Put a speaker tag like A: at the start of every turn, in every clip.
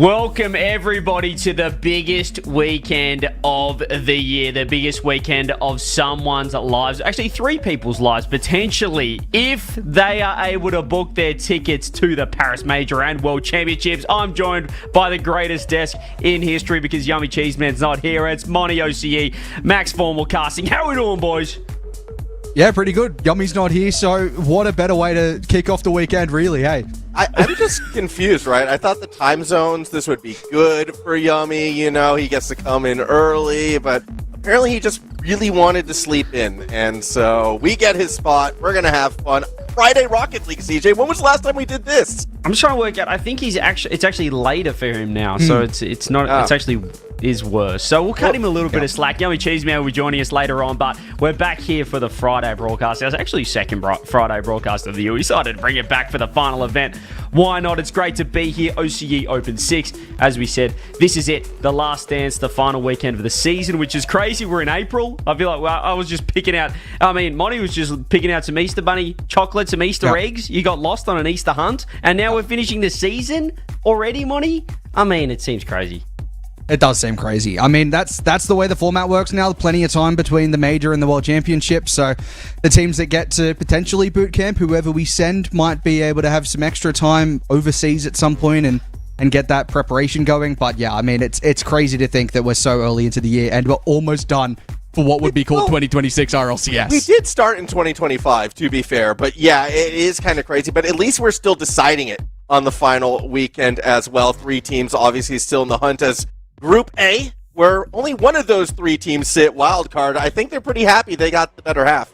A: Welcome everybody to the biggest weekend of the year, the biggest weekend of someone's lives, actually three people's lives potentially, if they are able to book their tickets to the Paris Major and World Championships. I'm joined by the greatest desk in history because Yummy Cheeseman's not here. It's Monty OCE, Max Formal Casting. How are we doing, boys?
B: Yeah, pretty good. Yummy's not here, so what a better way to kick off the weekend, really, hey?
C: I'm just confused, right? I thought the time zones, this would be good for Yummy, you know, he gets to come in early, but apparently he just really wanted to sleep in, and so we get his spot, we're going to have fun. Friday Rocket League, CJ, when was the last time we did this?
A: I'm just trying to work out, I think it's actually later for him now, so it's not, it's actually is worse. So we'll cut him a little bit of slack. Yummy Cheeseman will be joining us later on, but we're back here for the Friday broadcast. It was actually second Friday broadcast of the year. We decided to bring it back for the final event. Why not? It's great to be here. OCE Open 6. As we said, this is it. The last dance, the final weekend of the season, which is crazy. We're in April. I feel like I was just picking out, Monty was just picking out some Easter Bunny chocolates, some Easter eggs. You got lost on an Easter hunt, and now we're finishing the season already, Monty? It seems crazy.
B: It does seem crazy. That's the way the format works now. Plenty of time between the Major and the World Championship, so the teams that get to potentially boot camp, whoever we send, might be able to have some extra time overseas at some point and get that preparation going. But yeah, it's crazy to think that we're so early into the year and we're almost done for what would be called 2026 RLCS.
C: We did start in 2025, to be fair, but yeah, it is kind of crazy, but at least we're still deciding it on the final weekend as well. Three teams obviously still in the hunt as Group A, where only one of those three teams sit wild card. I think they're pretty happy they got the better half.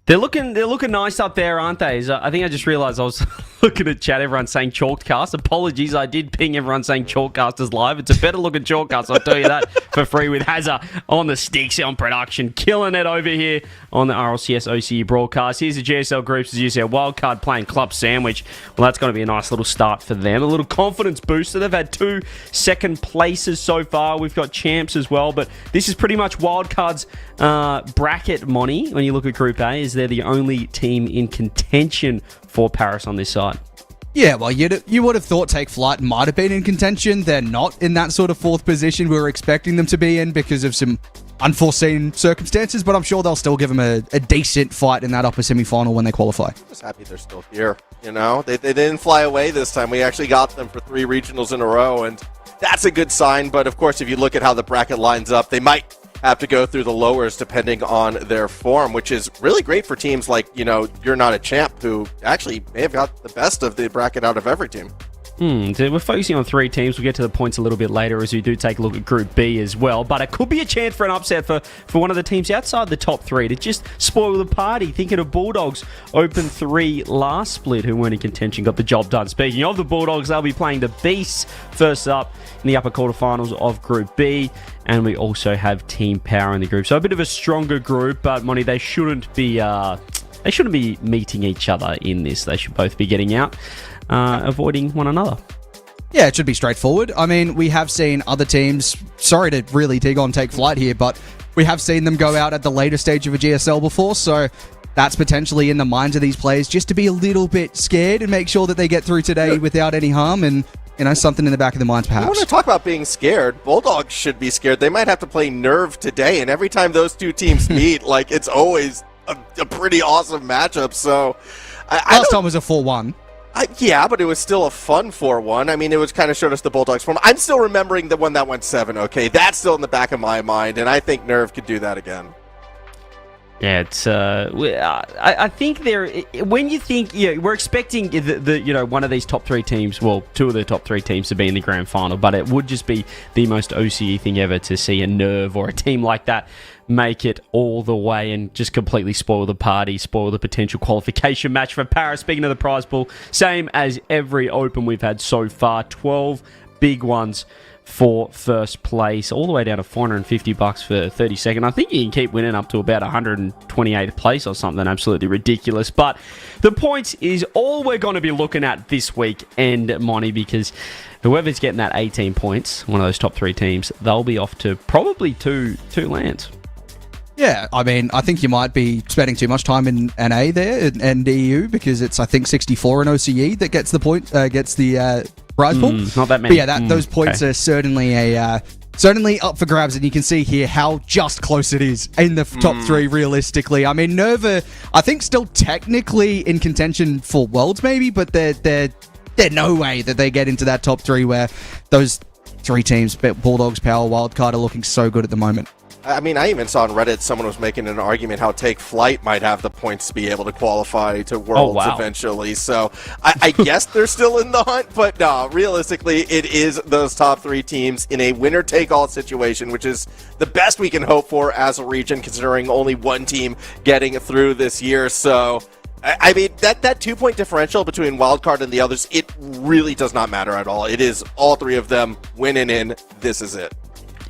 A: They're looking nice up there, aren't they? I think I just realised I was looking at chat, everyone saying Chalkcast. Apologies, I did ping everyone saying Chalkcast is live. It's a better looking Chalkcast, I'll tell you that for free, with Hazza on the sticks on production. Killing it over here on the RLCS OCE broadcast. Here's the GSL groups, as you said, wildcard playing Club Sandwich. Well, that's going to be a nice little start for them. A little confidence booster. They've had 2 second places so far. We've got champs as well, but this is pretty much wildcards bracket, Monty. When you look at Group A, is they're the only team in contention for Paris on this side.
B: Yeah, well, you would have thought Take Flight might have been in contention. They're not in that sort of 4th position we were expecting them to be in because of some unforeseen circumstances, but I'm sure they'll still give them a decent fight in that upper semi-final when they qualify.
C: I'm just happy they're still here, you know? They didn't fly away this time. We actually got them for 3 regionals in a row, and that's a good sign, but of course, if you look at how the bracket lines up, they might have to go through the lowers depending on their form, which is really great for teams like, You're Not a Champ, who actually may have got the best of the bracket out of every team.
A: So we're focusing on 3 teams. We'll get to the points a little bit later as we do take a look at Group B as well. But it could be a chance for an upset for one of the teams outside the top 3 to just spoil the party. Thinking of Bulldogs, Open 3 last split, who weren't in contention, got the job done. Speaking of the Bulldogs, they'll be playing the Beasts first up in the upper quarterfinals of Group B. And we also have Team Power in the group. So a bit of a stronger group, but Monty, they shouldn't be meeting each other in this. They should both be getting out, avoiding one another.
B: Yeah, it should be straightforward. We have seen other teams, sorry to really dig on Take Flight here, but we have seen them go out at the later stage of a GSL before, so that's potentially in the minds of these players just to be a little bit scared and make sure that they get through today without any harm and something in the back of their minds, perhaps.
C: I want to talk about being scared. Bulldogs should be scared. They might have to play Nerve today, and every time those two teams meet, it's always a pretty awesome matchup. So,
B: last time was a 4-1.
C: Yeah, but it was still a fun 4-1. It was kind of showed us the Bulldogs form. I'm still remembering the one that went 7. Okay, that's still in the back of my mind, and I think Nerve could do that again.
A: Yeah, it's. I think when you think we're expecting the one of these top 3 teams, well, 2 of the top 3 teams to be in the grand final, but it would just be the most OCE thing ever to see a Nerve or a team like that make it all the way and just completely spoil the party, spoil the potential qualification match for Paris. Speaking of the prize pool, same as every Open we've had so far, 12 big ones for first place, all the way down to $450 for 32nd. I think you can keep winning up to about 128th place or something absolutely ridiculous. But the points is all we're going to be looking at this weekend, Monty, because whoever's getting that 18 points, one of those top 3 teams, they'll be off to probably two lands.
B: Yeah, I think you might be spending too much time in NA there and EU because it's, I think, 64 in OCE that gets the prize pool.
A: Not that many.
B: But yeah, those points are certainly certainly up for grabs, and you can see here how just close it is in the top 3 realistically. I mean, Nerva, I think, still technically in contention for Worlds maybe, but they're no way that they get into that top 3 where those 3 teams, Bulldogs, Power, Wildcard, are looking so good at the moment.
C: I mean, I even saw on Reddit someone was making an argument how Take Flight might have the points to be able to qualify to Worlds eventually. So I guess they're still in the hunt, but no, realistically, it is those top 3 teams in a winner-take-all situation, which is the best we can hope for as a region, considering only one team getting through this year. So I mean, that 2-point differential between Wildcard and the others, it really does not matter at all. It is all 3 of them winning in. This is it.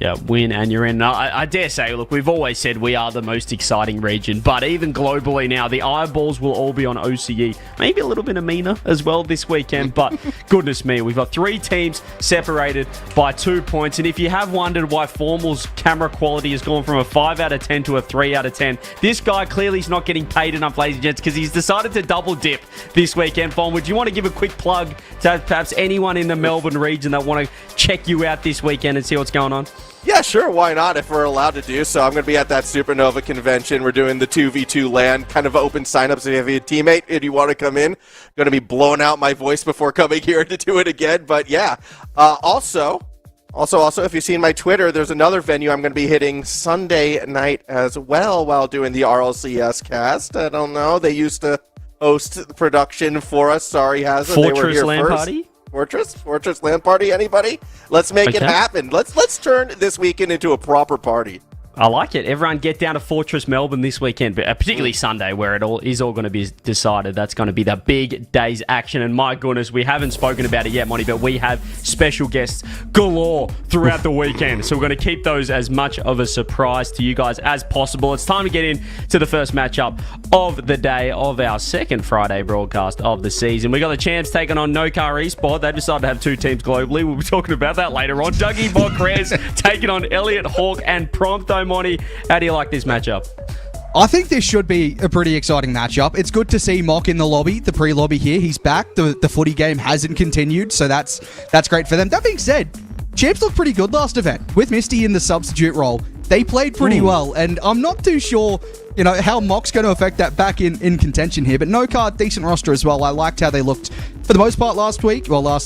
A: Yeah, win and you're in. I dare say, look, we've always said we are the most exciting region, but even globally now, the eyeballs will all be on OCE. Maybe a little bit of MENA as well this weekend, but goodness me, we've got 3 teams separated by 2 points, and if you have wondered why Formal's camera quality has gone from a 5 out of 10 to a 3 out of 10, this guy clearly is not getting paid enough, ladies and gents, because he's decided to double dip this weekend. Form, would you want to give a quick plug to perhaps anyone in the Melbourne region that want to check you out this weekend and see what's going on?
C: Yeah, sure, why not, if we're allowed to do so. I'm going to be at that Supernova convention. We're doing the 2v2 LAN, kind of open signups. If you have a teammate and you want to come in, going to be blowing out my voice before coming here to do it again. But yeah, also, if you've seen my Twitter, there's another venue I'm going to be hitting Sunday night as well while doing the RLCS cast. I don't know, they used to host the production for us. Sorry, Hazard.
A: Fortress
C: they were here
A: LAN
C: first.
A: Party?
C: Fortress LAN party, anybody? Let's make it happen. Let's turn this weekend into a proper party.
A: I like it. Everyone get down to Fortress Melbourne this weekend, but particularly Sunday, where it all going to be decided. That's going to be the big day's action. And my goodness, we haven't spoken about it yet, Monty, but we have special guests galore throughout the weekend. So we're going to keep those as much of a surprise to you guys as possible. It's time to get into the first matchup of the day of our second Friday broadcast of the season. We got the champs taking on No Car Esports. They decided to have 2 teams globally. We'll be talking about that later on. Dougie Bockrez taking on Elliot Hawk and Prompto. Monty, how do you like this matchup?
B: I think this should be a pretty exciting matchup. It's good to see Mock in the lobby, the pre-lobby here. He's back. The footy game hasn't continued, so that's great for them. That being said, champs looked pretty good last event with Misty in the substitute role. They played pretty well, and I'm not too sure, how Mock's going to affect that back in contention here. But No Car, decent roster as well. I liked how they looked for the most part last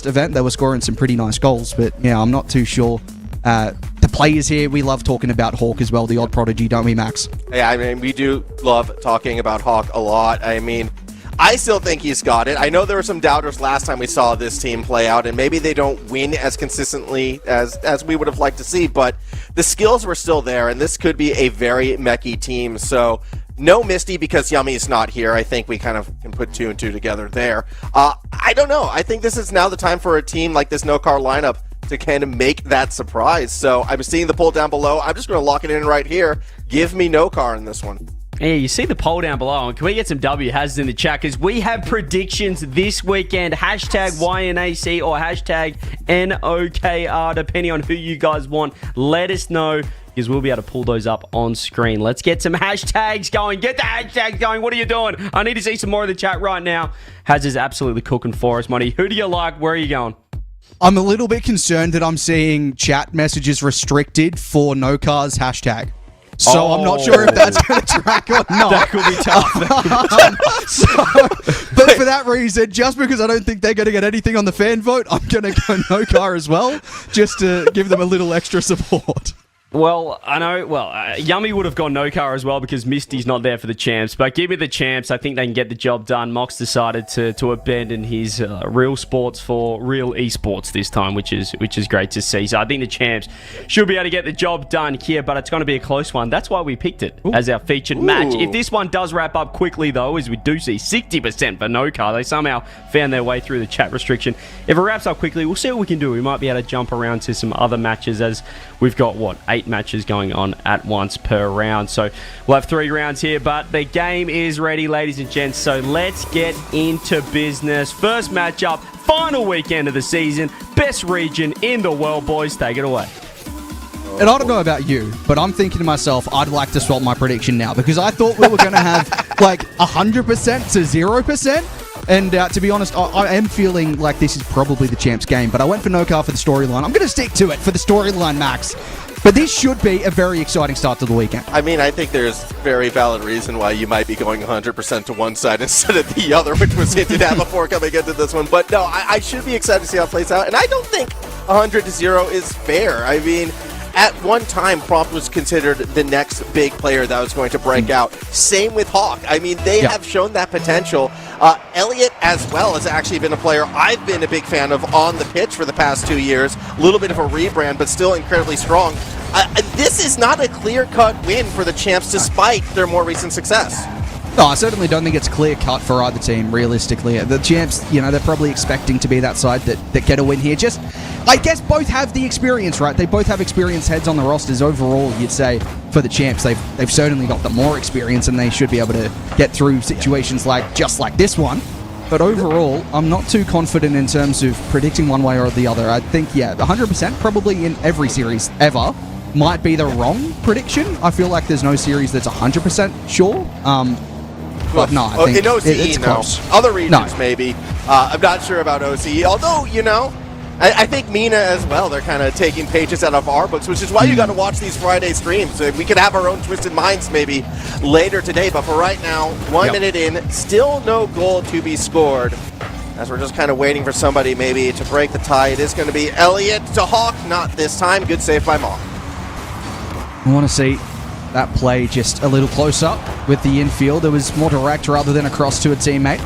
B: event. They were scoring some pretty nice goals, but yeah, I'm not too sure. The players here, we love talking about Hawk as well, the odd prodigy, don't we, Max?
C: Yeah, I mean, we do love talking about Hawk a lot. I mean, I still think he's got it. I know there were some doubters last time we saw this team play out, and maybe they don't win as consistently as we would have liked to see, but the skills were still there, and this could be a very mechy team. So no Misty because Yummy's not here. I think we kind of can put 2 and 2 together there. I don't know. I think this is now the time for a team like this No Car lineup to kind of make that surprise. So I'm seeing the poll down below. I'm just going to lock it in right here. Give me No Car in this one.
A: Yeah, you see the poll down below. Can we get some W has in the chat? Because we have predictions this weekend. Hashtag YNAC or hashtag NOKR, depending on who you guys want. Let us know, because we'll be able to pull those up on screen. Let's get some hashtags going. Get the hashtags going. What are you doing? I need to see some more of the chat right now. Haz is absolutely cooking for us, Monty. Who do you like? Where are you going?
B: I'm a little bit concerned that I'm seeing chat messages restricted for No Car's hashtag. So I'm not sure if that's going to track or not.
A: That could be tough.
B: But for that reason, just because I don't think they're going to get anything on the fan vote, I'm going to go No Car as well, just to give them a little extra support.
A: Well, I know. Well, Yummy would have gone No Car as well because Misty's not there for the champs. But give me the champs. I think they can get the job done. Mox decided to abandon his real sports for real esports this time, which is great to see. So I think the champs should be able to get the job done here, but it's going to be a close one. That's why we picked it as our featured match. If this one does wrap up quickly, though, as we do see 60% for No Car, they somehow found their way through the chat restriction. If it wraps up quickly, we'll see what we can do. We might be able to jump around to some other matches as we've got, 8 matches going on at once per round. So we'll have 3 rounds here, but the game is ready, ladies and gents. So let's get into business. First matchup, final weekend of the season, best region in the world, boys. Take it away.
B: And I don't know about you, but I'm thinking to myself, I'd like to swap my prediction now because I thought we were going to have like 100% to 0%. And to be honest, I am feeling like this is probably the champs game, but I went for No Car for the storyline. I'm going to stick to it for the storyline, Max. But this should be a very exciting start to the weekend.
C: I mean, I think there's very valid reason why you might be going 100% to one side instead of the other, which was hinted at before coming into this one. But no, I should be excited to see how it plays out. And I don't think 100-0 is fair. I mean, at one time, Prompt was considered the next big player that was going to break out. Same with Hawk. I mean, they have shown that potential. Elliot, as well, has actually been a player I've been a big fan of on the pitch for the past 2 years. A little bit of a rebrand, but still incredibly strong. This is not a clear-cut win for the champs, despite their more recent success.
B: No, I certainly don't think it's clear-cut for either team, realistically. The champs, you know, they're probably expecting to be that side that get a win here. Just, I guess both have the experience, right? They both have experienced heads on the rosters. Overall, you'd say, for the champs, they've certainly got the more experience, and they should be able to get through situations just like this one. But overall, I'm not too confident in terms of predicting one way or the other. I think, 100% probably in every series ever might be the wrong prediction. I feel like there's no series that's 100% sure. But no, I think
C: in OCE,
B: it's close.
C: Other regions, maybe. I'm not sure about OCE, although, you know, I think MENA as well, they're kind of taking pages out of our books, which is why you got to watch these Friday streams. We could have our own twisted minds maybe later today, but for right now, 1 minute in, still no goal to be scored. As we're just kind of waiting for somebody maybe to break the tie. It is going to be Elliot to Hawk, not this time. Good save by Maw.
B: I want to see that play just a little closer with the infield. It was more direct rather than across to a teammate.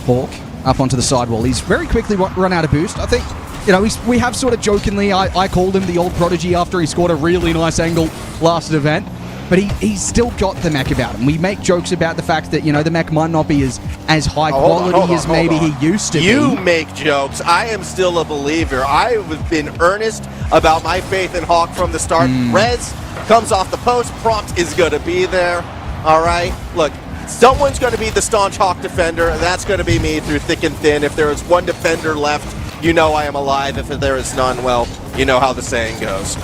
B: Hawk up onto the sidewall. He's very quickly run out of boost. I think, you know, we have sort of jokingly, I called him the old prodigy after he scored a really nice angle last event, but he's still got the mech about him. We make jokes about the fact that, you know, the mech might not be as high quality as maybe he used to be.
C: You make jokes. I am still a believer. I have been earnest about my faith in Hawk from the start. Rez comes off the post. Prompt is going to be there. All right. Look, someone's going to be the staunch Hawk defender. That's going to be me through thick and thin. If there is one defender left, you know I am alive. If there is none, well, you know how the saying goes.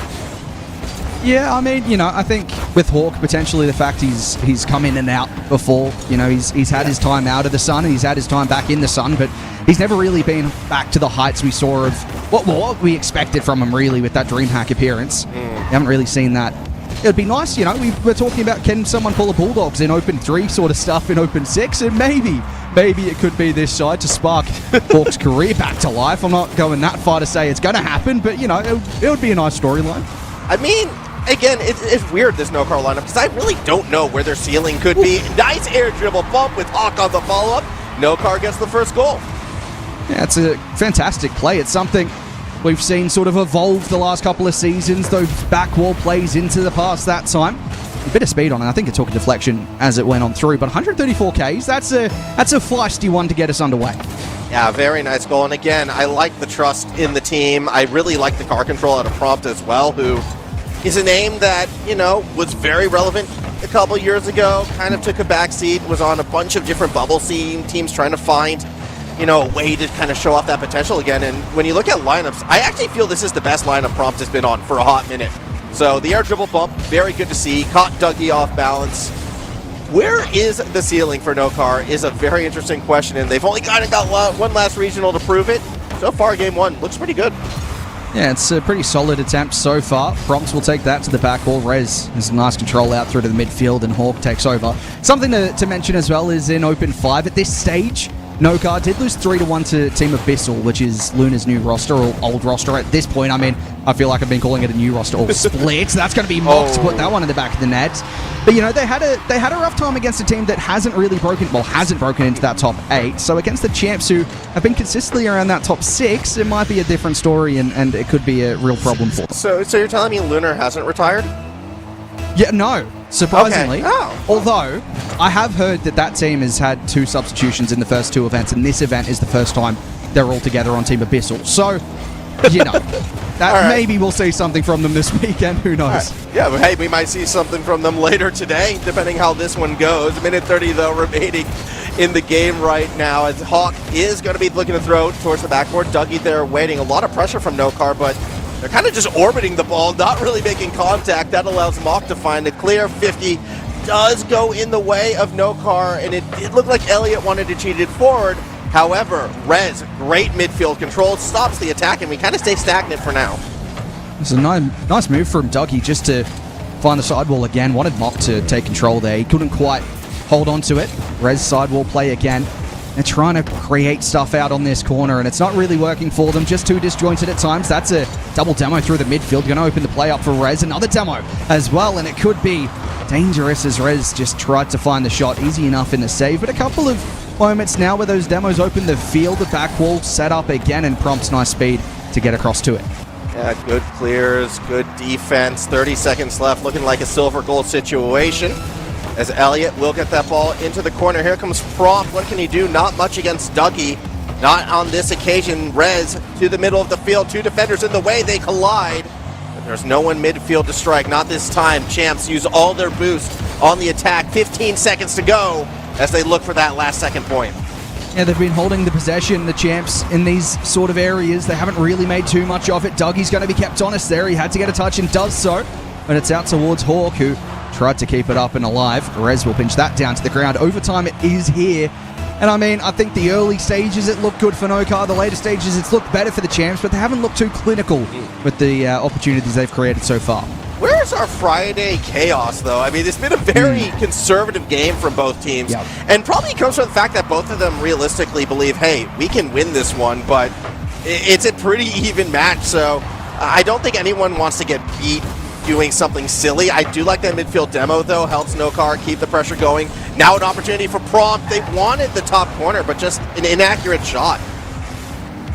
B: Yeah, I mean, you know, I think with Hawk, potentially the fact he's come in and out before, you know, he's had his time out of the sun and he's had his time back in the sun, but he's never really been back to the heights we saw of what we expected from him, really, with that DreamHack appearance. We haven't really seen that. It would be nice, you know, we're talking about can someone pull a Bulldogs in Open 3 sort of stuff in Open 6, and maybe it could be this side to spark Hawk's career back to life. I'm not going that far to say it's going to happen, but, you know, it would be a nice storyline.
C: I mean, again, it's weird, this No Car lineup, because I really don't know where their ceiling could be. Nice air dribble bump with Hawk on the follow-up. No Car gets the first goal.
B: Yeah, it's a fantastic play. It's something we've seen sort of evolve the last couple of seasons, those back wall plays into the past that time. A bit of speed on it. I think it took a deflection as it went on through, but 134 Ks, that's a feisty one to get us underway.
C: Yeah, very nice goal. And again, I like the trust in the team. I really like the car control out of Prompt as well, who is a name that, you know, was very relevant a couple years ago, kind of took a backseat, was on a bunch of different bubble scene teams trying to find, you know, a way to kind of show off that potential again. And when you look at lineups, I actually feel this is the best lineup Prompt has been on for a hot minute. So the air dribble bump, very good to see. Caught Dougie off balance. Where is the ceiling for No Car is a very interesting question, and they've only got one last regional to prove it. So far, game one looks pretty good.
B: Yeah, it's a pretty solid attempt so far. Prompts will take that to the back wall. Rez has a nice control out through to the midfield, and Hawk takes over. Something to mention as well is in Open 5 at this stage, No Car did lose 3-1 to Team Abyssal, which is Luna's new roster, or old roster at this point. I mean, I feel like I've been calling it a new roster, or split. That's going to be mocked to put that one in the back of the net. But, you know, they had a rough time against a team that hasn't broken into that top 8. So against the champs who have been consistently around that top 6, it might be a different story, and it could be a real problem for them.
C: So you're telling me Lunar hasn't retired?
B: Yeah, no. Surprisingly.
C: Okay. Oh.
B: Although, I have heard that team has had 2 substitutions in the first 2 events, and this event is the first time they're all together on Team Abyssal. So, you know, that maybe we'll see something from them this weekend. Who knows?
C: Right. Yeah, but hey, we might see something from them later today, depending how this one goes. Minute 30, though, remaining in the game right now, as Hawk is going to be looking to throw towards the backboard. Dougie there waiting. A lot of pressure from No Car, but they're kind of just orbiting the ball, not really making contact. That allows Mock to find a clear 50. Does go in the way of No Car, and it looked like Elliot wanted to cheat it forward. However, Rez, great midfield control, stops the attack, and we kind of stay stagnant for now.
B: It's a nice move from Dougie just to find the sidewall again. Wanted Mock to take control there. He couldn't quite hold on to it. Rez sidewall play again. They're trying to create stuff out on this corner, and it's not really working for them. Just too disjointed at times. That's a double demo through the midfield. Going to open the play up for Rez. Another demo as well, and it could be dangerous as Rez just tried to find the shot. Easy enough in the save, but a couple of moments now where those demos open the field. The back wall set up again, and Prompt's nice speed to get across to it.
C: Yeah, good clears, good defense. 30 seconds left, looking like a silver goal situation. As Elliott will get that ball into the corner. Here comes Prompt. What can he do? Not much against Dougie. Not on this occasion. Rez to the middle of the field. Two defenders in the way. They collide. But there's no one midfield to strike. Not this time. Champs use all their boost on the attack. 15 seconds to go as they look for that last second point.
B: Yeah, they've been holding the possession, the Champs, in these sort of areas. They haven't really made too much of it. Dougie's going to be kept honest there. He had to get a touch and does so. But it's out towards Hawk, who tried to keep it up and alive. Rez will pinch that down to the ground. Overtime it is here. And I mean, I think the early stages it looked good for No Car. The later stages it's looked better for the Champs, but they haven't looked too clinical with the opportunities they've created so far.
C: Where's our Friday chaos, though? I mean, it's been a very conservative game from both teams.
B: Yep.
C: And probably comes from the fact that both of them realistically believe, hey, we can win this one, but it's a pretty even match. So I don't think anyone wants to get beat doing something silly. I do like that midfield demo, though. Helps No Car keep the pressure going. Now an opportunity for Prompt. They wanted the top corner, but just an inaccurate shot.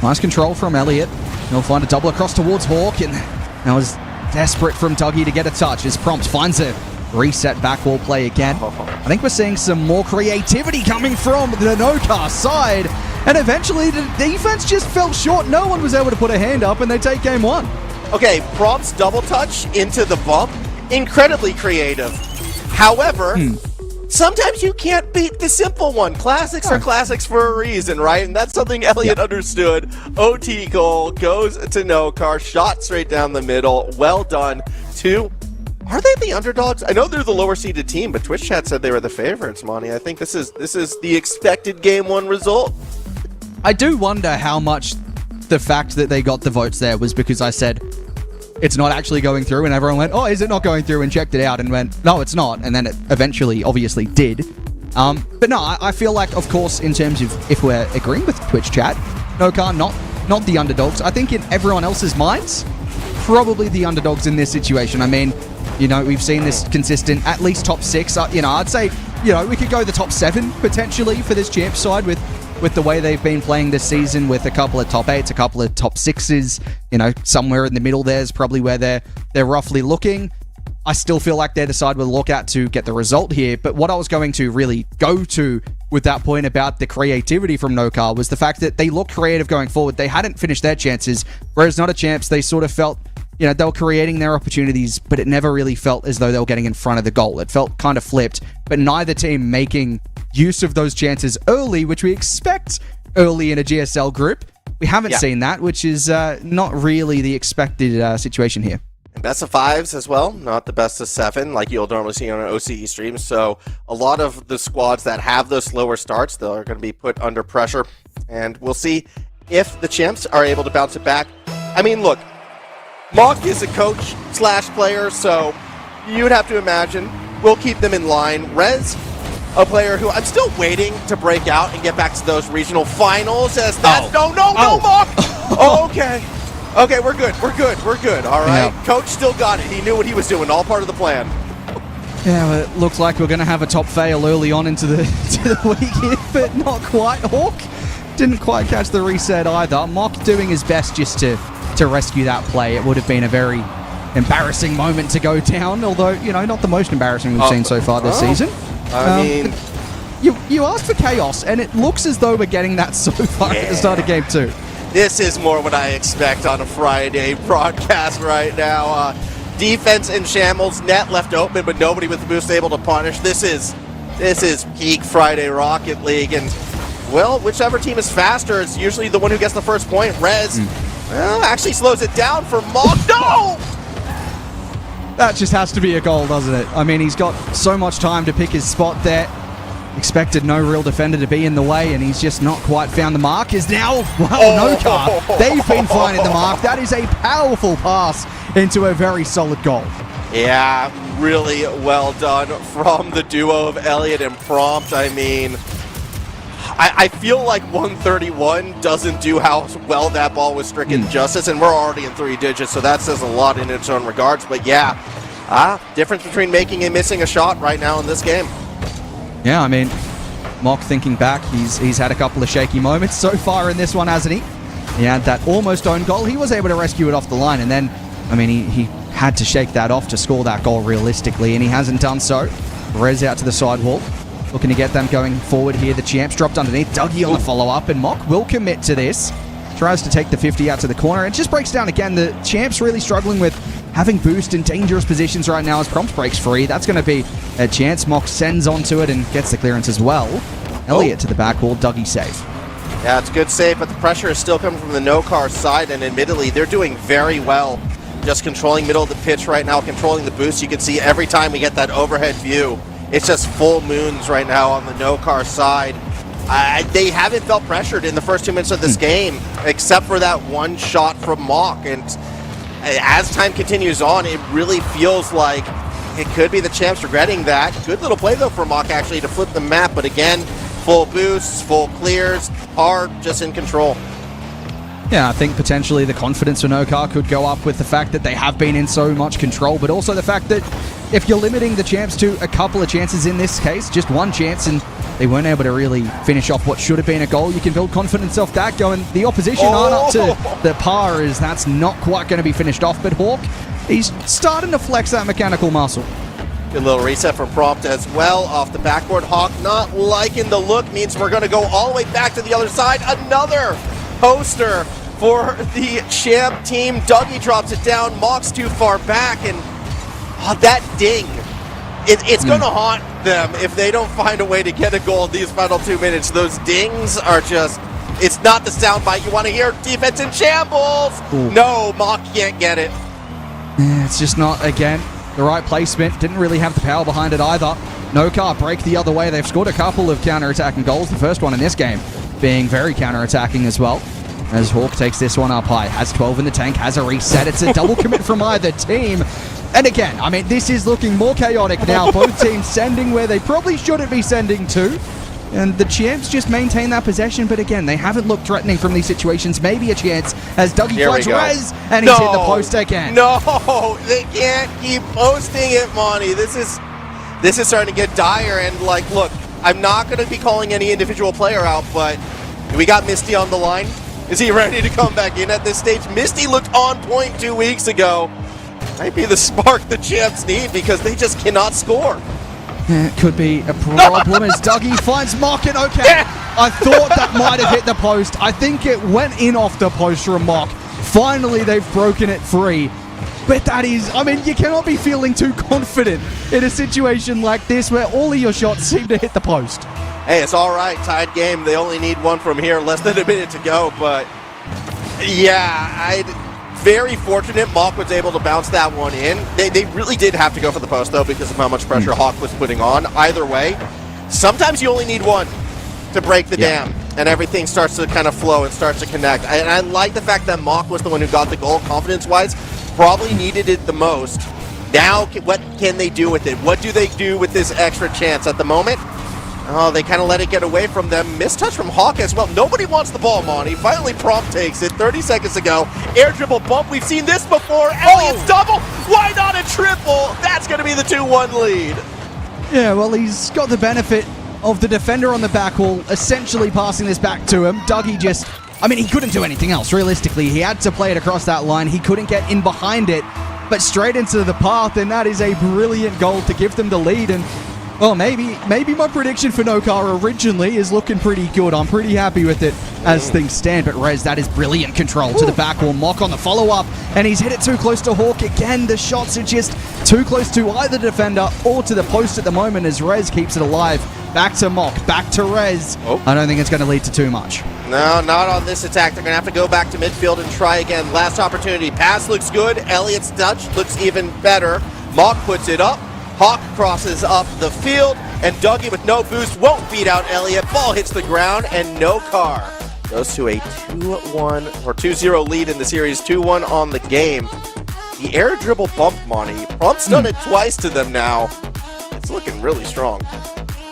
B: Nice control from Elliott. He'll find a double across towards Hawk, and that was desperate from Dougie to get a touch as Prompt finds a reset back wall play again. I think we're seeing some more creativity coming from the No Car side, and eventually the defense just fell short. No one was able to put a hand up, and they take game one.
C: Okay, Prompt's double touch into the bump, incredibly creative. However, sometimes you can't beat the simple one. Classics are classics for a reason, right? And that's something Elliott understood. OT goal goes to No Car, shot straight down the middle. Well done. Are they the underdogs? I know they're the lower seeded team, but Twitch chat said they were the favorites, Monty. I think this is the expected game one result.
B: I do wonder how much the fact that they got the votes there was because I said it's not actually going through, and everyone went, oh, is it not going through, and checked it out and went, no, it's not, and then it eventually obviously did. But no, I feel like, of course, in terms of if we're agreeing with Twitch chat, No Car not the underdogs. I think in everyone else's minds, probably the underdogs in this situation. I mean, you know, we've seen this consistent, at least top 6. You know, I'd say, you know, we could go the top 7 potentially for this champ side with the way they've been playing this season, with a couple of top 8s, a couple of top 6s, you know, somewhere in the middle there's probably where they're roughly looking. I still feel like they're the side we'll look at to get the result here, but what I was going to really go to with that point about the creativity from No Car was the fact that they looked creative going forward. They hadn't finished their chances, whereas not a champs, they sort of felt, you know, they were creating their opportunities, but it never really felt as though they were getting in front of the goal. It felt kind of flipped, but neither team making use of those chances early, which we expect early in a GSL group. We haven't seen that, which is not really the expected situation here.
C: And best of 5s as well, not the best of 7 like you'll normally see on an OCE stream. So a lot of the squads that have those slower starts, they are going to be put under pressure. And we'll see if the champs are able to bounce it back. I mean, look, Mock is a coach / player, so you'd have to imagine we'll keep them in line. Rez, a player who I'm still waiting to break out and get back to those regional finals. As that's no, Mock. Okay, we're good. All right, Coach still got it. He knew what he was doing. All part of the plan.
B: Yeah, well, it looks like we're going to have a top fail early on into the week here, but not quite. Hawk didn't quite catch the reset either. Mock doing his best just to rescue that play. It would have been a very embarrassing moment to go down, although, you know, not the most embarrassing we've seen so far this season.
C: I mean,
B: you asked for chaos, and it looks as though we're getting that so far at the start of game 2.
C: This is more what I expect on a Friday broadcast right now. Defense in shambles, net left open, but nobody with the boost able to punish. This is peak Friday Rocket League, and well, whichever team is faster is usually the one who gets the first point. Rez, well, actually slows it down for Mock. No!
B: That just has to be a goal, doesn't it? I mean, he's got so much time to pick his spot there. expected no real defender to be in the way, and he's just not quite found the mark. Is now, well, No Car. They've been finding the mark. That is a powerful pass into a very solid goal.
C: Yeah, really well done from the duo of Elliott and Prompt. I mean, I feel like 131 doesn't do how well that ball was stricken justice, and we're already in 3 digits, so that says a lot in its own regards. But yeah, difference between making and missing a shot right now in this game.
B: Yeah, I mean, Mock thinking back, he's had a couple of shaky moments so far in this one, hasn't he? He had that almost own goal. He was able to rescue it off the line, and then, I mean, he had to shake that off to score that goal realistically, and he hasn't done so. Rez out to the sidewall, looking to get them going forward here. The Champs dropped underneath. Dougie on the follow-up, and Mock will commit to this. Tries to take the 50 out to the corner. It just breaks down again. The Champs really struggling with having boost in dangerous positions right now as Prompt breaks free. That's going to be a chance. Mock sends onto it and gets the clearance as well. Elliott to the back wall. Dougie save.
C: Yeah, it's a good save, but the pressure is still coming from the No Car side, and admittedly, they're doing very well just controlling middle of the pitch right now, controlling the boost. You can see every time we get that overhead view, it's just full moons right now on the No Car side. They haven't felt pressured in the first 2 minutes of this game, except for that one shot from Mock. And as time continues on, it really feels like it could be the Champs regretting that. Good little play, though, for Mock, actually, to flip the map. But again, full boosts, full clears, hard, just in control.
B: Yeah, I think potentially the confidence for No Car could go up with the fact that they have been in so much control, but also the fact that if you're limiting the Champs to a couple of chances in this case, just one chance, and they weren't able to really finish off what should have been a goal, you can build confidence off that, going the opposition aren't up to the par, as that's not quite going to be finished off, but Hawk, he's starting to flex that mechanical muscle.
C: Good little reset for Prompt as well off the backboard. Hawk not liking the look, means we're going to go all the way back to the other side. Another poster for the Champ team. Dougie drops it down. Mock's too far back, and that ding, it's going to haunt them if they don't find a way to get a goal in these final 2 minutes. Those dings are just, it's not the soundbite you want to hear. Defense in shambles. Ooh. No, Mock can't get it.
B: Yeah, it's just not, again, the right placement. Didn't really have the power behind it either. No Car break the other way. They've scored a couple of counter-attacking goals. The first one in this game being very counter-attacking as well. As Hawk takes this one up high, has 12 in the tank, has a reset. It's a double commit from either team. And again, I mean, this is looking more chaotic now. Both teams sending where they probably shouldn't be sending to. And the Champs just maintain that possession, but again, they haven't looked threatening from these situations. Maybe a chance as Dougie finds Rez, and he's hit the post again.
C: No, they can't keep posting it, Monty. This is starting to get dire, and like, look, I'm not going to be calling any individual player out, but we got Misty on the line. Is he ready to come back in at this stage? Misty looked on point 2 weeks ago. Might be the spark the Champs need, because they just cannot score.
B: It could be a problem as Dougie finds Mock, and okay, I thought that might have hit the post. I think it went in off the post from Mock. Finally, they've broken it free. But that is, I mean, you cannot be feeling too confident in a situation like this where all of your shots seem to hit the post.
C: Hey, it's all right. Tied game. They only need one from here. Less than a minute to go. But yeah, very fortunate Mock was able to bounce that one in. They really did have to go for the post, though, because of how much pressure Hawk was putting on. Either way, sometimes you only need one to break the dam, and everything starts to kind of flow and starts to connect. And I like the fact that Mock was the one who got the goal, confidence-wise. Probably needed it the most. Now, what can they do with it? What do they do with this extra chance at the moment? Oh, they kind of let it get away from them. Mistouch from Hawk as well. Nobody wants the ball, Monty. Finally, Prompt takes it 30 seconds ago. Air dribble bump. We've seen this before. Elliott's double. Why not a triple? That's going to be the 2-1 lead.
B: Yeah, well, he's got the benefit of the defender on the back wall essentially passing this back to him. Dougie just, I mean, he couldn't do anything else, realistically. He had to play it across that line. He couldn't get in behind it, but straight into the path, and that is a brilliant goal to give them the lead. And well, maybe my prediction for No Car originally is looking pretty good. I'm pretty happy with it as things stand. But Rez, that is brilliant control to the back wall. Mock on the follow-up, and he's hit it too close to Hawk again. The shots are just too close to either defender or to the post at the moment as Rez keeps it alive. Back to Mock, back to Rez. I don't think it's going to lead to too much.
C: No, not on this attack. They're going to have to go back to midfield and try again. Last opportunity. Pass looks good. Elliott's touch looks even better. Mock puts it up. Hawk crosses up the field, and Dougie with no boost won't beat out Elliott. Ball hits the ground, and No Car goes to a 2-1 or 2-0 lead in the series, 2-1 on the game. The air dribble bump, Monty. Prompt's done it twice to them now. It's looking really strong.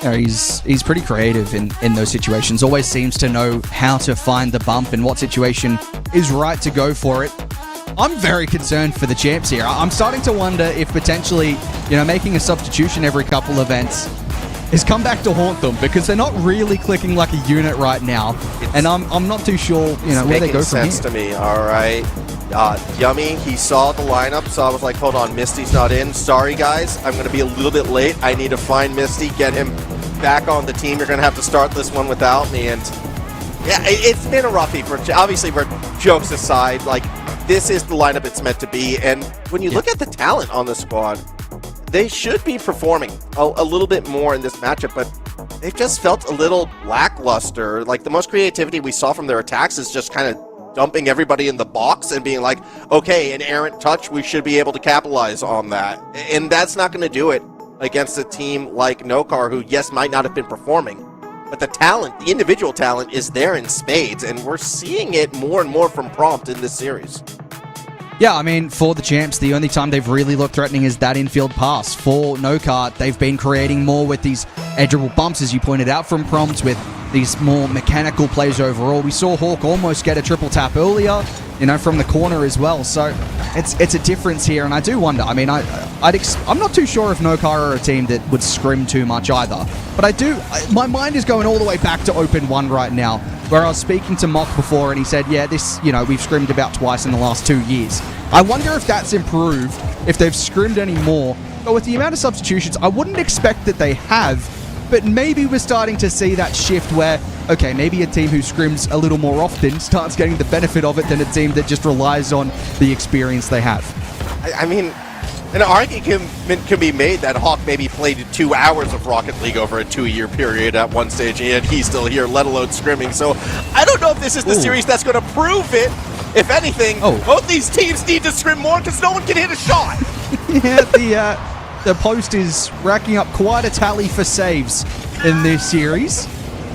B: Yeah, he's pretty creative in those situations. Always seems to know how to find the bump and what situation is right to go for it. I'm very concerned for the champs here. I'm starting to wonder if potentially, making a substitution every couple events has come back to haunt them, because they're not really clicking like a unit right now. And I'm not too sure, where they go from here.
C: Makes sense to me. All right. Yummy, he saw the lineup, so I was like, hold on, Misty's not in. Sorry, guys. I'm going to be a little bit late. I need to find Misty, get him back on the team. You're going to have to start this one without me. And yeah, it's been a roughie. Obviously, for jokes aside, like, this is the lineup it's meant to be. And when you look at the talent on the squad, they should be performing a little bit more in this matchup, but they've just felt a little lackluster. Like, the most creativity we saw from their attacks is just kind of dumping everybody in the box and being like, okay, an errant touch, we should be able to capitalize on that. And that's not going to do it against a team like No Car, who, yes, might not have been performing, but the talent, the individual talent, is there in spades, and we're seeing it more and more from Prompt in this series.
B: Yeah, I mean, for the champs, the only time they've really looked threatening is that infield pass. For No Car, they've been creating more with these edgeable bumps, as you pointed out, from Prompt, with these more mechanical plays overall. We saw Hawk almost get a triple tap earlier, from the corner as well. So it's a difference here, and I do wonder. I mean, I'm not too sure if No Car are a team that would scrim too much either. But my mind is going all the way back to Open 1 right now, where I was speaking to Mock before, and he said, yeah, this, we've scrimmed about twice in the last 2 years. I wonder if that's improved, if they've scrimmed any more. But with the amount of substitutions, I wouldn't expect that they have. But maybe we're starting to see that shift where, okay, maybe a team who scrims a little more often starts getting the benefit of it than a team that just relies on the experience they have.
C: I mean, an argument can be made that Hawk maybe played 2 hours of Rocket League over a 2-year period at one stage, and he's still here, let alone scrimming. So I don't know if this is the series that's going to prove it. If anything, both these teams need to scrim more because no one can hit a shot.
B: Yeah, the post is racking up quite a tally for saves in this series.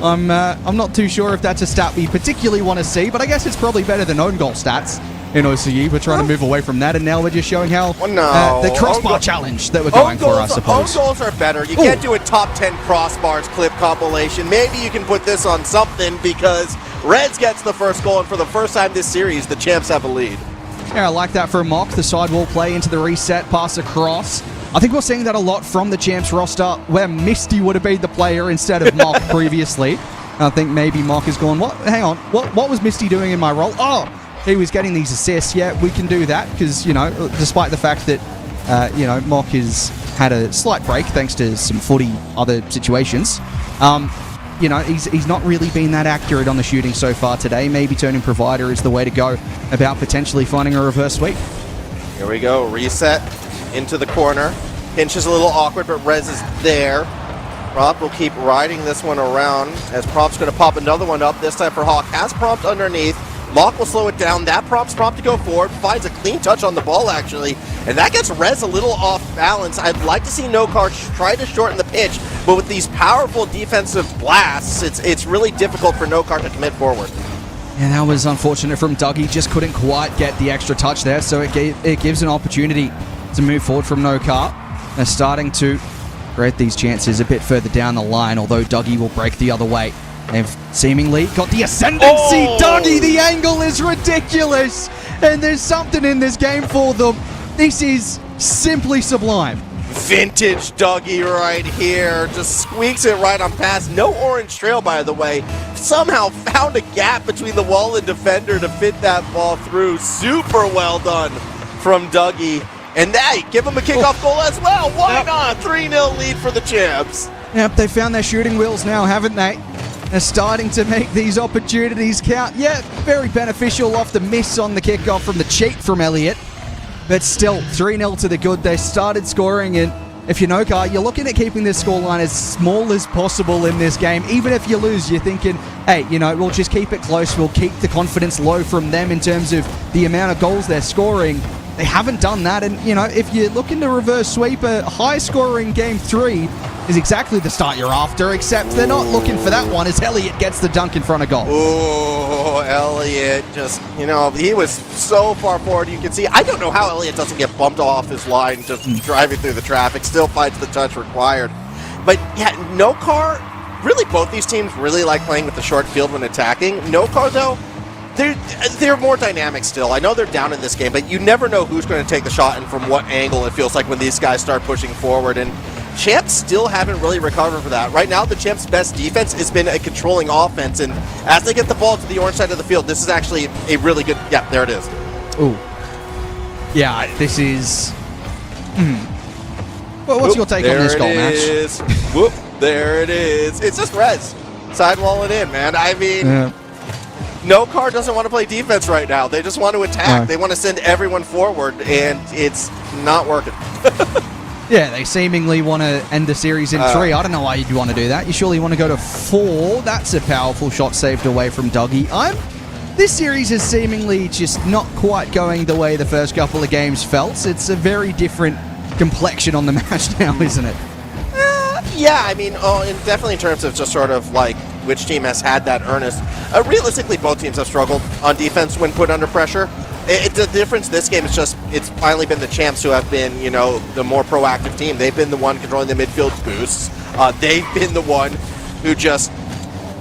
B: I'm not too sure if that's a stat we particularly want to see, but I guess it's probably better than own goal stats in OCE. We're trying to move away from that, and now we're just showing how the crossbar challenge that we're going for, I suppose.
C: Own goals are better. You can't do a top 10 crossbars clip compilation. Maybe you can put this on something, because Reds gets the first goal, and for the first time this series, the champs have a lead.
B: Yeah, I like that for Mock. The sidewall play into the reset, pass across. I think we're seeing that a lot from the champs roster, where Misty would have been the player instead of Mock previously. I think maybe Mock has gone, what? Hang on, what was Misty doing in my role? Oh, he was getting these assists. Yeah, we can do that, because, despite the fact that, Mock has had a slight break thanks to some footy other situations, he's not really been that accurate on the shooting so far today. Maybe turning provider is the way to go about potentially finding a reverse sweep.
C: Here we go, reset into the corner. Pinch is a little awkward, but Rez is there. Prompt will keep riding this one around, as Prompt's going to pop another one up, this time for Hawk. Has Prompt underneath. Mock will slow it down. That prompts Prompt to go forward. Finds a clean touch on the ball, actually. And that gets Rez a little off balance. I'd like to see No Car try to shorten the pitch, but with these powerful defensive blasts, it's really difficult for No Car to commit forward.
B: Yeah, that was unfortunate from Dougie. Just couldn't quite get the extra touch there, so it gives an opportunity to move forward from No Car. They're starting to create these chances a bit further down the line, although Dougie will break the other way. They've seemingly got the ascendancy. Dougie, the angle is ridiculous, and there's something in this game for them. This is simply sublime.
C: Vintage Dougie right here. Just squeaks it right on past. No orange trail, by the way. Somehow found a gap between the wall and defender to fit that ball through. Super well done from Dougie. And hey, give him a kickoff goal as well. Why not? 3-0 lead for the champs.
B: Yep, they found their shooting wheels now, haven't they? They're starting to make these opportunities count. Yeah, very beneficial off the miss on the kickoff from the cheat from Elliott. But still, 3-0 to the good. They started scoring, and if you're No Car, you're looking at keeping this scoreline as small as possible in this game. Even if you lose, you're thinking, hey, we'll just keep it close. We'll keep the confidence low from them in terms of the amount of goals they're scoring. they haven't done that. And, if you're looking to reverse sweep, a high-scoring Game 3 is exactly the start you're after, except they're not looking for that one as Elliott gets the dunk in front of goal.
C: Oh, Elliott just, he was so far forward. You can see, I don't know how Elliott doesn't get bumped off his line just driving through the traffic, still finds the touch required. But yeah, No Car, really both these teams really like playing with the short field when attacking. No Car, though, they're more dynamic still. I know they're down in this game, but you never know who's going to take the shot and from what angle it feels like when these guys start pushing forward. And Champs still haven't really recovered for that. Right now, the Champs' best defense has been a controlling offense, and as they get the ball to the orange side of the field, this is actually a really good... Yeah, there it is.
B: Ooh. Yeah, this is... Well, what's your take on this goal match?
C: Whoop, there it is. It's just Rez. Sidewalling in, man. I mean, No Car doesn't want to play defense right now. They just want to attack. They want to send everyone forward, and it's not working.
B: Yeah, they seemingly want to end the series in 3. I don't know why you'd want to do that. You surely want to go to 4. That's a powerful shot saved away from Dougie. This series is seemingly just not quite going the way the first couple of games felt. It's a very different complexion on the match now, isn't it?
C: Yeah, I mean, definitely in terms of just sort of like which team has had that earnest. Realistically, both teams have struggled on defense when put under pressure. The difference this game is just it's finally been the Champs who have been, the more proactive team. They've been the one controlling the midfield boosts. They've been the one who just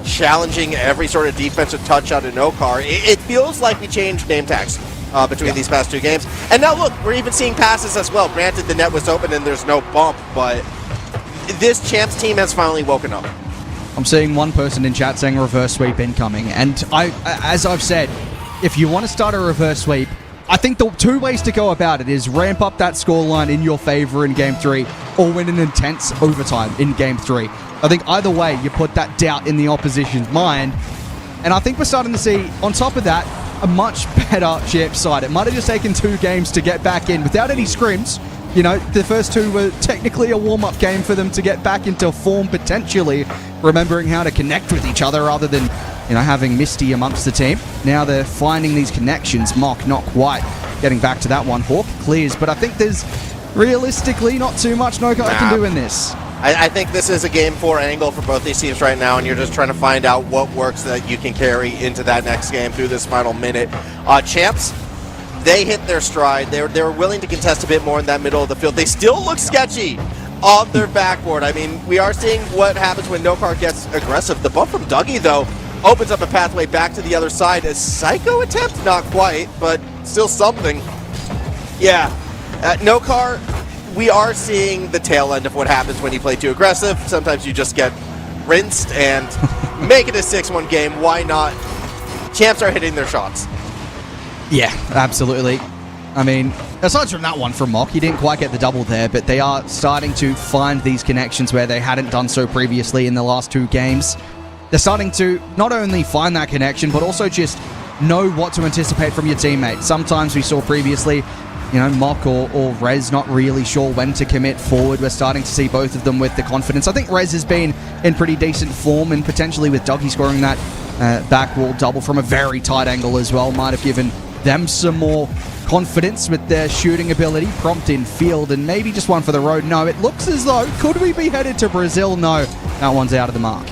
C: challenging every sort of defensive touch out of No Car. It feels like we changed name tags between these past 2 games. And now look, we're even seeing passes as well. Granted, the net was open and there's no bump, but this Champs team has finally woken up.
B: I'm seeing one person in chat saying reverse sweep incoming, and as I've said, if you want to start a reverse sweep, I think the 2 ways to go about it is ramp up that scoreline in your favor in Game 3 or win an intense overtime in Game 3. I think either way, you put that doubt in the opposition's mind, and I think we're starting to see, on top of that, a much better Champs side. It might have just taken 2 games to get back in without any scrims. The first 2 were technically a warm-up game for them to get back into form, potentially remembering how to connect with each other rather than, having Misty amongst the team. Now they're finding these connections. Mock not quite getting back to that one. Hawk clears, but I think there's realistically not too much No Car can do in this.
C: I think this is a Game 4 angle for both these teams right now, and you're just trying to find out what works that you can carry into that next game through this final minute. Champs, they hit their stride. They were willing to contest a bit more in that middle of the field. They still look sketchy on their backboard. I mean, we are seeing what happens when No Car gets aggressive. The bump from Dougie, though, opens up a pathway back to the other side. A psycho attempt? Not quite, but still something. Yeah. No Car, we are seeing the tail end of what happens when you play too aggressive. Sometimes you just get rinsed, and make it a 6-1 game. Why not? Champs are hitting their shots.
B: Yeah, absolutely. I mean, aside from that one from Mock, he didn't quite get the double there, but they are starting to find these connections where they hadn't done so previously in the last 2 games. They're starting to not only find that connection, but also just know what to anticipate from your teammate. Sometimes we saw previously, Mock or Rez not really sure when to commit forward. We're starting to see both of them with the confidence. I think Rez has been in pretty decent form, and potentially with Dougie scoring that back wall double from a very tight angle as well might have given them some more confidence with their shooting ability, prompt in field, and maybe just one for the road. No, it looks as though, could we be headed to Brazil? No, that one's out of the mark.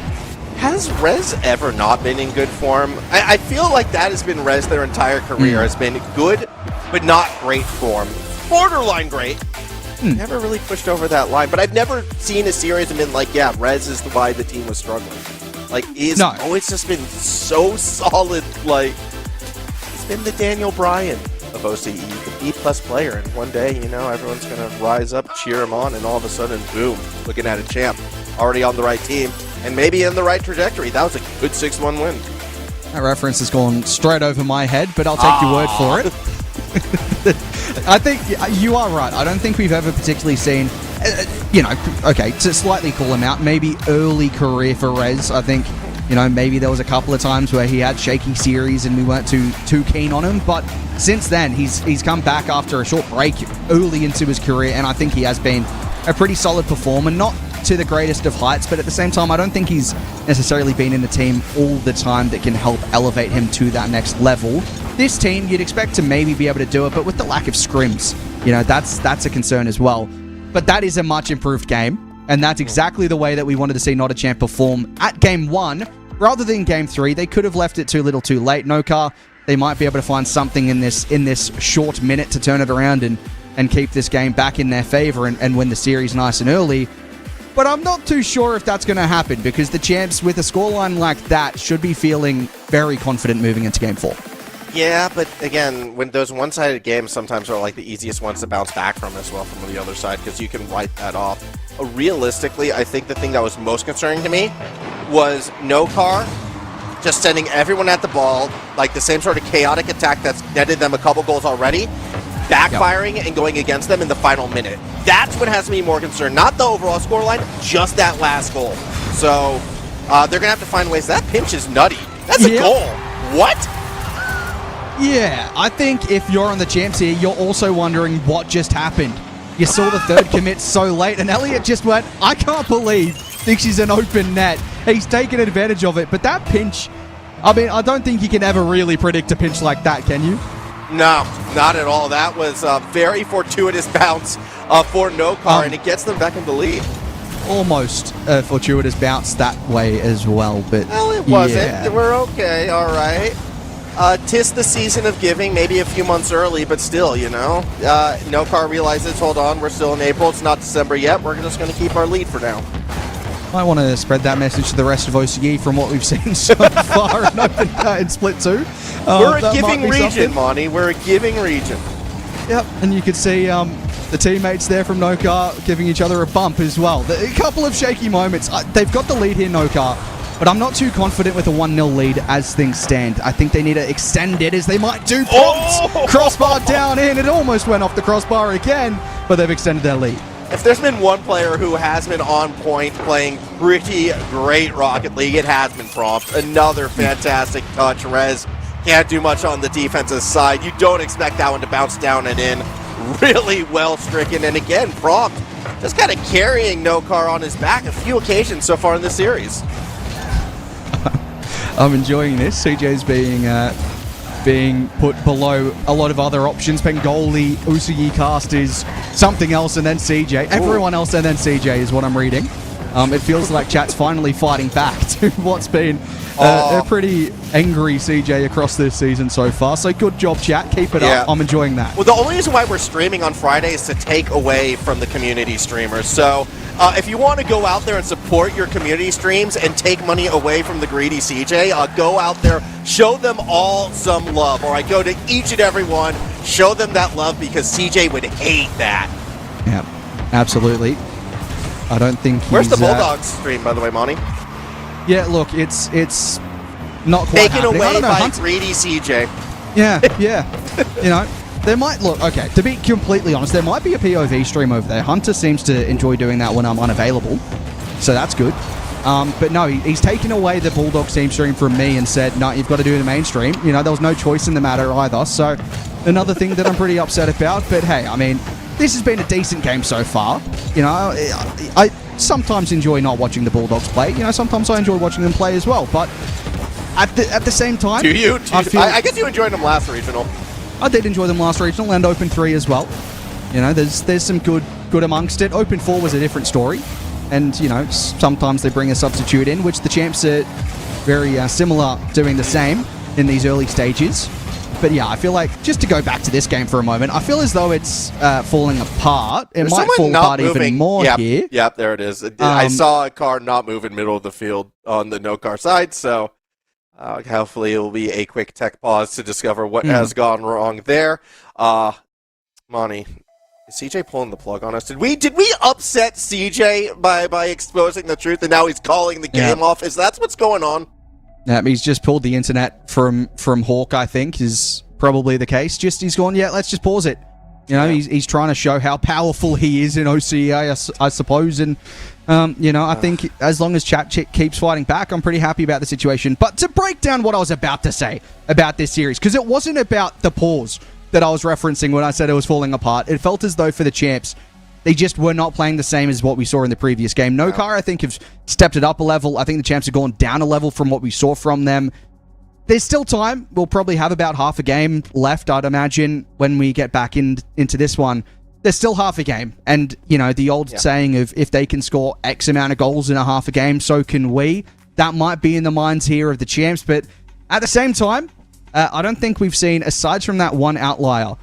C: Has Rez ever not been in good form? I feel like that has been Rez their entire career, has been good, but not great form. Borderline great. Never really pushed over that line, but I've never seen a series and been like, yeah, Rez is why the team was struggling. Like, he's always just been so solid, like, he's been the Daniel Bryan of OCE, the B-plus player, and one day, everyone's going to rise up, cheer him on, and all of a sudden, boom, looking at a champ, already on the right team, and maybe in the right trajectory. That was a good 6-1 win.
B: That reference has gone straight over my head, but I'll take your word for it. I think you are right. I don't think we've ever particularly seen, okay, to slightly call him out, maybe early career for Rez. I think, maybe there was a couple of times where he had shaky series and we weren't too keen on him, but since then, he's come back after a short break early into his career, and I think he has been a pretty solid performer, not to the greatest of heights, but at the same time, I don't think he's necessarily been in the team all the time that can help elevate him to that next level. this team, you'd expect to maybe be able to do it, but with the lack of scrims, that's a concern as well. But that is a much improved game, and that's exactly the way that we wanted to see Not a Champ perform at Game 1, rather than Game 3. They could have left it too little too late. No Car, they might be able to find something in this short minute to turn it around and keep this game back in their favor and win the series nice and early. But I'm not too sure if that's going to happen, because the champs with a scoreline like that should be feeling very confident moving into Game 4.
C: Yeah, but again, when those one-sided games sometimes are like the easiest ones to bounce back from as well from the other side, because you can write that off. Realistically, I think the thing that was most concerning to me was No Car just sending everyone at the ball, like the same sort of chaotic attack that's netted them a couple goals already, backfiring and going against them in the final minute. That's what has me more concerned. Not the overall scoreline, just that last goal. So they're going to have to find ways. That pinch is nutty. That's a goal. What?
B: Yeah, I think if you're on the champs here, you're also wondering what just happened. You saw the third commit so late, and Elliot just went, I can't believe thinks he's an open net. He's taken advantage of it, but that pinch, I mean, I don't think you can ever really predict a pinch like that, can you?
C: No, not at all. That was a very fortuitous bounce for No Car, and it gets them back in the lead.
B: Almost a fortuitous bounce that way as well, but
C: well, it wasn't. We're okay, all right. 'Tis the season of giving, maybe a few months early, but still, No Car realizes, hold on, we're still in April, it's not December yet, we're just going to keep our lead for now.
B: I want to spread that message to the rest of OCE from what we've seen so far in Split 2.
C: We're a giving region, Monty. We're a giving region.
B: Yep, and you could see the teammates there from No Car giving each other a bump as well. A couple of shaky moments. They've got the lead here, No Car, but I'm not too confident with a 1-0 lead as things stand. I think they need to extend it, as they might do. Crossbar down in. It almost went off the crossbar again, but they've extended their lead.
C: If there's been one player who has been on point playing pretty great Rocket League, it has been Prompt. Another fantastic touch. Rez can't do much on the defensive side. You don't expect that one to bounce down and in. Really well stricken. And again, Prompt just kind of carrying No Car on his back a few occasions so far in this series.
B: I'm enjoying this. CJ's being put below a lot of other options. Pengoli, OCE cast is something else, and then CJ. Everyone else and then CJ is what I'm reading. It feels like chat's finally fighting back to what's been a pretty angry CJ across this season so far. So good job, chat. Keep it up. I'm enjoying that.
C: Well, the only reason why we're streaming on Friday is to take away from the community streamers. So if you want to go out there and support your community streams and take money away from the greedy CJ, go out there, show them all some love. Or I go to each and every one, show them that love, because CJ would hate that.
B: Yeah, absolutely. I don't think
C: Where's the Bulldogs stream, by the way, Monty?
B: Yeah, look, it's not quite
C: taken away by greedy CJ.
B: Yeah. There might, to be completely honest, there might be a POV stream over there. Hunter seems to enjoy doing that when I'm unavailable, so that's good. But no, he's taken away the Bulldogs team stream from me and said, no, you've got to do the main stream. There was no choice in the matter either, so another thing that I'm pretty upset about. But hey, I mean, this has been a decent game so far. I sometimes enjoy not watching the Bulldogs play. Sometimes I enjoy watching them play as well. But at the same time,
C: do you? I guess you enjoyed them last regional.
B: I did enjoy them last regional and Open 3 as well. There's some good amongst it. Open 4 was a different story. And, sometimes they bring a substitute in, which the champs are very similar doing the same in these early stages. But yeah, I feel like, just to go back to this game for a moment, I feel as though it's falling apart. It might fall apart even more here.
C: Yep, there it is. I saw a car not move in middle of the field on the No Car side, so hopefully it will be a quick tech pause to discover what has gone wrong there. Monty, is CJ pulling the plug on us? Did we upset CJ by exposing the truth, and now he's calling the game off? Is that what's going on?
B: Yeah, he's just pulled the internet from Hawk, I think, is probably the case. He's gone, let's just pause it. He's trying to show how powerful he is in OCE, I suppose. And, I think as long as chat keeps fighting back, I'm pretty happy about the situation. But to break down what I was about to say about this series, because it wasn't about the pause that I was referencing when I said it was falling apart. It felt as though for the champs, they just were not playing the same as what we saw in the previous game. No Car, I think, have stepped it up a level. I think the champs have gone down a level from what we saw from them. there's still time. We'll probably have about half a game left, I'd imagine, when we get back into this one. There's still half a game. And, the old saying of if they can score X amount of goals in a half a game, so can we. That might be in the minds here of the champs. But at the same time, I don't think we've seen, aside from that one outlier,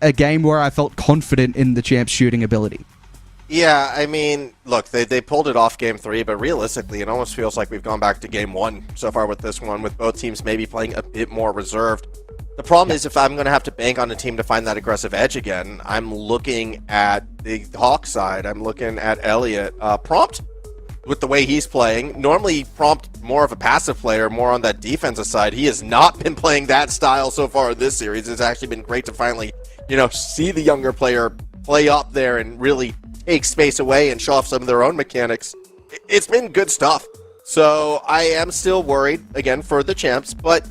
B: a game where I felt confident in the champs' shooting ability.
C: Yeah, I mean, look, they pulled it off game 3, but realistically, it almost feels like we've gone back to game 1 so far with this one, with both teams maybe playing a bit more reserved. The problem is if I'm going to have to bank on a team to find that aggressive edge again, I'm looking at the Hawk side. I'm looking at Elliott. Prompt, with the way he's playing, normally Prompt more of a passive player, more on that defensive side. He has not been playing that style so far this series. It's actually been great to finally, see the younger player play up there and really take space away and show off some of their own mechanics. It's been good stuff. So I am still worried, again, for the champs, but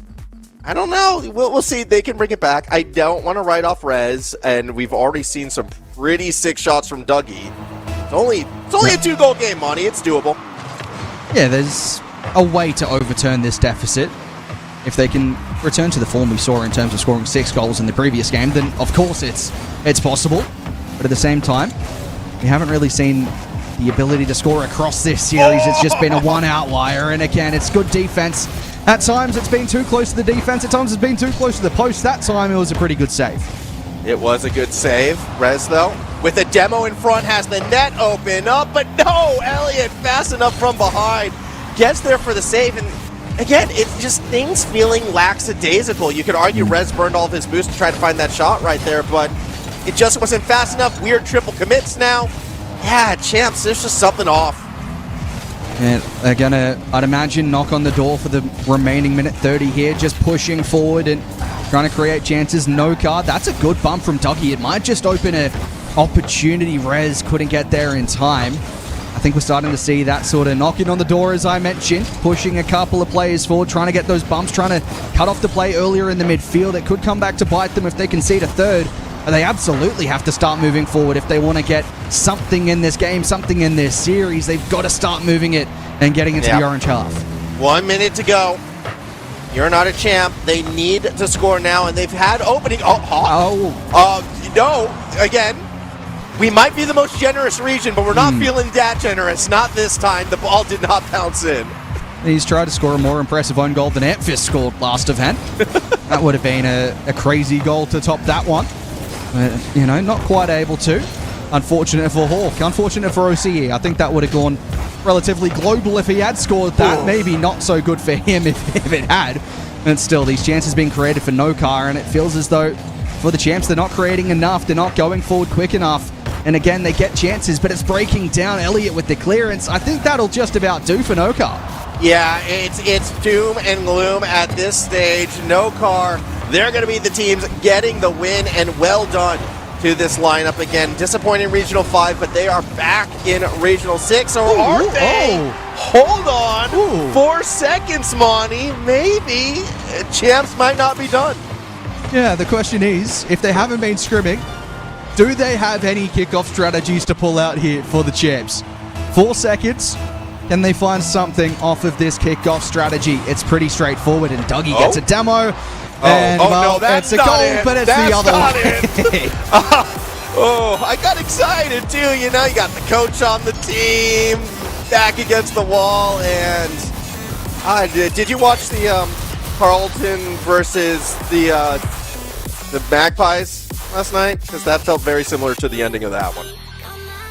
C: I don't know. We'll see. They can bring it back. I don't want to write off Rez, and we've already seen some pretty sick shots from Dougie. It's only a 2-goal game, Monty. It's doable.
B: Yeah, there's a way to overturn this deficit. If they can return to the form we saw in terms of scoring 6 goals in the previous game, then of course it's possible. But at the same time, we haven't really seen the ability to score across this series. It's just been a one outlier, and again, it's good defense. At times, it's been too close to the defense. At times, it's been too close to the post. That time, it was a pretty good save.
C: It was a good save. Rez, though, with a demo in front, has the net open up, but no! Elliott, fast enough from behind, gets there for the save, and again, it's just things feeling lackadaisical. You could argue Rez burned all of his boost to try to find that shot right there, but it just wasn't fast enough. Weird triple commits now. Yeah, champs, there's just something off.
B: And they're going to, I'd imagine, knock on the door for the remaining minute 30 here, just pushing forward and trying to create chances. No Car, that's a good bump from Dougie. It might just open an opportunity. Rez couldn't get there in time. I think we're starting to see that sort of knocking on the door, as I mentioned, pushing a couple of players forward, trying to get those bumps, trying to cut off the play earlier in the midfield. It could come back to bite them if they concede a third. And they absolutely have to start moving forward if they want to get something in this game, something in this series. They've got to start moving it and getting into the orange half.
C: 1 minute to go. You're not a champ. They need to score now, and they've had opening. Again, we might be the most generous region, but we're not feeling that generous. Not this time. The ball did not bounce in.
B: He's tried to score a more impressive own goal than Ampfist scored last event. That would have been a crazy goal to top that one. Not quite able to. Unfortunate for Hawk. Unfortunate for OCE. I think that would have gone relatively global if he had scored that. Maybe not so good for him if it had. And still, these chances being created for No Car, and it feels as though for the champs, they're not creating enough. They're not going forward quick enough. And again, they get chances, but it's breaking down Elliott with the clearance. I think that'll just about do for No Car.
C: Yeah, it's doom and gloom at this stage. No Car, they're going to be the teams getting the win, and well done to this lineup again. Disappointing Regional 5, but they are back in Regional 6, or are they? Hold on. 4 seconds, Monty. Maybe. Champs might not be done.
B: Yeah, the question is, if they haven't been scrimming, do they have any kickoff strategies to pull out here for the champs? 4 seconds. Can they find something off of this kickoff strategy? It's pretty straightforward, and Dougie gets a demo. And,
C: no, that's
B: it's a
C: not
B: goal,
C: it.
B: but it's
C: That's
B: the other
C: not
B: way.
C: I got excited too. You got the coach on the team, back against the wall, and did you watch the Carlton versus the Magpies last night? Because that felt very similar to the ending of that one.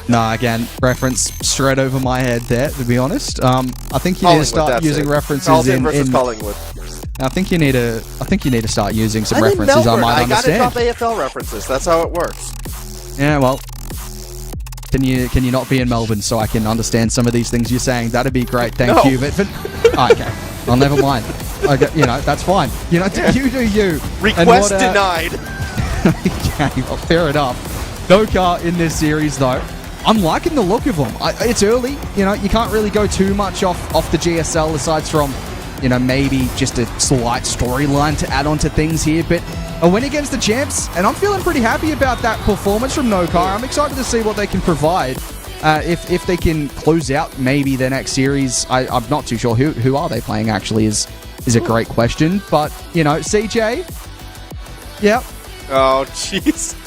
B: No, again, reference straight over my head there, to be honest. I think you need to start using references
C: Carlton versus Collingwood.
B: I think you need to start using some references I might understand.
C: I gotta drop AFL references. That's how it works.
B: Yeah, well, can you not be in Melbourne so I can understand some of these things you're saying? That'd be great. Thank you. But okay, well, never mind. That's fine. You do you.
C: Request denied.
B: Okay, well, fair enough. No Car in this series though. I'm liking the look of them. It's early. You can't really go too much off the GSL aside from maybe just a slight storyline to add on to things here, but a win against the champs, and I'm feeling pretty happy about that performance from No Car. I'm excited to see what they can provide. If they can close out maybe their next series. I'm not too sure. Who are they playing actually? Is is a great question. But, you know, CJ, yeah.
C: Oh, jeez.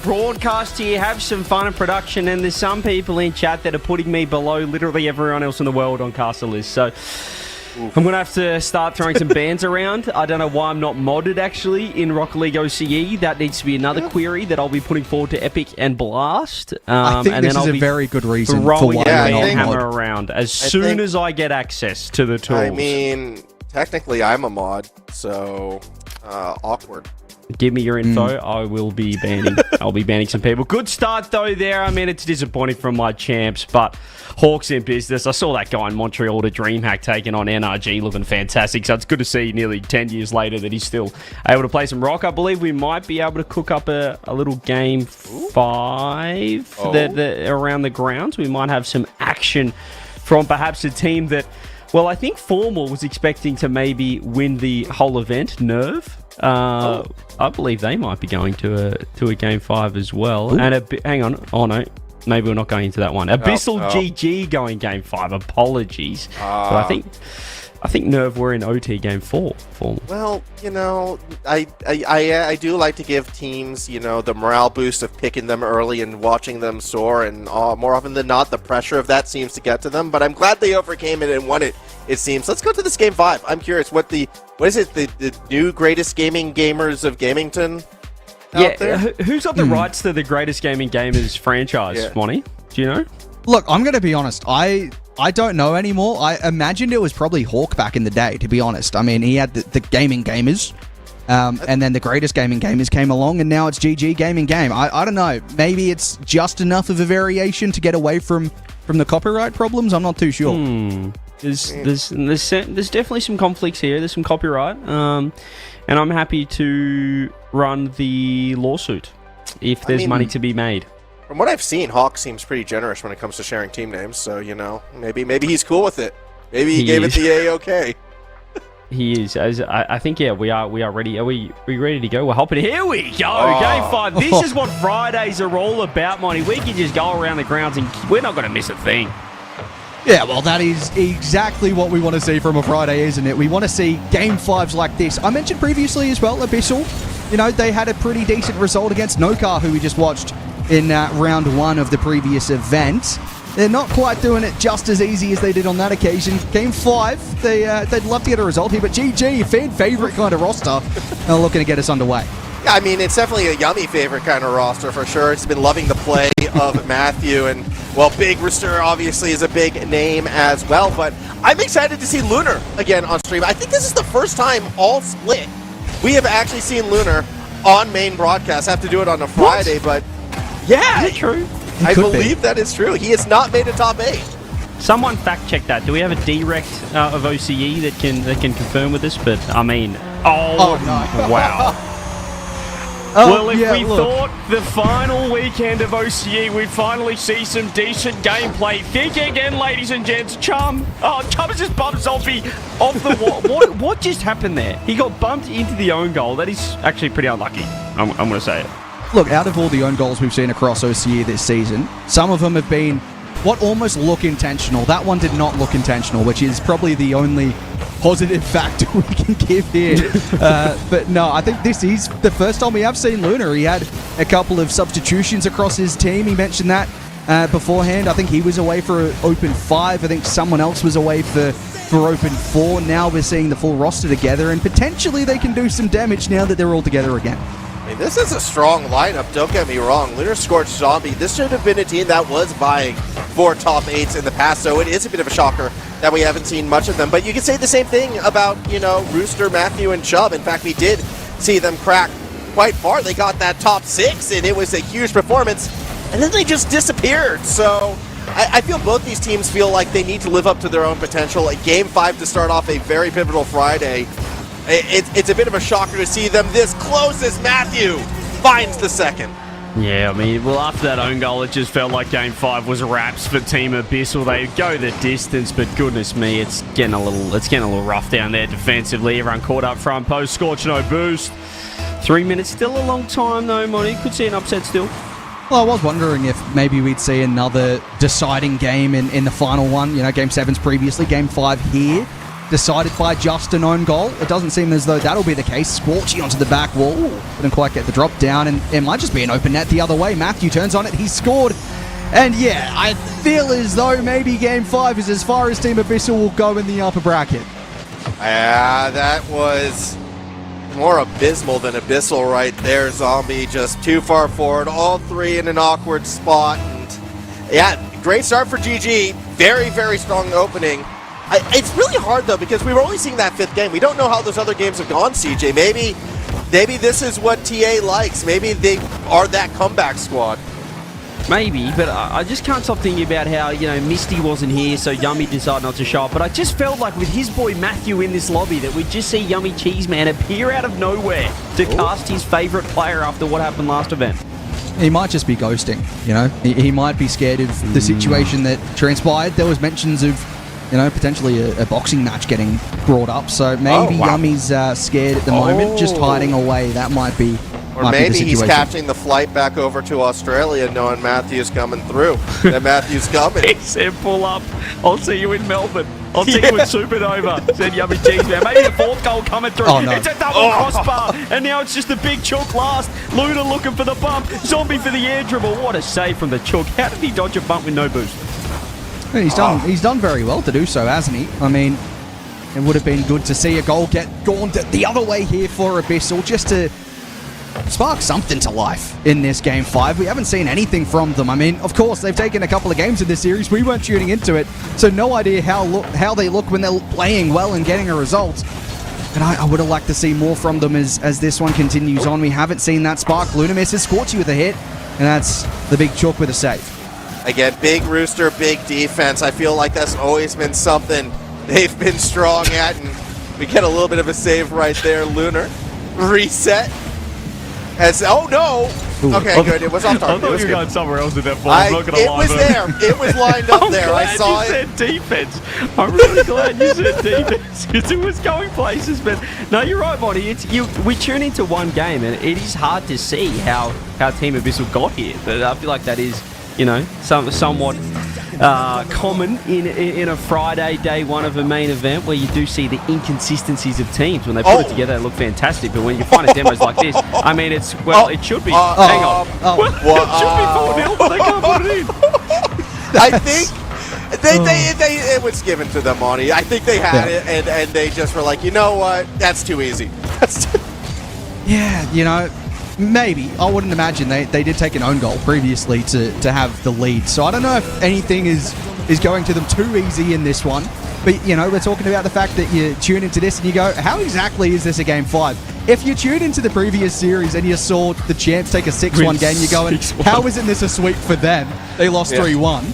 A: Broadcast here, have some fun and production, and there's some people in chat that are putting me below literally everyone else in the world on caster list. So I'm going to have to start throwing some bans around. I don't know why I'm not modded, actually, in Rocket League OCE. That needs to be another query that I'll be putting forward to Epic and Blast.
B: I think
A: and
B: this
A: then
B: is
A: I'll
B: a very good reason for
A: throwing
B: why
A: a
B: you're not
A: hammer
B: mod.
A: around as soon as I get access to the tools.
C: I mean, technically I'm a mod, so awkward.
A: Give me your info. I will be banning. I'll be banning some people. Good start, though, there. I mean, it's disappointing from my champs, but Hawks in business. I saw that guy in Montreal to DreamHack taking on NRG looking fantastic, so it's good to see nearly 10 years later that he's still able to play some rock. I believe we might be able to cook up a little game 5 around the grounds. We might have some action from perhaps a team that, well, I think Formal was expecting to maybe win the whole event, Nerve. I believe they might be going to a game 5 as well. Ooh. And hang on. Oh no, maybe we're not going into that one. Abyssal GG going game 5. Apologies, but I think Nerve were in OT game 4.
C: Well, you know, I do like to give teams, you know, the morale boost of picking them early and watching them soar, and more often than not, the pressure of that seems to get to them. But I'm glad they overcame it and won it. It seems. Let's go to this game 5. I'm curious what is it? The new greatest gaming gamers of Gamington? Out there?
A: Who's got the rights to the greatest gaming gamers franchise, Monty? Do you know?
B: Look, I'm going to be honest. I don't know anymore. I imagined it was probably Hawk back in the day, to be honest. I mean, he had the gaming gamers, and then the greatest gaming gamers came along, and now it's GG gaming game. I don't know. Maybe it's just enough of a variation to get away from the copyright problems. I'm not too sure.
A: There's definitely some conflicts here. There's some copyright, and I'm happy to run the lawsuit if there's money to be made.
C: From what I've seen, Hawk seems pretty generous when it comes to sharing team names. So, you know, maybe he's cool with it. Maybe he gave it the A-OK.
A: He is. I think, we are ready. Are we ready to go? We're hopping. Here we go. Game 5. This is what Fridays are all about, Monty. We can just go around the grounds and we're not going to miss a thing.
B: Yeah, well, that is exactly what we want to see from a Friday, isn't it? We want to see game 5s like this. I mentioned previously as well, Abyssal. You know, they had a pretty decent result against No Car, who we just watched in round 1 of the previous event. They're not quite doing it just as easy as they did on that occasion. Game 5, they'd love to get a result here, but GG, fan favourite kind of roster, are looking to get us underway.
C: Yeah, I mean, it's definitely a yummy favorite kind of roster for sure. It's been loving the play of Matthew, and, well, Big Rooster obviously is a big name as well, but I'm excited to see Lunar again on stream. I think this is the first time all split we have actually seen Lunar on main broadcast. I have to do it on a Friday, but yeah,
A: is it true?
C: I believe that is true. He has not made a top 8.
A: Someone fact check that. Do we have a direct of OCE that can confirm with this? But I mean,
B: oh no!
A: Wow. Well, if we thought the final weekend of OCE, we'd finally see some decent gameplay. Think again, ladies and gents. Chum has just bumped Zombie off the wall. What just happened there? He got bumped into the own goal. That is actually pretty unlucky. I'm going to say it.
B: Look, out of all the own goals we've seen across OCE this season, some of them have been what almost look intentional. That one did not look intentional, which is probably the only positive factor we can give here. But no, I think this is the first time we have seen Lunar. He had a couple of substitutions across his team. He mentioned that beforehand. I think he was away for Open 5. I think someone else was away for Open 4. Now we're seeing the full roster together, and potentially they can do some damage now that they're all together again.
C: I mean, this is a strong lineup, don't get me wrong. Lunar Scorched Zombie, this should have been a team that was vying for top 8s in the past, so it is a bit of a shocker that we haven't seen much of them. But you can say the same thing about, you know, Rooster, Matthew, and Chubb. In fact, we did see them crack quite far. They got that top 6, and it was a huge performance, and then they just disappeared. So I feel both these teams feel like they need to live up to their own potential. A Game 5 to start off a very pivotal Friday. It's a bit of a shocker to see them this close as Matthew finds the second.
A: Yeah, I mean, well, after that own goal, it just felt like Game 5 was wraps for Team Abyssal. They go the distance, but goodness me, it's getting a little rough down there defensively. Everyone caught up front post, Scorch no boost. 3 minutes, still a long time though, Monty. Could see an upset still.
B: Well, I was wondering if maybe we'd see another deciding game in the final one. You know, Game 7's previously, Game 5 here. decided by just an own goal. It doesn't seem as though that'll be the case. Scorchy onto the back wall. Couldn't quite get the drop down, and it might just be an open net the other way. Matthew turns on it. He scored. And yeah, I feel as though maybe Game 5 is as far as Team Abyssal will go in the upper bracket.
C: That was more abysmal than Abyssal right there. Zombie just too far forward. All three in an awkward spot. And yeah, great start for GG. Very, very strong opening. It's really hard, though, because we were only seeing that 5th game. We don't know how those other games have gone, CJ. Maybe this is what TA likes. Maybe they are that comeback squad.
A: Maybe, but I just can't stop thinking about how, Misty wasn't here, so Yummy decided not to show up. But I just felt like with his boy Matthew in this lobby that we'd just see Yummy Cheeseman appear out of nowhere to cast his favourite player after what happened last event.
B: He might just be ghosting, He might be scared of the situation that transpired. There was mentions of, potentially a boxing match getting brought up. So maybe Yummy's scared at the moment, just hiding away. That might be.
C: Or maybe he's catching the flight back over to Australia knowing Matthew's coming through. That Matthew's coming.
A: He said, pull up. I'll see you in Melbourne. I'll see you in Supernova. Said Yummy Cheeseman. Maybe a 4th goal coming through.
B: Oh, no.
A: It's a double crossbar. And now it's just a big Chook last. Luna looking for the bump. Zombie for the air dribble. What a save from the Chook. How did he dodge a bump with no boost?
B: He's done very well to do so, hasn't he? I mean, it would have been good to see a goal get gone the other way here for Abyssal, just to spark something to life in this Game 5. We haven't seen anything from them. I mean, of course, they've taken a couple of games in this series. We weren't tuning into it, so no idea how they look when they're playing well and getting a result. And I would have liked to see more from them as this one continues on. We haven't seen that spark. Luna misses, Scorchy with a hit, and that's the big Chook with a save.
C: Again, big Rooster, big defense. I feel like that's always been something they've been strong at, and we get a little bit of a save right there. Lunar reset. Oh no!
B: Ooh.
C: Okay, good. It was off target.
A: I thought you were going somewhere else in that ball. I'm not gonna lie,
C: was there. It was lined up there. I saw it.
A: I'm glad you said defense. I'm really glad you said defense because it was going places. But no, you're right, Monty. We tune into one game, and it is hard to see how Team Abyssal got here. But I feel like that is, somewhat common in a Friday day one of a main event where you do see the inconsistencies of teams. When they put it together, they look fantastic, but when you find demos like this, I mean, it should be. Hang on. It should be 4-0, but they can't put it in.
C: I think it was given to them, Monty. I think they had it, and they just were like, you know what? That's too easy.
B: Yeah, maybe. I wouldn't imagine. They did take an own goal previously to have the lead. So I don't know if anything is going to them too easy in this one. But, we're talking about the fact that you tune into this and you go, how exactly is this a Game 5? If you tuned into the previous series and you saw the Champs take a 6-1 game, you're going, how isn't this a sweep for them? They lost 3-1.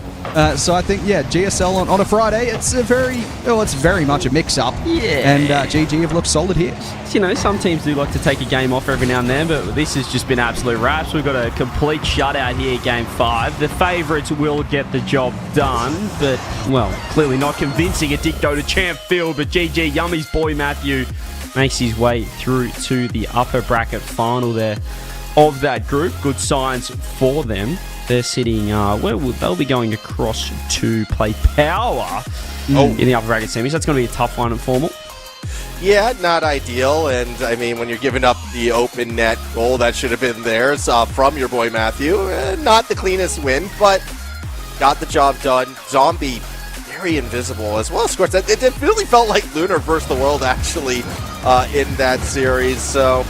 B: So I think, GSL on a Friday, it's very much a mix-up.
A: Yeah.
B: And GG have looked solid here.
A: Some teams do like to take a game off every now and then, but this has just been absolute raps. We've got a complete shutout here, Game 5. The favourites will get the job done, but, well, clearly not convincing. It did go to Champ Field, but GG, Yummy's boy Matthew makes his way through to the upper bracket final there of that group. Good signs for them. They're sitting, they'll be going across to play Power in the upper bracket semis. That's going to be a tough one and formal.
C: Yeah, not ideal. And, I mean, when you're giving up the open net goal, that should have been theirs from your boy Matthew. Not the cleanest win, but got the job done. Zombie, very invisible as well. Of course, it really felt like Lunar versus the world, actually, in that series. So,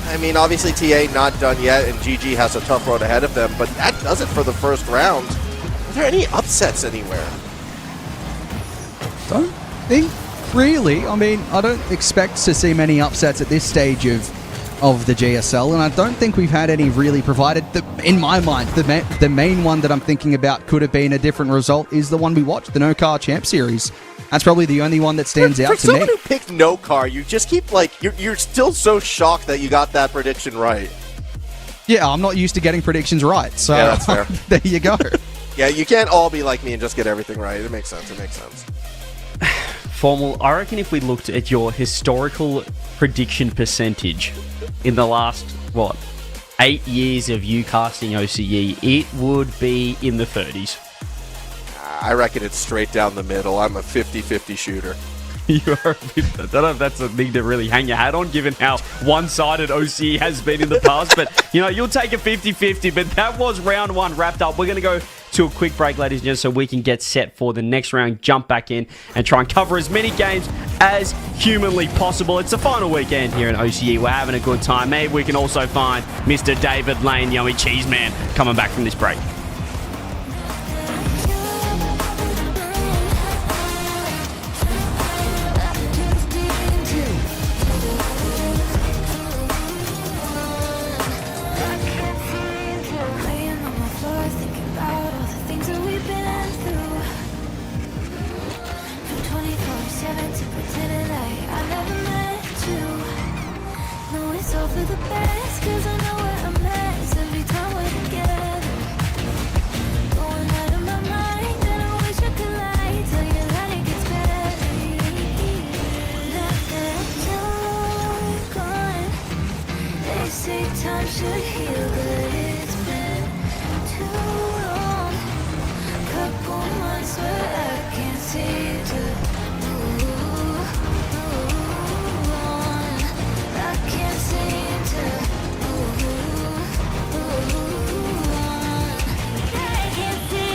C: I mean, obviously TA not done yet, and GG has a tough road ahead of them, but that does it for the first round. Are there any upsets anywhere?
B: Don't think really. I mean, I don't expect to see many upsets at this stage of the GSL, and I don't think we've had any really provided. In my mind, the main one that I'm thinking about could have been a different result is the one we watched, the No Car Champ Series. That's probably the only one that stands out to me.
C: For someone who picked No Car, you just keep, you're still so shocked that you got that prediction right.
B: Yeah, I'm not used to getting predictions right, so
C: yeah, that's fair.
B: There you go.
C: Yeah, you can't all be like me and just get everything right. It makes sense.
A: Formal, I reckon if we looked at your historical prediction percentage in the last, 8 years of you casting OCE, it would be in the 30s.
C: I reckon it's straight down the middle. I'm a 50-50 shooter.
A: You are a bit, I don't know if that's a thing to really hang your hat on, given how one-sided OCE has been in the past. But, you'll take a 50-50. But that was round one wrapped up. We're going to go to a quick break, ladies and gentlemen, so we can get set for the next round, jump back in, and try and cover as many games as humanly possible. It's the final weekend here in OCE. We're having a good time. Maybe we can also find Mr. David Lane, Yowie Cheeseman, coming back from this break.
D: Time should heal, but it's been too long. Couple months where I can't seem to move on. I can't seem to move on. I can't seem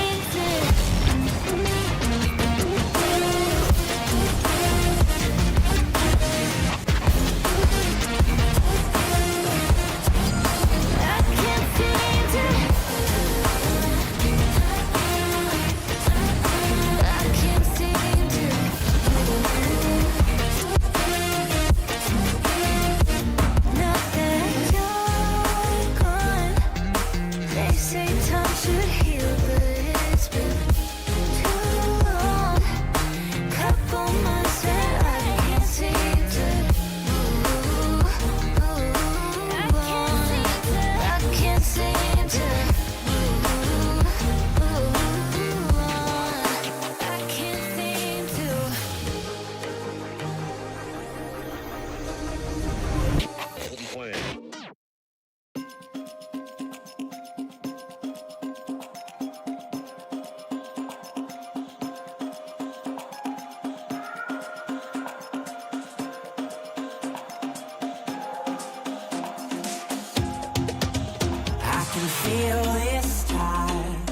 E: feel this time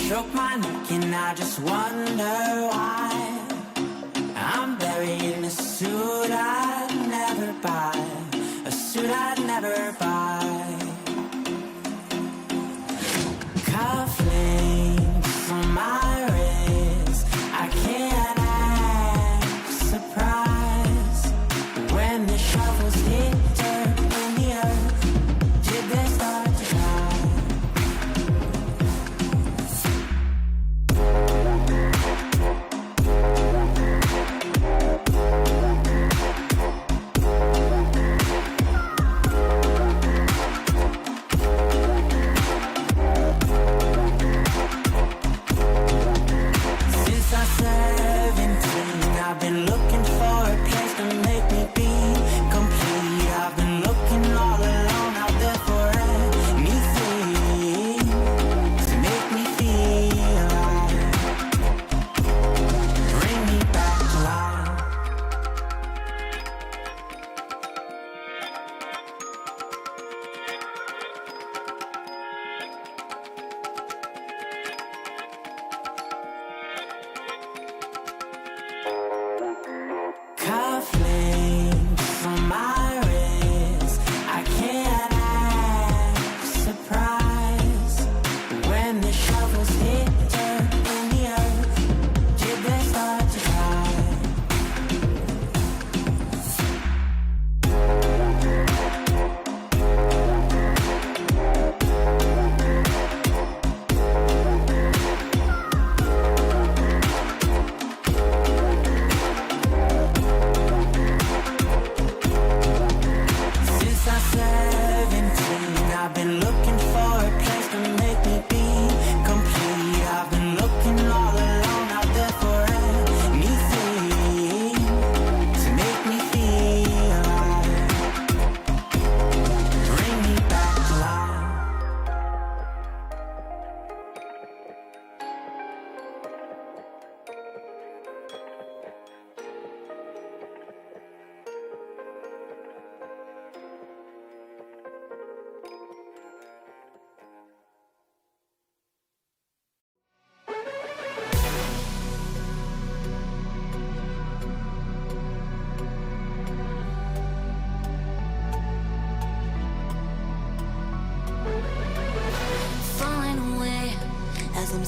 E: choke my neck and I just wonder why I'm buried in a suit I'd never buy, a suit I'd never buy. Cufflinks on my wrist, I can't act surprised when the shovels hit dirt in the earth. Did they start to die?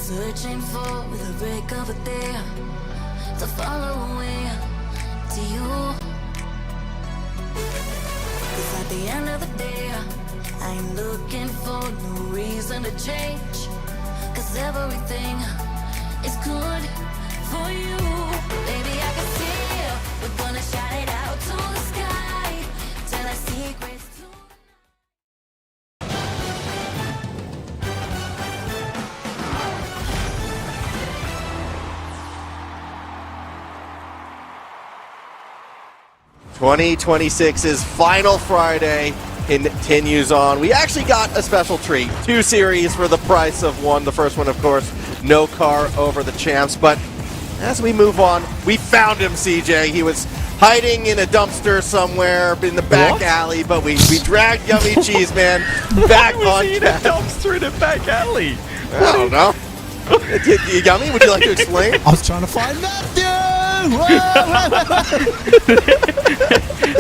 D: Searching for the break of a day to follow away to you. 'Cause at the end of the day, I ain't looking for no reason to change. 'Cause everything is good for you. Baby, I can see we're gonna shout it out to the sky. Tell our secrets to
C: 2026's final Friday continues on. We actually got a special treat. 2 series for the price of 1. The first one, of course, No Car over the champs. But as we move on, we found him, CJ. He was hiding in a dumpster somewhere in the back alley, but we dragged Yummy Cheese Man back on
A: in a dumpster in a back alley.
C: I don't know. Yummy, would you like to explain?
B: I was trying to find Matthew!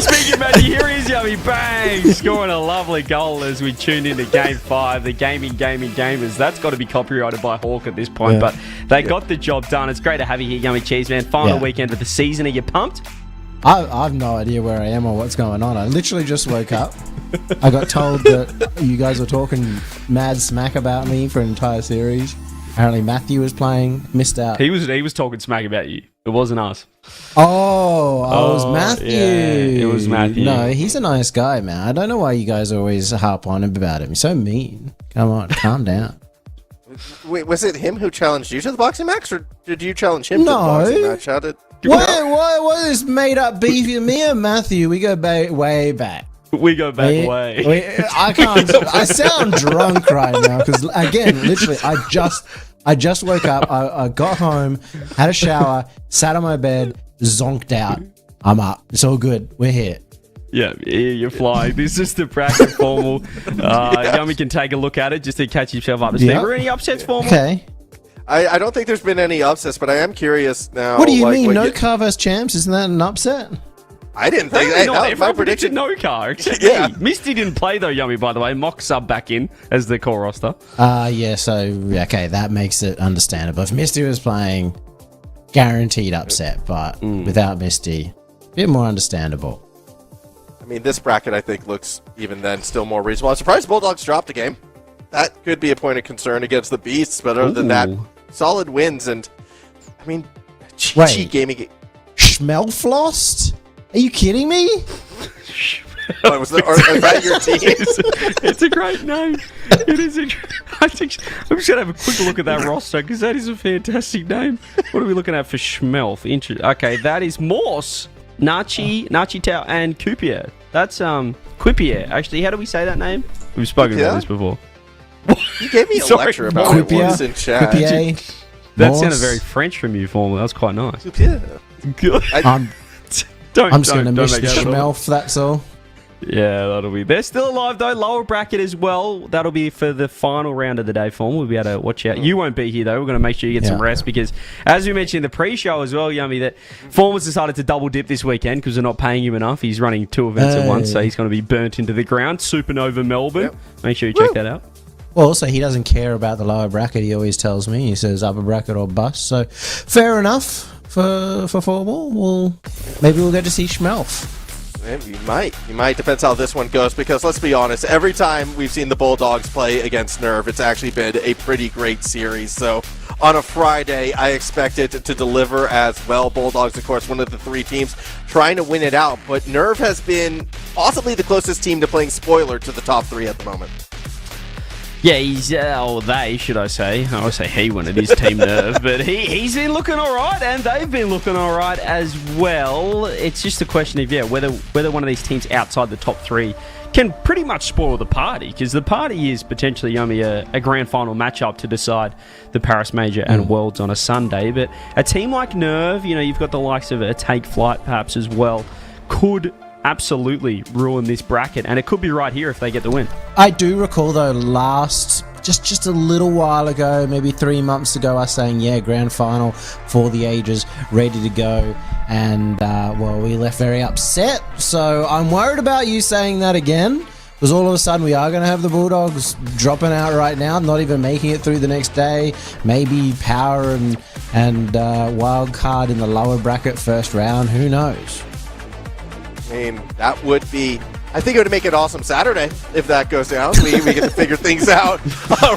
A: Speaking of Matthew, here he is, Yummy. Bang! Scoring a lovely goal as we tune into Game 5. The gaming gamers. That's got to be copyrighted by Hawk at this point, but they got the job done. It's great to have you here, Yummy Cheese Man. Final weekend of the season. Are you pumped?
F: I've no idea where I am or what's going on. I literally just woke up. I got told that you guys were talking mad smack about me for an entire series. Apparently Matthew was playing, missed out.
A: He was talking smack about you. It wasn't us.
F: Oh, I was Matthew.
A: Yeah, it was Matthew.
F: No, he's a nice guy, man. I don't know why you guys always harp on him about him. He's so mean. Come on, calm down.
C: Wait, was it him who challenged you to the boxing match, or did you challenge him to the boxing match? How did?
F: What is made up beef? Me and Matthew, we go way back.
A: We go back way.
F: I can't. I sound drunk right now because, again, literally, I just woke up. I got home, had a shower, sat on my bed, zonked out. I'm up. It's all good. We're here.
A: Yeah, you're flying. This is the bracket formal. Yummy can take a look at it just to catch yourself up. Is there any upsets formal?
F: Okay.
C: I don't think there's been any upsets, but I am curious now.
F: What do you mean? No car versus champs? Isn't that an upset?
C: I didn't think that. My prediction.
A: No car.
C: Yeah.
A: Hey, Misty didn't play though, Yummy, by the way. Mock sub back in as the core roster.
F: Yeah, so, okay, that makes it understandable. If Misty was playing, guaranteed upset, but without Misty, a bit more understandable.
C: I mean, this bracket, I think, looks even then still more reasonable. I'm surprised Bulldogs dropped a game. That could be a point of concern against the Beasts, but other than that, solid wins. And, I mean, cheat gaming.
F: Schmelflost? Are you kidding me?
C: Oh, is that your team?
A: It's a great name. It is. I'm just going to have a quick look at that roster because that is a fantastic name. What are we looking at for Schmelf? Okay, that is Morse, Nachi Tao, and Coupier. That's Quipier. Actually, how do we say that name? We've spoken about this before.
C: You gave me a lecture about it once in chat.
F: Quipier,
A: that sounded very French from you, formerly. That was quite nice. Good.
F: I'm just going to miss the Schmelf, that's all.
A: Yeah, that'll be. They're still alive, though. Lower bracket as well. That'll be for the final round of the day form. We'll be able to watch out. You won't be here, though. We're going to make sure you get some rest because, as we mentioned in the pre-show as well, Yummy, that Form has decided to double dip this weekend because they're not paying him enough. He's running 2 events at once, so he's going to be burnt into the ground. Supernova Melbourne.
C: Yep.
A: Make sure you check that out.
F: Well, also, he doesn't care about the lower bracket. He always tells me. He says upper bracket or bust. So, fair enough. For football, maybe we'll get to see Schmelf.
C: You might. Depends how this one goes, because let's be honest, every time we've seen the Bulldogs play against Nerve, it's actually been a pretty great series. So on a Friday, I expect it to deliver as well. Bulldogs, of course, one of the 3 teams trying to win it out, but Nerve has been possibly the closest team to playing spoiler to the top 3 at the moment.
A: Yeah, he's, or they, should I say. I always say he when it is Team Nerve, but he's been looking all right, and they've been looking all right as well. It's just a question of, whether one of these teams outside the top 3 can pretty much spoil the party, because the party is potentially, Yummy, a grand final matchup to decide the Paris Major and Worlds on a Sunday. But a team like Nerve, you've got the likes of a Take Flight perhaps as well, could absolutely ruin this bracket, and it could be right here if they get the win.
F: I do recall, though, just a little while ago, maybe 3 months ago, us saying, grand final for the ages, ready to go, and we left very upset. So I'm worried about you saying that again. Because all of a sudden we are going to have the Bulldogs dropping out right now, not even making it through the next day. Maybe power and wild card in the lower bracket first round. Who knows?
C: I mean, that would be... I think it would make an awesome Saturday if that goes down. We get to figure things out.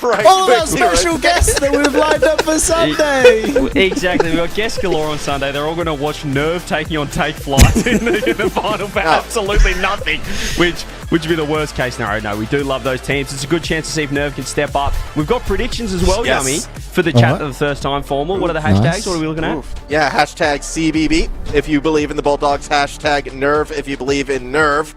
C: Right,
F: all of our special guests that we've lined up for Sunday.
A: Exactly. We've got guests galore on Sunday. They're all going to watch Nerve taking on Take Flight in the final for absolutely nothing, which would be the worst case scenario. No, we do love those teams. It's a good chance to see if Nerve can step up. We've got predictions as well, Yummy, for the chat of the first time formal. What are the hashtags?
F: Nice.
A: What are we looking at?
C: Yeah, hashtag CBB if you believe in the Bulldogs. Hashtag Nerve if you believe in Nerve.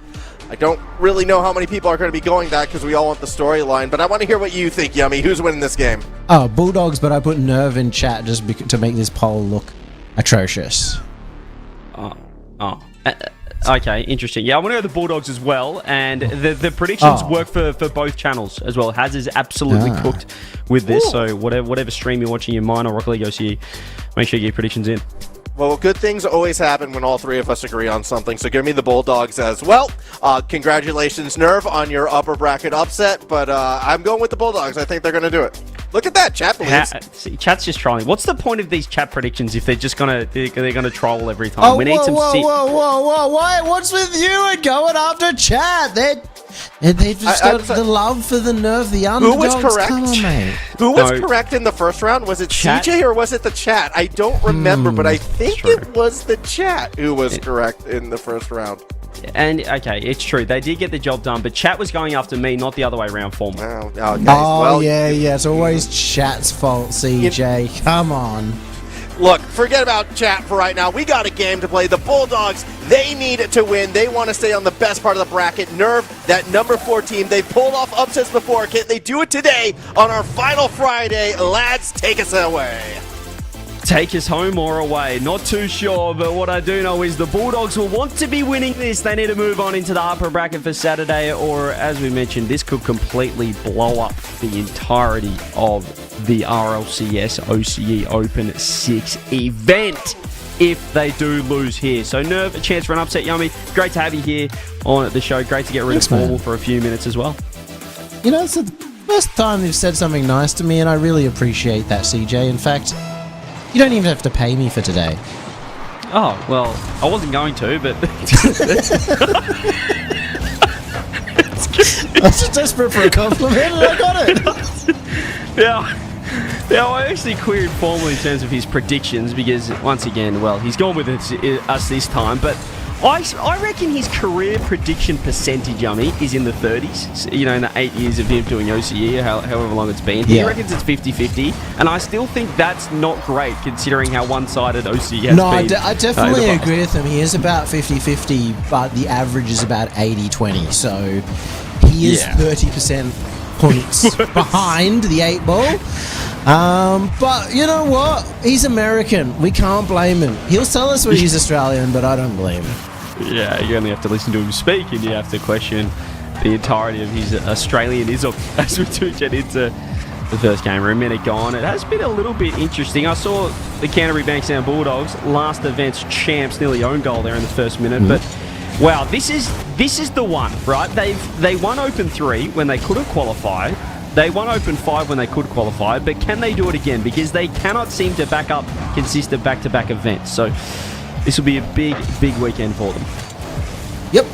C: I don't really know how many people are going to be going that because we all want the storyline, but I want to hear what you think, Yummy. Who's winning this game?
F: Oh, Bulldogs, but I put Nerve in chat just to make this poll look atrocious.
A: Okay, interesting. Yeah, I want to go the Bulldogs as well, and the predictions work for both channels as well. Haz is absolutely cooked with this, so whatever stream you're watching, your mine or Rocket League OCE, make sure you get your predictions in.
C: Well, good things always happen when all three of us agree on something, so give me the Bulldogs as well. Congratulations, Nerve, on your upper bracket upset, but I'm going with the Bulldogs. I think they're going to do it. Look at that, chat believes.
A: See, chat's just trolling. What's the point of these chat predictions if they're just they're gonna troll every time? We need some.
F: Whoa! Why? What's with you and going after chat? They've just got the love for the Nerve, the underdogs.
C: Who was correct?
F: Come on, mate.
C: Who was correct in the first round? Was it
A: chat?
C: CJ or was it the chat? I don't remember, but I think it was the chat who was correct in the first round.
A: And okay, it's true. They did get the job done, but chat was going after me, not the other way around for me.
C: Okay.
F: Well, yeah. It's always chat's fault, CJ. Come on.
C: Look, forget about chat for right now. We got a game to play. The Bulldogs, they need it to win. They want to stay on the best part of the bracket. Nerve, that number 4 team, they pulled off upsets before. Can they do it today on our final Friday? Lads, take us away.
A: Take us home or away. Not too sure, but what I do know is the Bulldogs will want to be winning this. They need to move on into the upper bracket for Saturday, or as we mentioned, this could completely blow up the entirety of the RLCS OCE Open 6 event if they do lose here. So Nerve, a chance for an upset, Yummy. Great to have you here on the show. Great to get rid of Formal for a few minutes as well.
F: You know, it's the first time you've said something nice to me, and I really appreciate that, CJ. In fact, you don't even have to pay me for today.
A: Oh, well, I wasn't going to, but...
F: I was just desperate for a compliment, and I got it.
A: Now, I actually queried formally in terms of his predictions because, once again, well, he's gone with us this time, but I reckon his career prediction percentage, Yummy, is in the 30s. You know, in the 8 years of him doing OCE, however long it's been. He reckons it's 50-50, and I still think that's not great considering how one-sided OCE has been.
F: No, I definitely agree with him. He is about 50-50, but the average is about 80-20, so he is 30% points behind the 8 ball. But you know what? He's American. We can't blame him. He'll tell us when he's Australian, but I don't blame him.
A: Yeah, you only have to listen to him speak, and you have to question the entirety of his Australianism as we do get into the first game. We're a minute gone. It has been a little bit interesting. I saw the Canterbury Bankstown Bulldogs, last event's champs, nearly own goal there in the first minute, but wow, this is the one, right? They won Open 3 when they could have qualified. They won Open 5 when they could qualify, but can they do it again? Because they cannot seem to back up consistent back-to-back events. So this will be a big weekend for them.
F: Yep.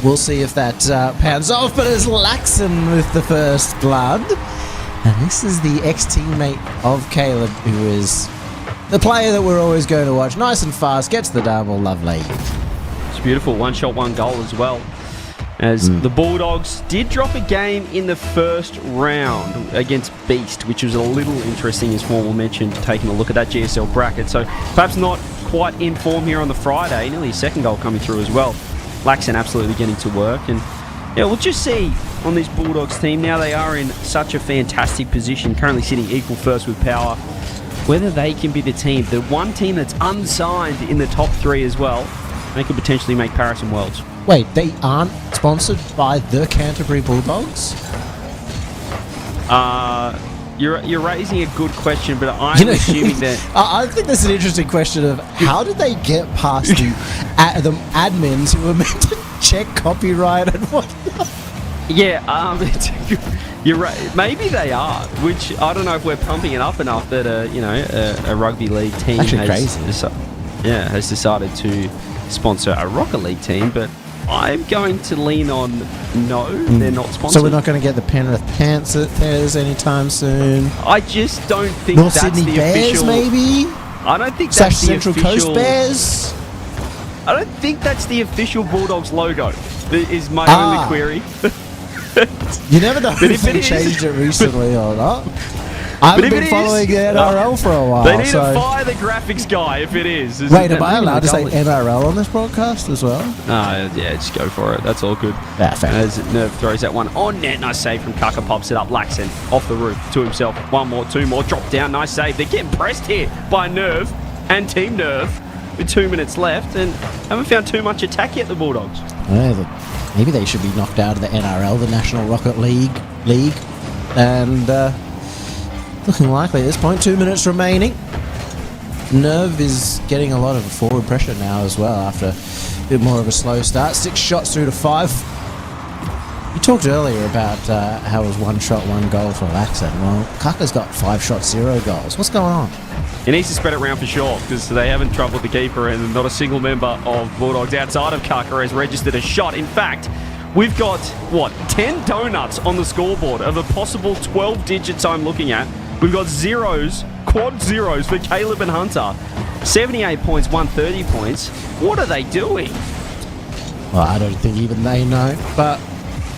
F: We'll see if that pans off, but it's Laxon with the first blood. And this is the ex-teammate of Caleb, who is the player that we're always going to watch. Nice and fast, gets the double, lovely.
A: It's beautiful. One shot, one goal as well. As the Bulldogs did drop a game in the first round against Beast, which was a little interesting, as Formal mentioned, taking a look at that GSL bracket. So perhaps not quite in form here on the Friday. Nearly a second goal coming through as well. Laxon absolutely getting to work. And yeah, we'll just see on this Bulldogs team. Now they are in such a fantastic position, currently sitting equal first with Power, whether they can be the team. The one team that's unsigned in the top 3 as well. They could potentially make Paris and Worlds.
F: Wait, they aren't sponsored by the Canterbury Bulldogs?
A: You're raising a good question, but I'm assuming that...
F: I think that's an interesting question of how did they get past the admins who were meant to check copyright and whatnot?
A: Yeah, you're right. Maybe they are, which I don't know if we're pumping it up enough that a rugby league team
F: Actually
A: has decided to sponsor a Rocket League team, but I'm going to lean on no, they're not sponsored.
F: So we're not going to get the Penrith Panthers anytime soon.
A: I just don't think
F: North
A: that's
F: Sydney
A: the
F: Bears,
A: official.
F: maybe.
A: I don't think
F: Slash
A: that's the
F: Central
A: official,
F: Coast Bears.
A: I don't think that's the official Bulldogs logo. That is my only query.
F: You never know
A: But
F: if
A: if it
F: they
A: is-
F: changed it recently or not. I haven't
A: if
F: been
A: it
F: following the
A: is-
F: NRL for a while.
A: They need
F: so.
A: to fire the graphics guy if it is.
F: Wait, am I allowed to say NRL on this broadcast as well?
A: Yeah, just go for it. That's all good.
F: Yeah, fair.
A: As Nerv throws that one on net, nice save from Kaka, pops it up. Laxon off the roof to himself. One more, two more, drop down, nice save. They're getting pressed here by Nerv and Team Nerv with 2 minutes left and haven't found too much attack yet, the Bulldogs.
F: Yeah, maybe they should be knocked out of the NRL, the National Rocket League. And looking likely at this point, 2 minutes remaining. Nerv is getting a lot of forward pressure now as well after a bit more of a slow start. 6 shots through to 5. You talked earlier about how it was 1 shot, 1 goal for Laxon. Well, Kaka's got 5 shots, 0 goals. What's going on?
A: He needs to spread it around for sure because they haven't troubled the keeper and not a single member of Bulldogs outside of Kaka has registered a shot. In fact, we've got, 10 donuts on the scoreboard of a possible 12 digits I'm looking at. We've got zeros, quad zeros for Caleb and Hunter. 78 points, 130 points. What are they doing?
F: Well, I don't think even they know, but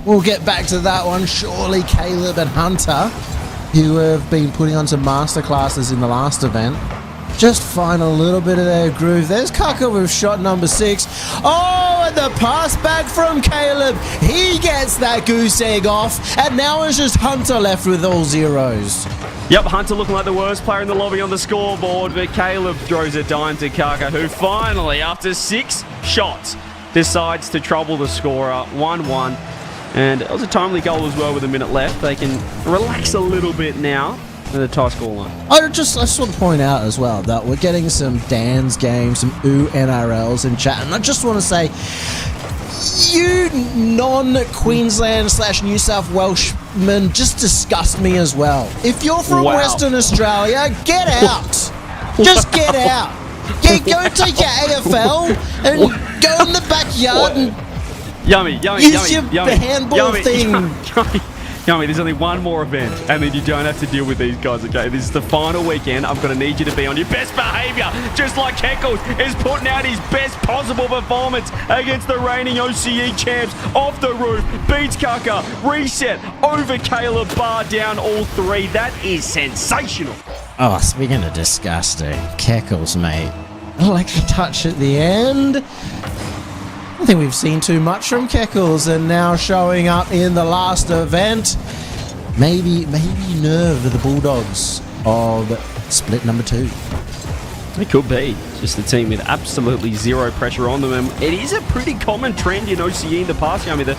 F: we'll get back to that one. Surely Caleb and Hunter, who have been putting on some masterclasses in the last event, just find a little bit of their groove. There's Kaka with shot number 6. Oh, and the pass back from Caleb. He gets that goose egg off, and now it's just Hunter left with all zeros.
A: Yep, Hunter looking like the worst player in the lobby on the scoreboard, but Caleb throws a dime to Kaka, who finally, after 6 shots, decides to trouble the scorer. 1-1. And it was a timely goal as well with a minute left. They can relax a little bit now with a tie scoreline.
F: I just want to point out as well that we're getting some Dan's games, some NRLs in chat, and I just want to say, you non-Queensland / New South Welshmen just disgust me as well. If you're from
A: Wow.
F: Western Australia, get out. Just get out. Yeah, go take your AFL and go in the backyard and
A: Yummy.
F: use your handball thing.
A: Yummy, there's only one more event, and then you don't have to deal with these guys, okay? This is the final weekend. I'm going to need you to be on your best behaviour, just like Heckles is putting out his best possible performance against the reigning OCE champs. Off the roof, beats Kaka, reset, over Caleb, bar down all 3. That is sensational.
F: Oh, speaking of disgusting, Keckles, mate. Electric touch at the end. I think we've seen too much from Keckles, and now showing up in the last event. Maybe Nerve the Bulldogs of split number 2.
A: It could be. Just a team with absolutely zero pressure on them. And it is a pretty common trend in OCE in the past. I mean, there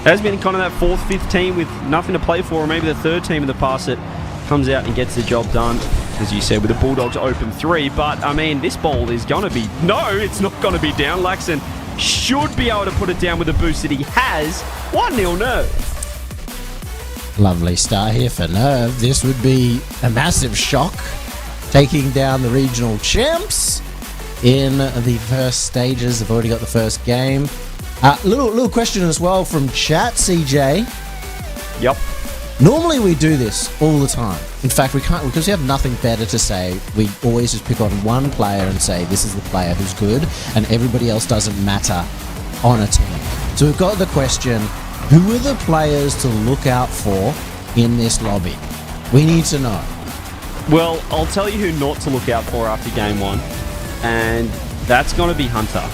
A: has been kind of that 4th, 5th team with nothing to play for, or maybe the 3rd team in the past that comes out and gets the job done, as you said, with the Bulldogs open 3. But, I mean, this ball is going to be... No, it's not going to be down. Laxon should be able to put it down with the boost that he has. 1-0 Nerve.
F: Lovely start here for Nerve. This would be a massive shock, taking down the regional champs in the first stages. They've already got the first game. Little question as well from chat, CJ.
A: Yep.
F: Normally we do this all the time. In fact, we can't, because we have nothing better to say. We always just pick on one player and say this is the player who's good, and everybody else doesn't matter on a team. So we've got the question, who are the players to look out for in this lobby? We need to know.
A: Well, I'll tell you who not to look out for after game 1, and that's going to be Hunter.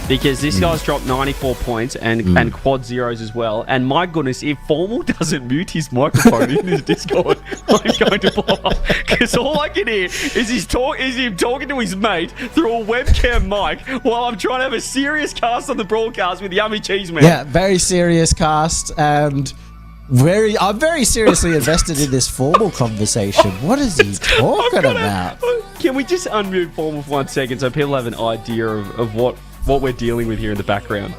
A: Because this guy's dropped 94 points and quad zeros as well. And my goodness, if Formal doesn't mute his microphone in his Discord, I'm going to blow up. Because all I can hear is him talking to his mate through a webcam mic while I'm trying to have a serious cast on the broadcast with Yummy Cheese Man.
F: Yeah, very serious cast, and I'm very seriously invested in this Formal conversation. What is he talking about?
A: Can we just unmute Formal for 1 second so people have an idea of what we're dealing with here in the background?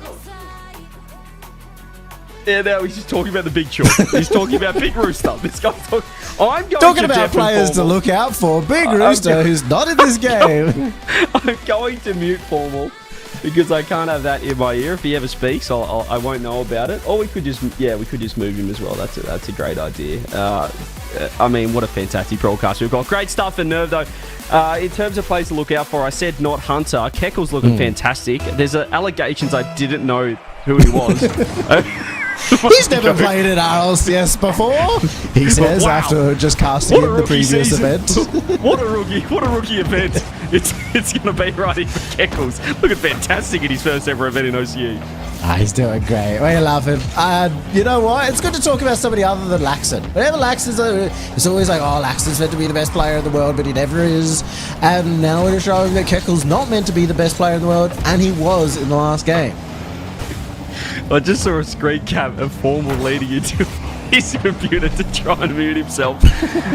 A: Yeah, now he's just talking about the big chalk. He's talking about Big Rooster. This guy's talking. I'm going
F: Talking
A: to
F: about
A: Jeff and
F: players to
A: Formal.
F: look out for. Big Rooster, who's not in this game.
A: I'm going to mute Formal because I can't have that in my ear. If he ever speaks, I won't know about it. Or we could just move him as well. That's a great idea. I mean, what a fantastic broadcast we've got. Great stuff for Nerve though. In terms of players to look out for, I said not Hunter. Keckle's looking fantastic. There's allegations I didn't know who he was.
F: He's never played at RLCS before, he says,
A: Wow.
F: after just casting
A: What a
F: in the
A: rookie
F: previous
A: season.
F: event.
A: What a rookie event. It's going to be right in for Keckles. Looking fantastic in his first ever event in OCE.
F: He's doing great. We're laughing. You know what? It's good to talk about somebody other than Laxon. Whenever Laxon's, it's always like, oh, Laxon's meant to be the best player in the world, but he never is. And now we're showing that Keckle's not meant to be the best player in the world, and he was in the last game.
A: I just saw a screen cap of Formal leading into his computer to try and mute himself.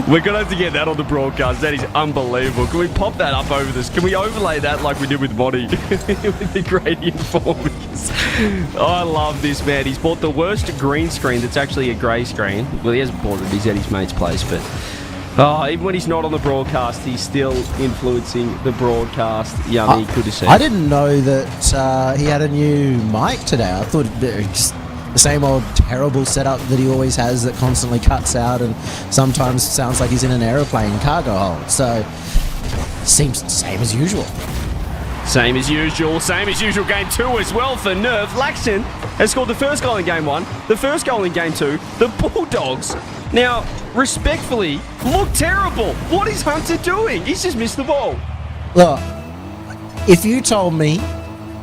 A: We're going to have to get that on the broadcast. That is unbelievable. Can we pop that up over this? Can we overlay that like we did with Monty? With the gradient form? I love this, man. He's bought the worst green screen that's actually a grey screen. Well, he hasn't bought it. He's at his mate's place, but... even when he's not on the broadcast, he's still influencing the broadcast. Yummy, good to see.
F: I didn't know that he had a new mic today. I thought just the same old terrible setup that he always has that constantly cuts out and sometimes sounds like he's in an aeroplane cargo hold. So, seems the same as usual.
A: Same as usual game 2 as well for Nerve. Laxon has scored the first goal in game 1, the first goal in game 2. The Bulldogs, now, respectfully, look terrible. What is Hunter doing? He's just missed the ball.
F: Look, if you told me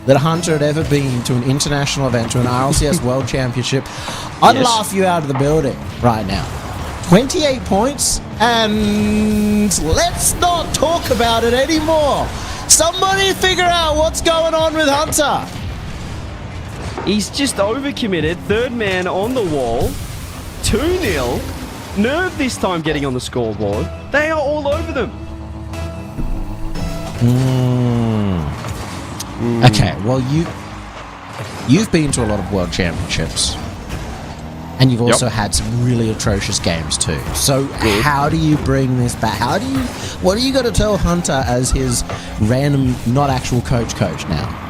F: that Hunter had ever been to an international event, to an RLCS World Championship, I'd
A: Yes.
F: laugh you out of the building right now. 28 points, and let's not talk about it anymore. Somebody figure out what's going on with Hunter.
A: He's just overcommitted. Third man on the wall. 2-0. Nerve this time getting on the scoreboard. They are all over them.
F: Okay, well, you've been to a lot of world championships, and you've also had some really atrocious games too. So how do you bring this back? What are you going to tell Hunter as his random, not actual coach now?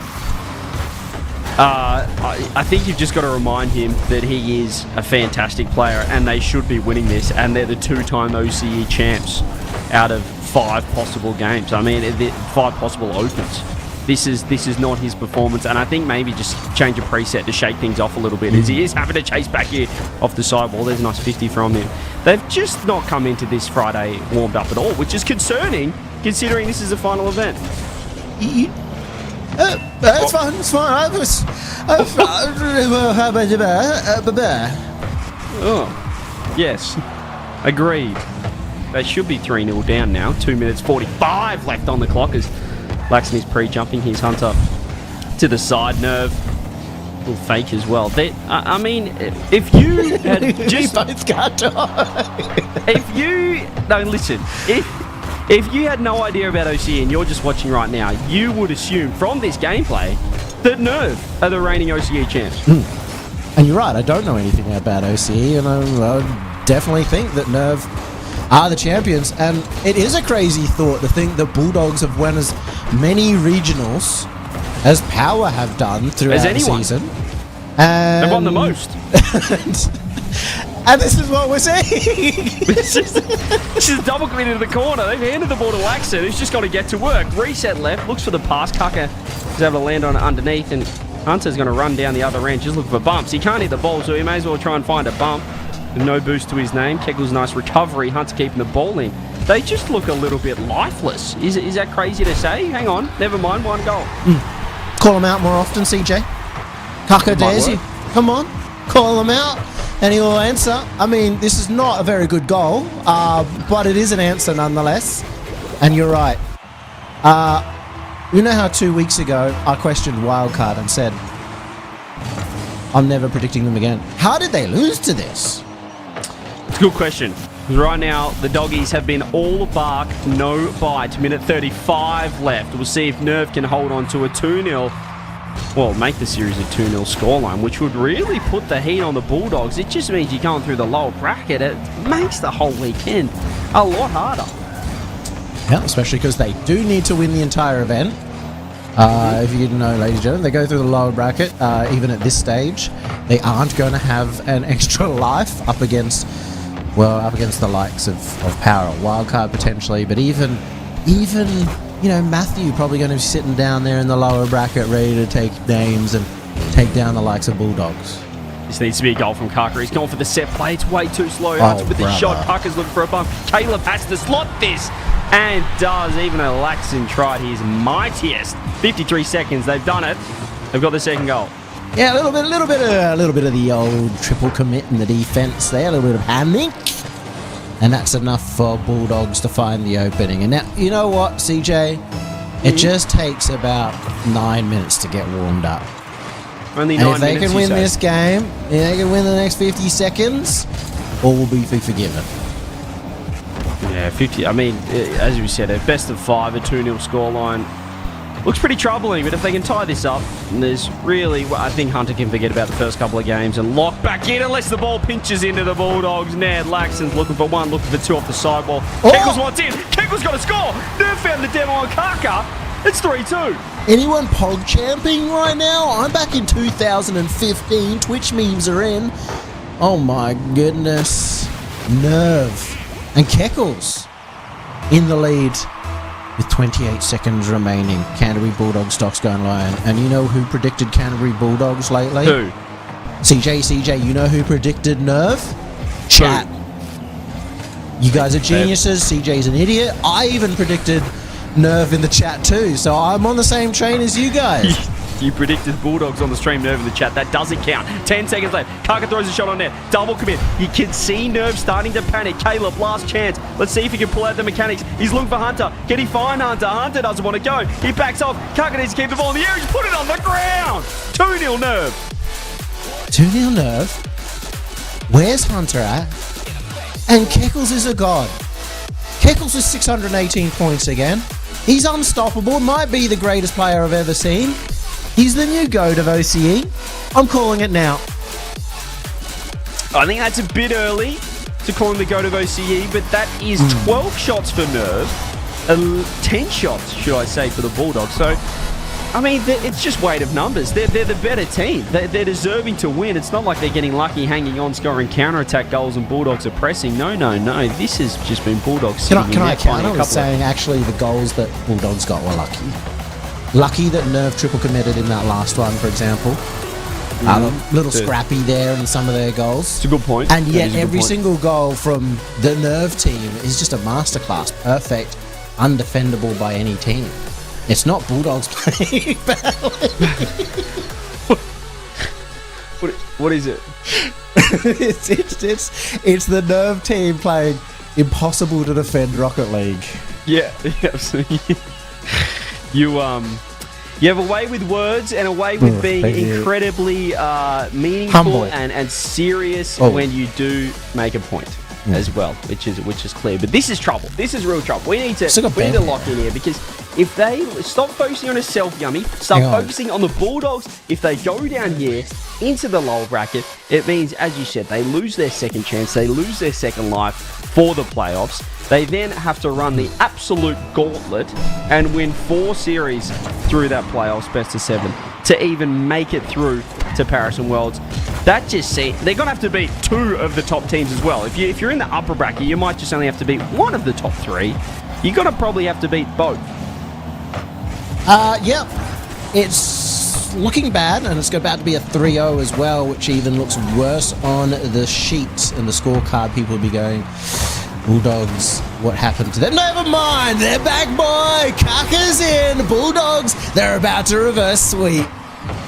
A: I think you've just got to remind him that he is a fantastic player and they should be winning this, and they're the 2-time OCE champs out of 5 possible games. I mean, 5 possible opens. This is not his performance, and I think maybe just change a preset to shake things off a little bit, as he is having to chase back here off the sidewall. There's a nice 50 from him. They've just not come into this Friday warmed up at all, which is concerning considering this is a final event.
F: It's fine. It's fine.
A: Yes, agreed. They should be 3-0 down now. 2 minutes 45 left on the clock as Laxon is pre-jumping his Hunter to the side. Nerve will fake as well. I mean, if you had just...
F: both got
A: If you... No, listen. If you had no idea about OCE and you're just watching right now, you would assume from this gameplay that Nerve are the reigning OCE champs.
F: And you're right, I don't know anything about OCE, and I definitely think that Nerve are the champions. And it is a crazy thought to think that Bulldogs have won as many regionals as Power have done throughout the season.
A: They've won the most.
F: And this is what we're seeing.
A: It's just double clean into the corner. They've handed the ball to Laxon, who's just got to get to work. Reset left, looks for the pass. Kaka is able to land on it underneath, and Hunter's going to run down the other end, just looking for bumps. He can't hit the ball, so he may as well try and find a bump. And no boost to his name. Keckle's nice recovery. Hunter keeping the ball in. They just look a little bit lifeless. Is that crazy to say? Hang on. Never mind. 1 goal.
F: Call him out more often, CJ. Kaka dares you. Come on. Call him out. And he will answer. I mean, this is not a very good goal, but it is an answer nonetheless. And you're right. You know how 2 weeks ago I questioned Wildcard and said, I'm never predicting them again. How did they lose to this?
A: It's a good question. Right now, the doggies have been all bark, no bite. Minute 35 left. We'll see if Nerve can hold on to a 2-0 make the series a 2-0 scoreline, which would really put the heat on the Bulldogs. It just means you're going through the lower bracket. It makes the whole weekend a lot harder.
F: Yeah, especially because they do need to win the entire event. If you didn't know, ladies and gentlemen, they go through the lower bracket. Even at this stage, they aren't going to have an extra life up against the likes of Power or Wildcard potentially. But even Matthew probably going to be sitting down there in the lower bracket, ready to take names and take down the likes of Bulldogs.
A: This needs to be a goal from Kaka. He's gone for the set play. It's way too slow. With the shot, Kaka's looking for a bump. Caleb has to slot this. And does, even though Laxon tried his mightiest. 53 seconds, they've done it. They've got the second goal.
F: Yeah, a little bit of the old triple commit in the defense there, a little bit of handing. And that's enough for Bulldogs to find the opening. And now, you know what, CJ? It just takes about 9 minutes to get warmed up.
A: Only
F: and
A: 9
F: if they
A: minutes,
F: can win this game, if they can win the next 50 seconds, all will be forgiven.
A: Yeah, 50. I mean, as we said, a best of 5, a 2-0 scoreline. Looks pretty troubling, but if they can tie this up, there's really... Well, I think Hunter can forget about the first couple of games and lock back in unless the ball pinches into the Bulldogs. Ned Laxon's looking for 1, looking for 2 off the sidewall.
F: Oh!
A: Keckles wants in. Keckles got a score. Nerf found the demo on Kaka. It's 3-2.
F: Anyone pog champing right now? I'm back in 2015. Twitch memes are in. Oh my goodness. Nerve. And Keckles in the lead with 28 seconds remaining. Canterbury Bulldogs stocks going low. And you know who predicted Canterbury Bulldogs lately?
A: Who?
F: CJCJ. You know who predicted Nerve? Chat. You guys are geniuses. CJ's an idiot. I even predicted Nerve in the chat too. So I'm on the same train as you guys.
A: You predicted Bulldogs on the stream, Nerve in the chat. That doesn't count. 10 seconds left. Kaka throws a shot on net. Double commit. You can see Nerve starting to panic. Caleb, last chance. Let's see if he can pull out the mechanics. He's looking for Hunter. Can he find Hunter? Hunter doesn't want to go. He backs off. Kaka needs to keep the ball in the air. He's put it on the ground. 2-0 Nerve.
F: 2-0 Nerve. Where's Hunter at? And Keckles is a god. Keckles is 618 points again. He's unstoppable. Might be the greatest player I've ever seen. He's the new GOAT of OCE. I'm calling it now.
A: I think that's a bit early to call him the GOAT of OCE, but that is 12 shots for Nerve, 10 shots, should I say, for the Bulldogs. So, I mean, it's just weight of numbers. They're the better team. They're deserving to win. It's not like they're getting lucky hanging on, scoring counter-attack goals and Bulldogs are pressing. No. This has just been Bulldogs.
F: Can I counter with saying actually the goals that Bulldogs got were lucky? Lucky that Nerve triple committed in that last one, for example. Little scrappy there in some of their goals.
A: It's a good point.
F: And yet every single goal from the Nerve team is just a masterclass. Perfect, undefendable by any team. It's not Bulldogs playing badly.
A: What is it?
F: it's the Nerve team playing impossible to defend Rocket League.
A: Yeah, absolutely. You have a way with words and a way with being incredibly meaningful and serious when you do make a point as well, which is clear. But this is trouble. This is real trouble. We need to lock in here because if they stop focusing on a self-yummy, start focusing on the Bulldogs, if they go down here into the lower bracket, it means, as you said, they lose their second chance, they lose their second life for the playoffs. They then have to run the absolute gauntlet and win 4 series through that playoffs best of 7 to even make it through to Paris and Worlds. That just they're going to have to beat 2 of the top teams as well. If you're in the upper bracket, you might just only have to beat 1 of the top 3. You're going to probably have to beat both.
F: Yep. It's looking bad, and it's about to be a 3-0 as well, which even looks worse on the sheet and the scorecard. People will be going, Bulldogs, what happened to them? Never mind, they're back, boy. Kaka's in. Bulldogs, they're about to reverse sweep.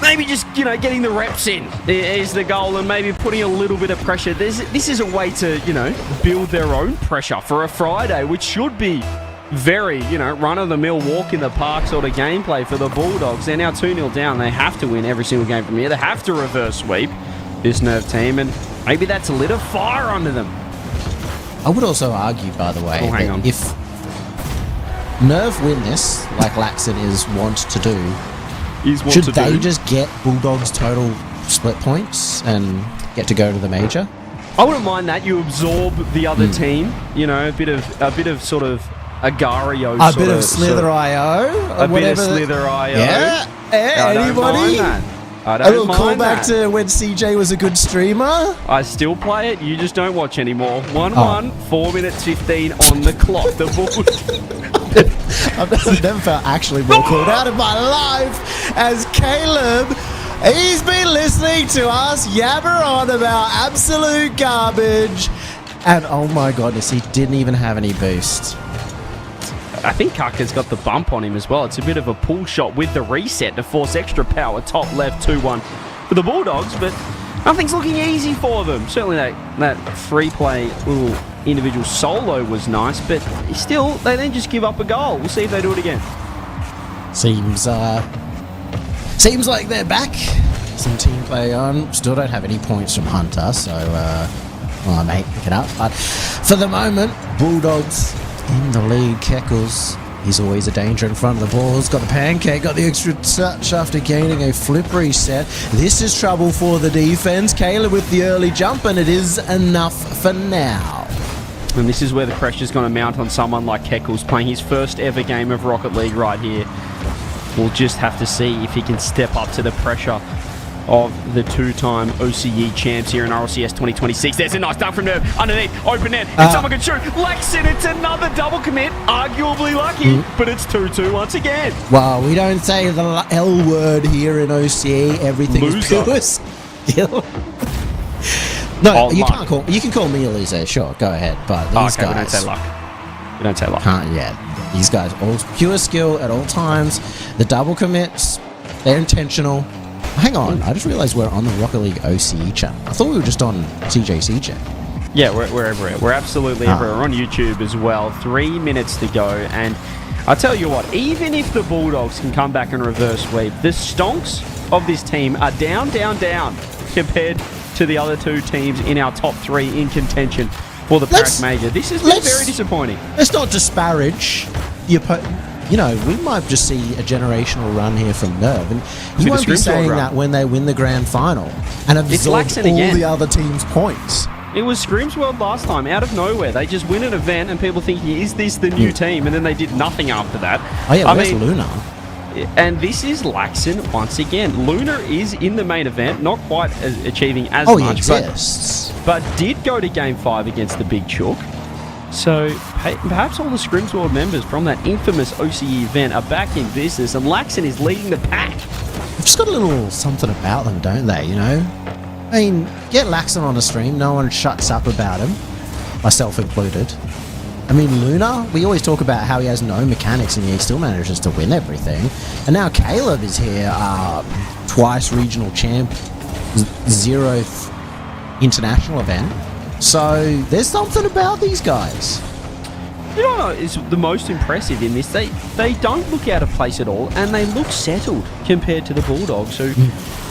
A: Maybe just, getting the reps in is the goal and maybe putting a little bit of pressure. This is a way to, build their own pressure for a Friday, which should be very, run-of-the-mill walk in the park sort of gameplay for the Bulldogs. They're now 2-0 down. They have to win every single game from here. They have to reverse sweep this Nerve team, and maybe that's lit a fire under them.
F: I would also argue, by the way,
A: hang on.
F: if Nerve win this, like Laxon is wont to do,
A: is what
F: Should
A: to
F: they
A: do.
F: just get Bulldogs total split points and get to go to the major?
A: I wouldn't mind that. You absorb the other team. You know, a bit of sort of Agario.
F: A bit of Slither.io?
A: A bit of Slither.io.
F: Yeah?
A: I don't
F: Anybody?
A: mind that. I
F: A
A: don't
F: little
A: mind
F: callback
A: that.
F: to when CJ was a good streamer?
A: I still play it. You just don't watch anymore. 1-1, 4 minutes 15 on the clock. The ball.
F: I've never felt actually more called out in my life as Caleb. He's been listening to us yabber on about absolute garbage. And oh my goodness, he didn't even have any boost.
A: I think Kaka's got the bump on him as well. It's a bit of a pull shot with the reset to force extra power. Top left 2-1 for the Bulldogs, but nothing's looking easy for them. Certainly that free play little individual solo was nice, but still, they then just give up a goal. We'll see if they do it again.
F: Seems like they're back. Some team play on. Still don't have any points from Hunter, so well, I may pick it up. But for the moment, Bulldogs in the lead. Keckles, he's always a danger in front of the ball. He's got the pancake, got the extra touch after gaining a flip reset. This is trouble for the defense. Kayla with the early jump, and it is enough for now.
A: And this is where the pressure's going to mount on someone like Keckles, playing his first ever game of Rocket League right here. We'll just have to see if he can step up to the pressure of the two-time OCE champs here in RLCS 2026. There's a nice dunk from there, underneath, open net, and someone can shoot. Lexon, it's another double commit, arguably lucky, but it's 2-2 once again.
F: Well, we don't say the L word here in OCE. Everything is
A: Loser.
F: pure skill. No,
A: Oh,
F: you
A: luck.
F: can't call. You can call me a loser. Sure, go ahead. But these
A: Okay,
F: guys
A: we don't say luck. We don't say luck.
F: can't yet. These guys all pure skill at all times. The double commits, they're intentional. Hang on, I just realized we're on the Rocket League OCE channel. I thought we were just on CJCJ.
A: Yeah, we're everywhere. We're absolutely everywhere. We're on YouTube as well. 3 minutes to go. And I tell you what, even if the Bulldogs can come back and reverse sweep, the stonks of this team are down compared to the other two teams in our top three in contention for the
F: Let's-
A: Prac Major. This has been
F: let's-
A: very disappointing.
F: Let's not disparage the opponent. You know, we might just see a generational run here from Nerve, and
A: See
F: you
A: the
F: won't be
A: Scrimshaw
F: saying
A: run.
F: that when they win the grand final and absorb
A: Laxon
F: all
A: again.
F: the other teams' points.
A: It was Scrim's World last time, out of nowhere. They just win an event and people think, is this the new team? And then they did nothing after that.
F: Oh yeah,
A: I
F: where's
A: mean,
F: Luna?
A: and this is Laxon once again. Luna is in the main event, not quite achieving as
F: Oh, he
A: much,
F: exists.
A: but did go to Game 5 against the Big Chook. So perhaps all the Scrims World members from that infamous OCE event are back in business, and Laxon is leading the pack.
F: They've just got a little something about them, don't they, you know? I mean, get Laxon on a stream, no one shuts up about him, myself included. I mean, Luna, we always talk about how he has no mechanics and he still manages to win everything. And now Caleb is here, twice regional champ, 0th international event. So there's something about these guys.
A: You know what is the most impressive in this? They don't look out of place at all, and they look settled compared to the Bulldogs, who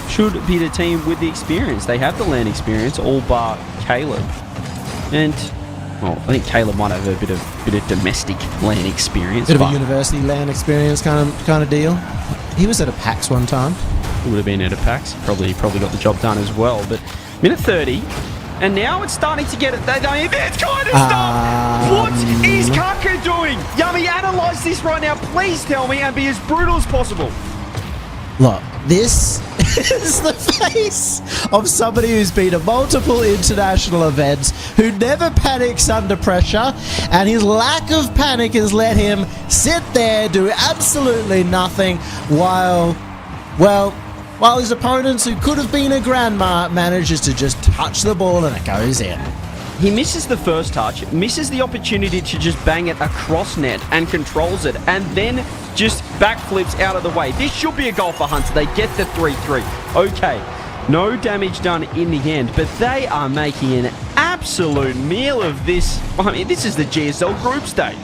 A: should be the team with the experience. They have the LAN experience, all bar Caleb. And, well, I think Caleb might have a bit of domestic LAN experience.
F: Bit of
A: but
F: a university land experience kind of deal. He was at a PAX one time.
A: It would have been at a PAX. Probably got the job done as well. But minute 30. And now it's starting to get it. It's kind of stuff. What is Kaka doing? Yummy, analyze this right now. Please tell me and be as brutal as possible.
F: Look, this is the face of somebody who's been at multiple international events, who never panics under pressure, and his lack of panic has let him sit there, do absolutely nothing, while his opponents, who could have been a grandma, manages to just touch the ball and it goes in.
A: He misses the first touch, misses the opportunity to just bang it across net and controls it, and then just backflips out of the way. This should be a goal for Hunter. They get the 3-3. Okay, no damage done in the end, but they are making an absolute meal of this. I mean, this is the GSL group stage.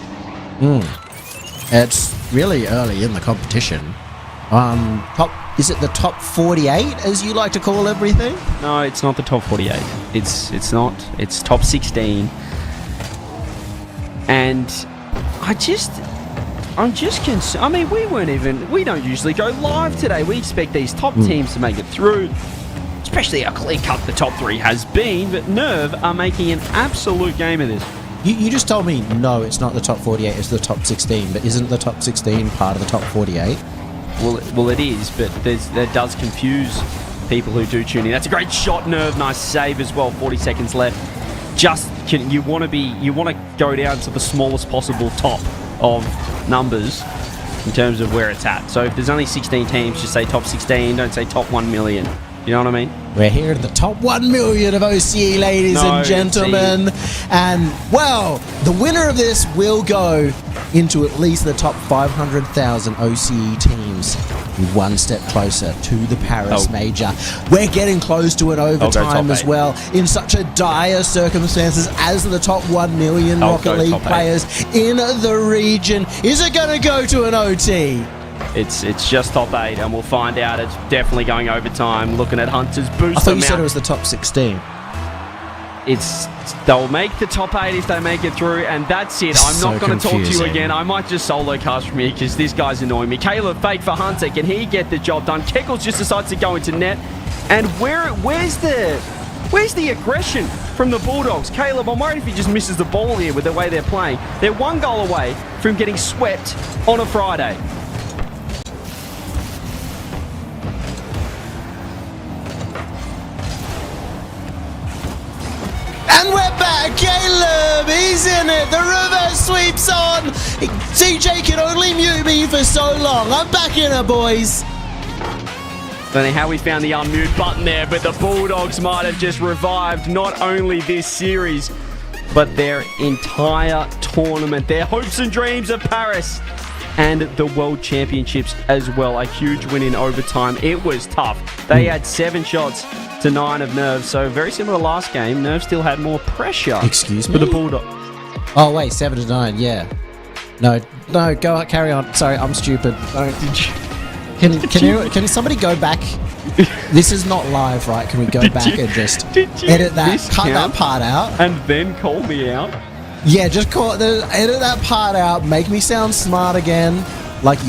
F: It's really early in the competition. Is it the top 48, as you like to call everything?
A: No, it's not the top 48. It's not. It's top 16. And I just... I'm just concerned. I mean, we don't usually go live today. We expect these top teams to make it through, especially how clear cut the top 3 has been. But Nerve are making an absolute game of this.
F: You just told me, no, it's not the top 48, it's the top 16. But isn't the top 16 part of the top 48?
A: Well, it is, but that does confuse people who do tune in. That's a great shot, Nerve. Nice save as well. 40 seconds left. You want to go down to the smallest possible top of numbers in terms of where it's at. So if there's only 16 teams, just say top 16. Don't say top 1 million. You know what I mean?
F: We're here in the top 1 million of OCE, ladies and gentlemen. And, well, the winner of this will go into at least the top 500,000 OCE teams. One step closer to the Paris Major. We're getting close to an overtime as well. In such a dire circumstances as the top 1 million Rocket League players in the region. Is it going to go to an OT?
A: It's just top 8, and we'll find out. It's definitely going overtime. Looking at Hunter's boost.
F: I thought you said it was the top 16.
A: They'll make the top 8 if they make it through, and that's it. I'm not going to talk to you again. I might just solo cast from here because this guy's annoying me. Caleb fake for Hunter. Can he get the job done? Keckles just decides to go into net, and where's the aggression from the Bulldogs? Caleb, I'm worried if he just misses the ball here with the way they're playing. They're 1 goal away from getting swept on a Friday.
F: And we're back. Caleb, he's in it. The reverse sweeps on. CJ can only mute me for so long. I'm back in it, boys.
A: Don't know how we found the unmute button there, but the Bulldogs might have just revived not only this series, but their entire tournament. Their hopes and dreams of Paris and the World Championships as well. A huge win in overtime. It was tough. They had 7 shots to 9 of Nerve, so very similar to last game. Nerve still had more pressure.
F: Excuse me?
A: For the Bulldogs.
F: Oh, wait, 7 to 9, yeah. No, go carry on. Sorry, I'm stupid. Can somebody go back? This is not live, right? Can we go back and just edit that, cut that part out?
A: And then call me out?
F: Yeah, just edit that part out, make me sound smart again. Like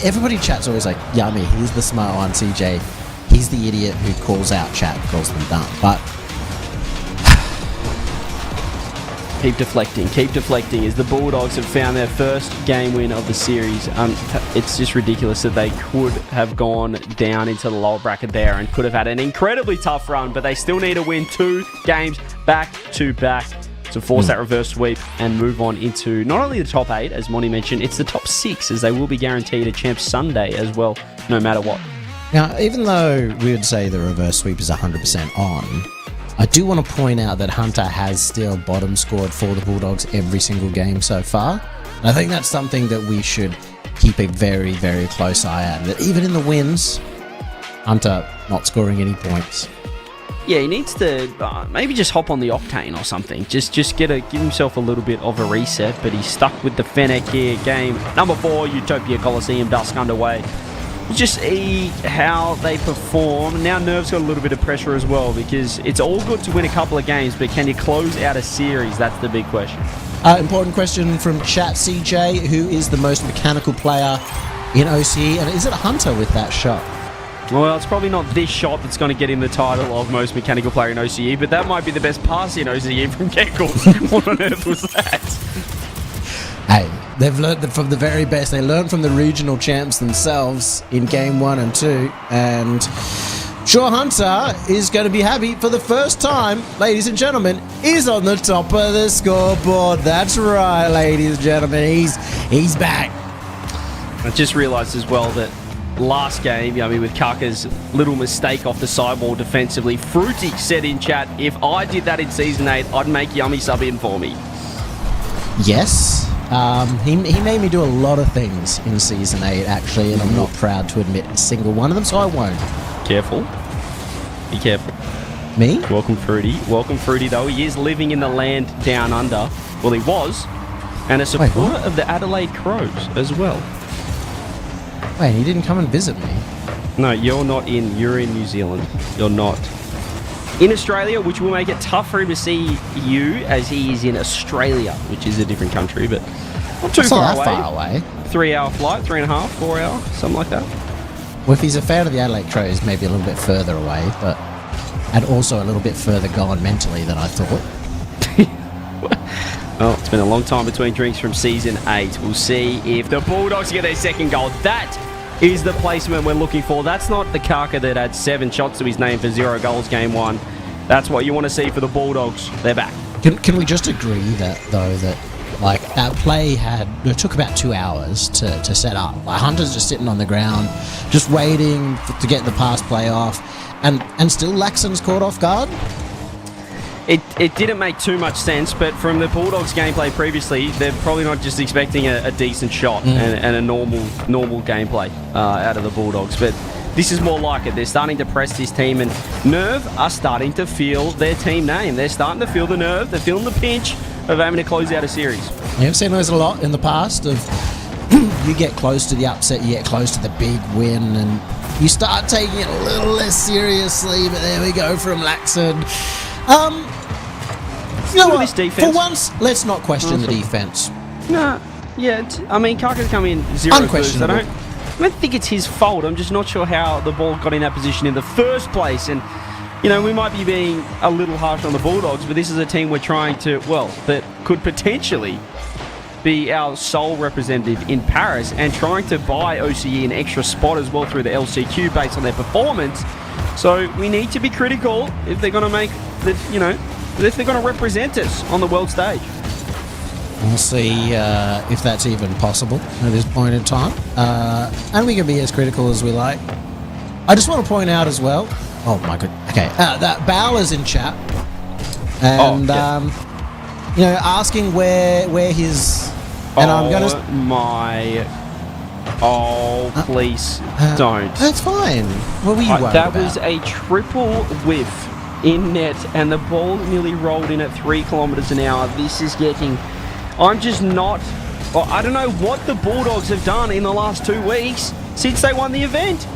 F: everybody chat's always like, yummy, he's the smart one, CJ. He's the idiot who calls out chat, calls them dumb. But
A: keep deflecting as the Bulldogs have found their first game win of the series. It's just ridiculous that they could have gone down into the lower bracket there and could have had an incredibly tough run, but they still need to win 2 games back to back to force that reverse sweep and move on into not only the top 8, as Monty mentioned, it's the top 6, as they will be guaranteed a Champs Sunday as well, no matter what.
F: Now, even though we would say the reverse sweep is 100% on, I do want to point out that Hunter has still bottom scored for the Bulldogs every single game so far. And I think that's something that we should keep a very, very close eye at. That even in the wins, Hunter not scoring any points.
A: Yeah, he needs to maybe just hop on the Octane or something. Just give himself a little bit of a reset, but he's stuck with the Fennec here. Game number 4, Utopia Coliseum, dusk underway. Just see how they perform. Now Nerve's got a little bit of pressure as well, because it's all good to win a couple of games, but can you close out a series? That's the big question.
F: Important question from chat, CJ. Who is the most mechanical player in OCE? And is it Hunter with that shot?
A: Well, it's probably not this shot that's going to get him the title of most mechanical player in OCE, but that might be the best pass in OCE from Keckle. What on earth was that?
F: Hey, they've learned from the very best. They learned from the regional champs themselves in game 1 and 2. And sure, Hunter is going to be happy for the first time, ladies and gentlemen. He's on the top of the scoreboard. That's right, ladies and gentlemen. He's back.
A: I just realised as well that last game, with Kaka's little mistake off the sidewall defensively, Fruity said in chat, if I did that in Season 8, I'd make Yummy sub in for me.
F: Yes. He made me do a lot of things in Season 8, actually, and I'm not proud to admit a single one of them, so I won't.
A: Careful. Be careful.
F: Me?
A: Welcome, Fruity, though. He is living in the land down under. Well, he was. And a supporter of the Adelaide Crows as well.
F: Wait, he didn't come and visit me?
A: No, you're in New Zealand. You're not in Australia, which will make it tough for him to see you, as he is in Australia, which is a different country. But Not too
F: It's
A: far
F: not that
A: away.
F: far away.
A: 3-hour flight, 3.5, 4 hour, something like that.
F: Well, if he's a fan of the Adelaide Crows, maybe a little bit further away, but and also a little bit further gone mentally than I thought.
A: Well, it's been a long time between drinks from season 8. We'll see if the Bulldogs get their second goal. That is the placement we're looking for. That's not the Kaka that had 7 shots to his name for 0 goals game 1. That's what you want to see for the Bulldogs. They're back.
F: Can we just agree that like that play it took about 2 hours to set up. Like Hunter's just sitting on the ground, just waiting to get the pass play off, and still Laxon's caught off guard.
A: It didn't make too much sense, but from the Bulldogs gameplay previously, they're probably not just expecting a decent shot and a normal gameplay out of the Bulldogs. But this is more like it. They're starting to press this team, and Nerve are starting to feel their team name. They're starting to feel the nerve. They're feeling the pinch of having to close out a series.
F: You've seen those a lot in the past of you get close to the upset, you get close to the big win, and you start taking it a little less seriously, but there we go from Laxon. You know what? For once, let's not question the defense.
A: No, yeah. I mean, Kaka's come in 0 boost.
F: Unquestionable.
A: I don't think it's his fault. I'm just not sure how the ball got in that position in the first place. And, you know, we might be being a little harsh on the Bulldogs, but this is a team we're trying to, that could potentially be our sole representative in Paris and trying to buy OCE an extra spot as well through the LCQ based on their performance. So we need to be critical if they're going to make the, if they're going to represent us on the world stage.
F: We'll see if that's even possible at this point in time. And we can be as critical as we like. I just want to point out as well. Oh my god. Okay. That Bowler's in chat. And, asking where his. And I'm going to. Please
A: don't.
F: That's fine. What were you worried
A: That
F: about?
A: was a triple whiff in net, and the ball nearly rolled in at 3 kilometers an hour. This is getting. I'm just not. I don't know what the Bulldogs have done in the last 2 weeks since they won the event.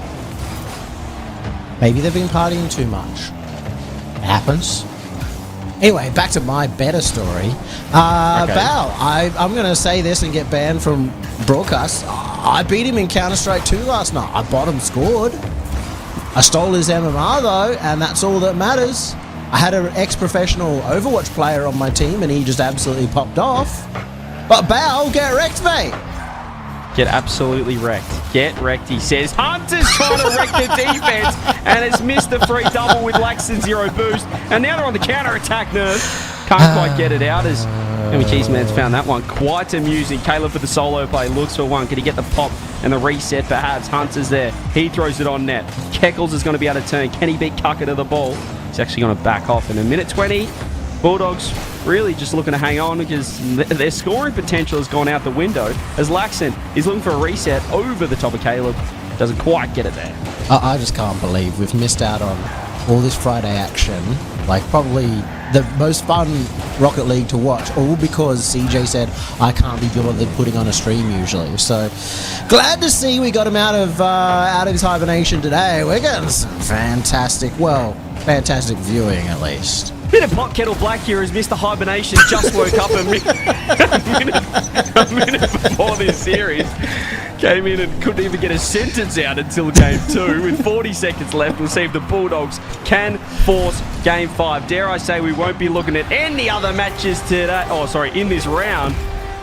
F: Maybe they've been partying too much. It happens. Anyway, back to my better story. Val, I'm going to say this and get banned from broadcast. I beat him in Counter-Strike 2 last night. I bottom scored. I stole his MMR though, and that's all that matters. I had an ex-professional Overwatch player on my team, and he just absolutely popped off. But Val, get wrecked, mate.
A: Get absolutely wrecked. Get wrecked, he says. Hunter's trying to wreck the defense, and it's missed the free double with Laxton 0 boost. And now they're on the counter-attack, Nerve. Can't quite get it out as Cheeseman's found that one quite amusing. Caleb for the solo play, looks for one. Can he get the pop and the reset perhaps? Hunter's there. He throws it on net. Keckles is going to be able to turn. Can he beat Kaka to the ball? He's actually going to back off in a minute 20. Bulldogs really just looking to hang on because their scoring potential has gone out the window as Laxton is looking for a reset over the top of Caleb. Doesn't quite get it there.
F: I just can't believe we've missed out on all this Friday action. Like, probably the most fun Rocket League to watch, all because CJ said I can't be bothered putting on a stream usually. So glad to see we got him out of his hibernation today. We're getting some fantastic viewing at least.
A: Bit of pot kettle black here has missed the hibernation. Just woke up a minute before this series. Came in and couldn't even get a sentence out until game 2. With 40 seconds left, we'll see if the Bulldogs can force game 5. Dare I say we won't be looking at any other matches today. In this round,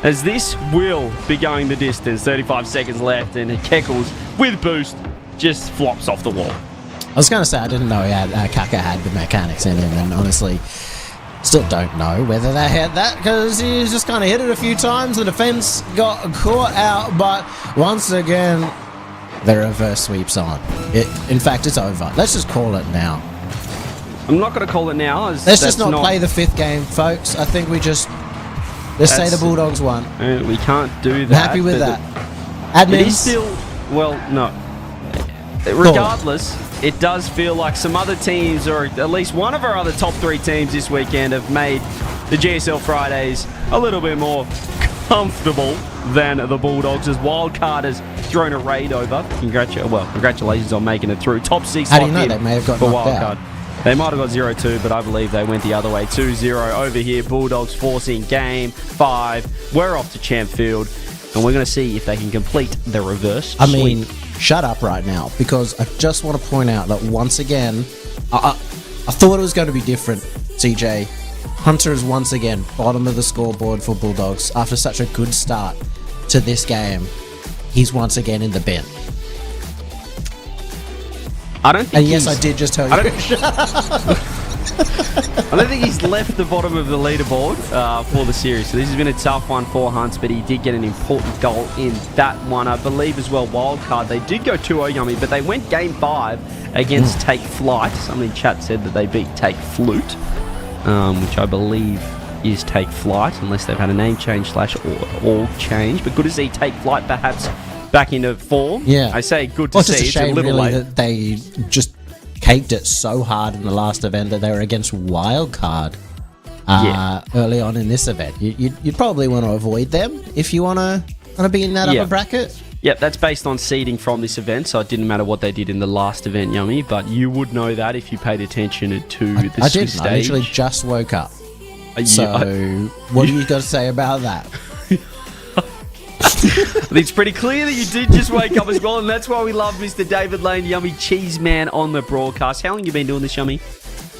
A: as this will be going the distance. 35 seconds left, and Keckles with boost just flops off the wall.
F: I was going to say I didn't know Kaka had the mechanics in him, and honestly, still don't know whether they had that because he just kind of hit it a few times. The defense got caught out, but once again, the reverse sweeps on. In fact, it's over. Let's just call it now.
A: I'm not going to call it now.
F: Let's just not play the 5th game, folks. I think let's say the Bulldogs won.
A: We can't do that.
F: I'm happy with that. Admins.
A: It is still, no. Regardless, it does feel like some other teams, or at least one of our other top 3 teams this weekend, have made the GSL Fridays a little bit more comfortable than the Bulldogs, as Wildcard has thrown a raid over. Congratulations on making it through. Top 6.
F: How do you know they may have got knocked out?
A: They might have got 0-2, but I believe they went the other way. 2-0 over here. Bulldogs forcing game 5. We're off to Champ Field, and we're going to see if they can complete the reverse
F: I
A: sweep.
F: mean, shut up right now, because I just want to point out that once again, I thought it was going to be different, CJ. Hunter is once again bottom of the scoreboard for Bulldogs after such a good start to this game. He's once again in the bin.
A: I don't think
F: And yes, I did just tell you.
A: I don't think he's left the bottom of the leaderboard for the series. So this has been a tough one for Hunts, but he did get an important goal in that one. I believe as well, wildcard. They did go 2-0 Yummy, but they went game 5 against Take Flight. Somebody in chat said that they beat Take Flute, which I believe is Take Flight, unless they've had a name change / org change. But good to see Take Flight perhaps back into form.
F: Yeah.
A: I say good to
F: Well,
A: see.
F: it's a shame,
A: a little
F: really,
A: late.
F: that they just caked it so hard in the last event that they were against wildcard early on in this event. You'd probably want to avoid them if you want to be in that upper bracket.
A: Yep, that's based on seeding from this event, so it didn't matter what they did in the last event, Yummy, but you would know that if you paid attention to the
F: I didn't.
A: stage.
F: I literally just woke up. So, what do you got to say about that?
A: It's pretty clear that you did just wake up as well, and that's why we love Mr. David Lane, Yummy Cheese Man, on the broadcast. How long have you been doing this, Yummy?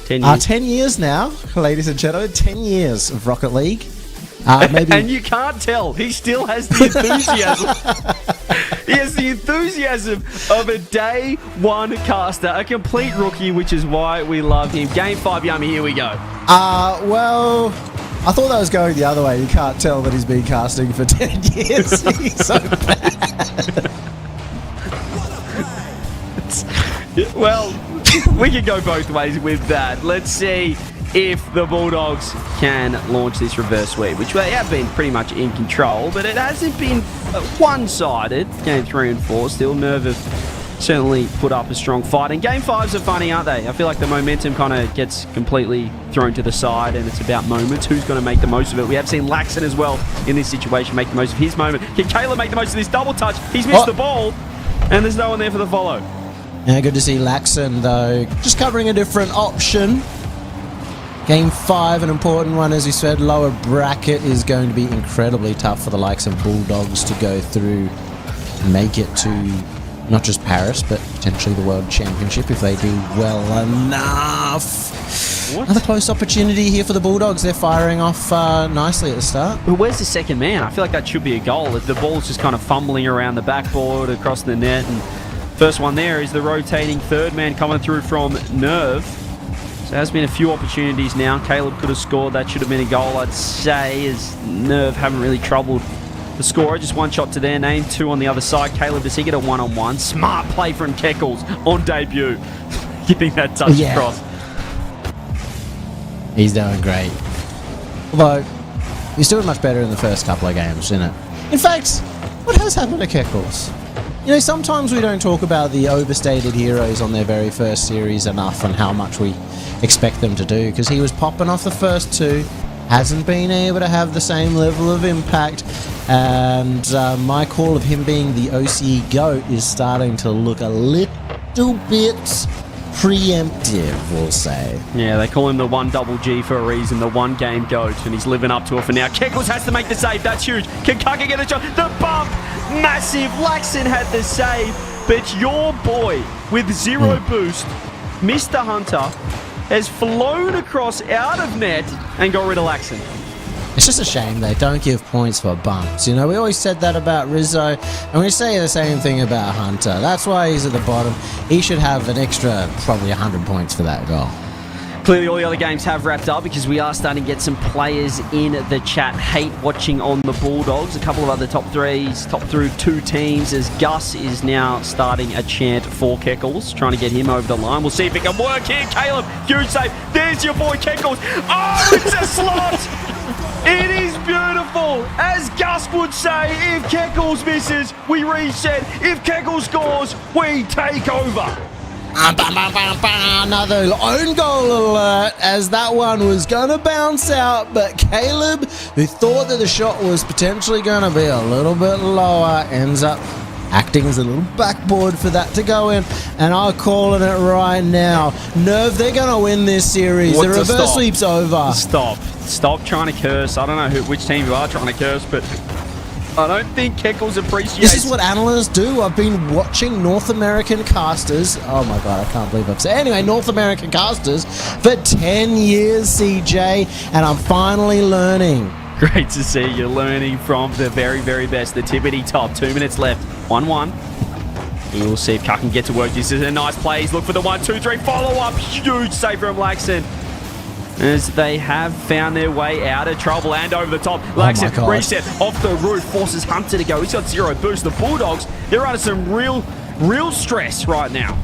A: 10 years?
F: 10 years now, ladies and gentlemen. 10 years of Rocket League. Maybe.
A: And you can't tell. He still has the enthusiasm. He has the enthusiasm of a day one caster, a complete rookie, which is why we love him. Game 5, Yummy, here we go.
F: Well, I thought that was going the other way. You can't tell that he's been casting for 10 years. He's so bad.
A: Well, we can go both ways with that. Let's see if the Bulldogs can launch this reverse sweep, which they have been pretty much in control, but it hasn't been one-sided. Game 3 and 4, still Nerve have certainly put up a strong fight. And Game 5s are funny, aren't they? I feel like the momentum kind of gets completely thrown to the side, and it's about moments. Who's going to make the most of it? We have seen Laxon as well in this situation make the most of his moment. Can Caleb make the most of this double touch? He's missed the ball, and there's no one there for the follow.
F: Yeah, good to see Laxon, though, just covering a different option. Game 5, an important one, as you said. Lower bracket is going to be incredibly tough for the likes of Bulldogs to go through and make it to not just Paris, but potentially the World Championship if they do well enough. Another close opportunity here for the Bulldogs. They're firing off nicely at the start.
A: But where's the second man? I feel like that should be a goal. If the ball's just kind of fumbling around the backboard, across the net, and first one there is the rotating third man coming through from Nerve. There has been a few opportunities now. Caleb could have scored. That should have been a goal, I'd say, as Nerve haven't really troubled the scorer. Just one shot to their name, 2 on the other side. Caleb, does he get a one-on-one? Smart play from Keckles on debut. Getting that touch across.
F: He's doing great. Although, he's doing much better in the first couple of games, isn't it? In fact, what has happened to Keckles? You know, sometimes we don't talk about the overstated heroes on their very first series enough and how much we expect them to do, because he was popping off the first 2, hasn't been able to have the same level of impact, and my call of him being the OCE GOAT is starting to look a little bit preemptive, we'll say.
A: Yeah, they call him the 1GG for a reason, the one game GOAT, and he's living up to it for now. Keckles has to make the save, that's huge. Can Kaka get a shot? The bump! Massive! Laxon had the save, but your boy with 0 boost, Mr. Hunter, has flown across out of net and got rid of Laxon.
F: It's just a shame they don't give points for bumps. You know, we always said that about Rizzo, and we say the same thing about Hunter. That's why he's at the bottom. He should have an extra, probably 100 points for that goal.
A: Clearly all the other games have wrapped up because we are starting to get some players in the chat hate watching on the Bulldogs. A couple of other top threes, top through 2 teams, as Gus is now starting a chant for Keckles, trying to get him over the line. We'll see if it can work here. Caleb, huge save. There's your boy Keckles. Oh, it's a slot! It is beautiful. As Gus would say, if Keckles misses, we reset. If Keckles scores, we take over.
F: Another own goal alert, as that one was going to bounce out, but Caleb, who thought that the shot was potentially going to be a little bit lower, ends up acting as a little backboard for that to go in, and I'm calling it right now. Nerve, they're going to win this series. The reverse sweep's over.
A: Stop trying to curse. I don't know which team you are trying to curse, but I don't think Keckles appreciates...
F: This is what analysts do. I've been watching North American casters. Oh my God, I can't believe I've said... Anyway, North American casters for 10 years, CJ, and I'm finally learning.
A: Great to see you learning from the very, very best. The tippity top. 2 minutes left. 1-1. We will see if Cuck can get to work. This is a nice play. He's look for the 1-2-3 follow-up. Huge save from Laxon, as they have found their way out of trouble and over the top. Laxon reset off the roof, forces Hunter to go. He's got 0 boost. The Bulldogs, they're under some real stress right now.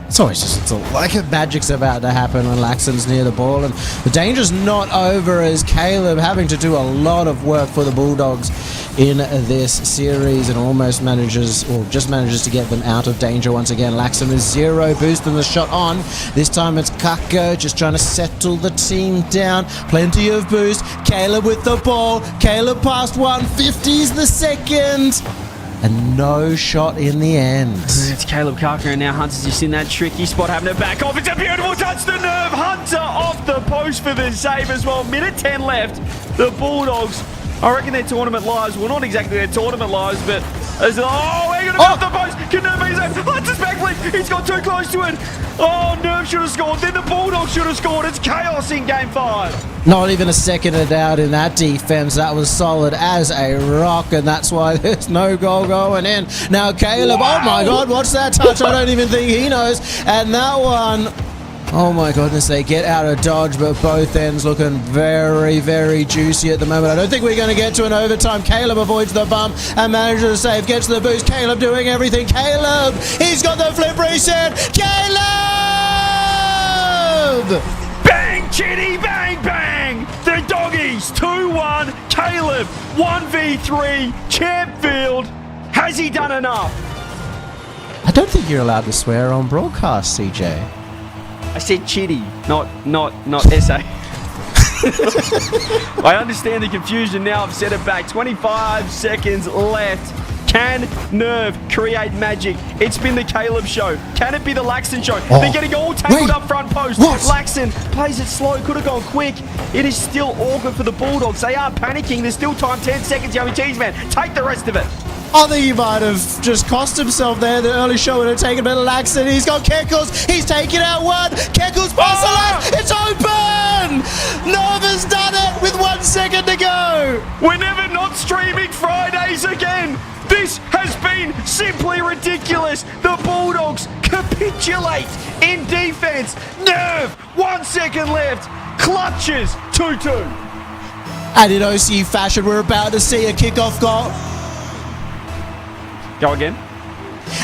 F: It's always just like magic's about to happen when Laxon's near the ball, and the danger's not over as Caleb having to do a lot of work for the Bulldogs in this series and almost manages, or just manages to get them out of danger once again. Laxon with 0 boost and the shot on. This time it's Kaka just trying to settle the team down. Plenty of boost. Caleb with the ball. Caleb past 150's the second. And no shot in the end.
A: It's Caleb Carker, and now Hunter's just in that tricky spot, having to back off. It's a beautiful touch to Nerve. Hunter off the post for the save as well. Minute 10 left. The Bulldogs, I reckon their tournament lives, well, not exactly their tournament lives, but as they're going to off the post. Can Nerve be saved? Hunter's back flip. He's got too close to it. Oh, Nerve should have scored. Then the Bulldogs should have scored. It's chaos in game 5.
F: Not even a second of doubt in that defense. That was solid as a rock, and that's why there's no goal going in. Now Caleb, oh my God, what's that touch? I don't even think he knows. And that one, oh my goodness, they get out of dodge, but both ends looking very, very juicy at the moment. I don't think we're going to get to an overtime. Caleb avoids the bump and manages to save, gets the boost. Caleb doing everything. Caleb, he's got the flip reset. Caleb!
A: Bang, Chitty, bang, bang! The Doggies, 2-1. Caleb, 1v3. Champfield. Has he done enough?
F: I don't think you're allowed to swear on broadcast, CJ.
A: I said Chitty, not SA. I understand the confusion now. I've set it back. 25 seconds left. Can Nerve create magic? It's been the Caleb show. Can it be the Laxon show? They're getting all tangled up front post. Laxon plays it slow. Could have gone quick. It is still awkward for the Bulldogs. They are panicking. There's still time. 10 seconds. Yummy Cheese Man. Take the rest of it.
F: I think he might have just cost himself there. The early show would have taken a bit of Laxon. He's got Keckles. He's taken out one. Keckles past the left. It's open. Nerve has done it with 1 second to go.
A: We're never not streaming Fridays again. This has been simply ridiculous. The Bulldogs capitulate in defense. Nerve, 1 second left. Clutches, 2-2.
F: And in OCE fashion, we're about to see a kickoff goal.
A: Go again.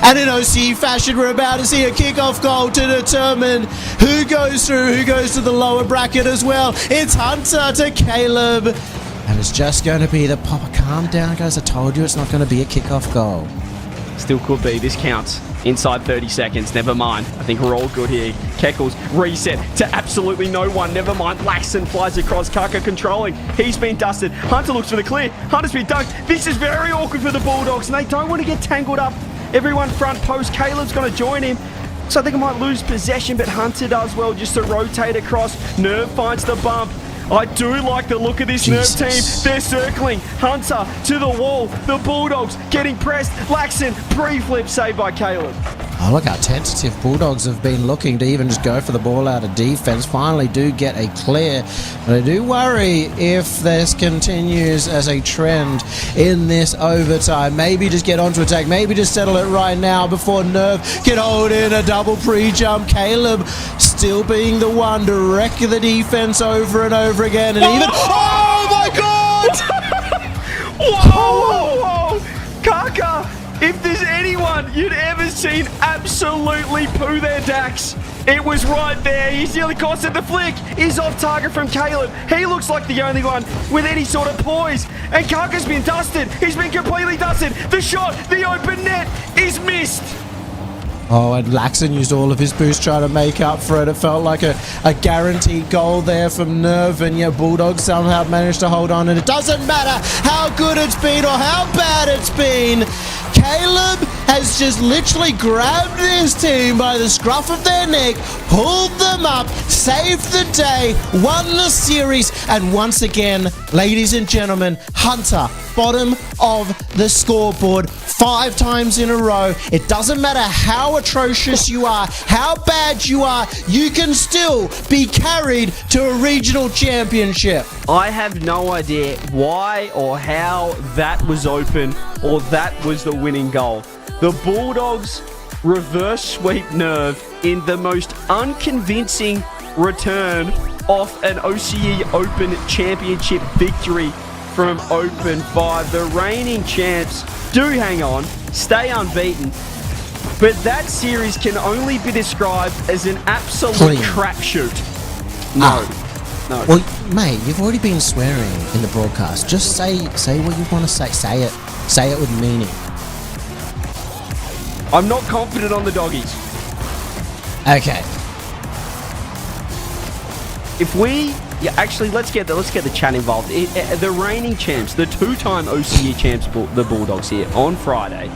F: And in OCE fashion, we're about to see a kickoff goal to determine who goes through, who goes to the lower bracket as well. It's Hunter to Caleb. And it's just going to be the popper. Calm down, guys. I told you it's not going to be a kickoff goal.
A: Still could be. This counts. Inside 30 seconds. Never mind. I think we're all good here. Keckles reset to absolutely no one. Never mind. Laxon flies across. Kaka controlling. He's been dusted. Hunter looks for the clear. Hunter's been dunked. This is very awkward for the Bulldogs, and they don't want to get tangled up. Everyone front post. Caleb's going to join him. So I think I might lose possession, but Hunter does well just to rotate across. Nerve finds the bump. I do like the look of this Nerve team. They're circling. Hunter to the wall. The Bulldogs getting pressed. Laxon pre-flip saved by Caleb.
F: Oh, look how tentative Bulldogs have been looking to even just go for the ball out of defense. Finally do get a clear. But I do worry if this continues as a trend in this overtime. Maybe just get onto attack. Maybe just settle it right now before Nerve can hold in a double pre-jump. Caleb still being the one to wreck the defense over and over again. And even... Oh, my God!
A: Whoa! Kaka! If there's anyone you'd ever seen absolutely poo their dacks, it was right there. He's nearly cost it. The flick is off target from Caleb. He looks like the only one with any sort of poise. And Kaka's been dusted. He's been completely dusted. The shot, the open net is missed.
F: Oh, and Laxon used all of his boost trying to make up for it. It felt like a guaranteed goal there from Nerve, and yeah, Bulldogs somehow managed to hold on. And it doesn't matter how good it's been or how bad it's been. Caleb has just literally grabbed his team by the scruff of their neck, pulled them up, saved the day, won the series, and once again, ladies and gentlemen, Hunter, bottom of the scoreboard 5 times in a row. It doesn't matter how atrocious you are, how bad you are, you can still be carried to a regional championship.
A: I have no idea why or how that was open or that was the winning goal. The Bulldogs reverse sweep Nerve in the most unconvincing return off an OCE Open Championship victory from Open 5. The reigning champs do hang on, stay unbeaten, but that series can only be described as an absolute
F: Clean.
A: crapshoot. No. No.
F: Well, mate, you've already been swearing in the broadcast. Just say what you want to say. Say it with meaning.
A: I'm not confident on the doggies.
F: Okay.
A: If we... Yeah, actually, let's get the chat involved. The reigning champs, the 2-time OCE champs, the Bulldogs here on Friday.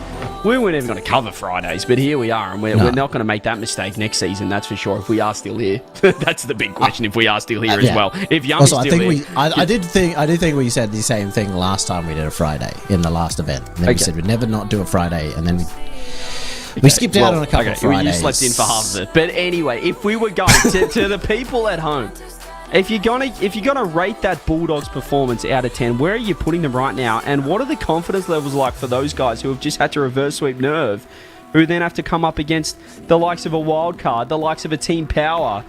A: We weren't even going to cover Fridays, but here we are, and we're not going to make that mistake next season. That's for sure. If we are still here, that's the big question. If we are still here as well, if Yummy's
F: also,
A: still here,
F: I did think we said the same thing last time we did a Friday in the last event. And then we said we'd never not do a Friday, and then we skipped out on a couple of Fridays.
A: You slept in for half of it. But anyway, if we were going to the people at home. If you're gonna rate that Bulldogs performance out of 10, where are you putting them right now? And what are the confidence levels like for those guys who have just had to reverse sweep Nerve, who then have to come up against the likes of a wild card, the likes of a Team Power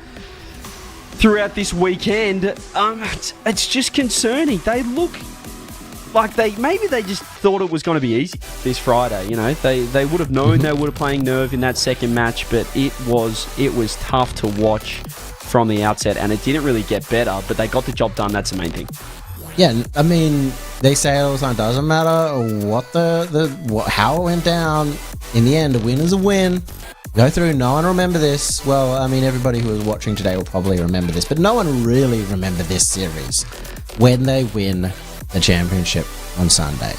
A: throughout this weekend? It's just concerning. They look like maybe they just thought it was going to be easy this Friday. You know, they would have known they were playing Nerve in that second match, but it was tough to watch from the outset, and it didn't really get better, but they got the job done. That's the main thing.
F: Yeah, I mean, they say it all the time. Doesn't matter what how it went down. In the end, a win is a win. Go through. No one remember this. Well, I mean, everybody who was watching today will probably remember this, but no one really remember this series when they win the championship on Sunday.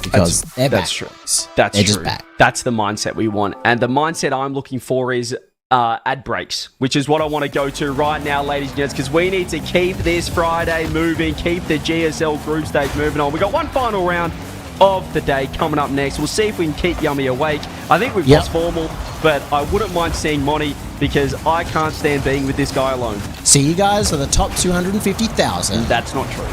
F: Because
A: that's true. They're just back. That's the mindset we want, and the mindset I'm looking for is ad breaks, which is what I want to go to right now, ladies and gents, because we need to keep this Friday moving, keep the GSL group stage moving on. We got one final round of the day coming up next. We'll see if we can keep Yummy awake. I think we've lost Formal, but I wouldn't mind seeing Monty because I can't stand being with this guy alone.
F: See you guys for the top 250,000.
A: That's not true.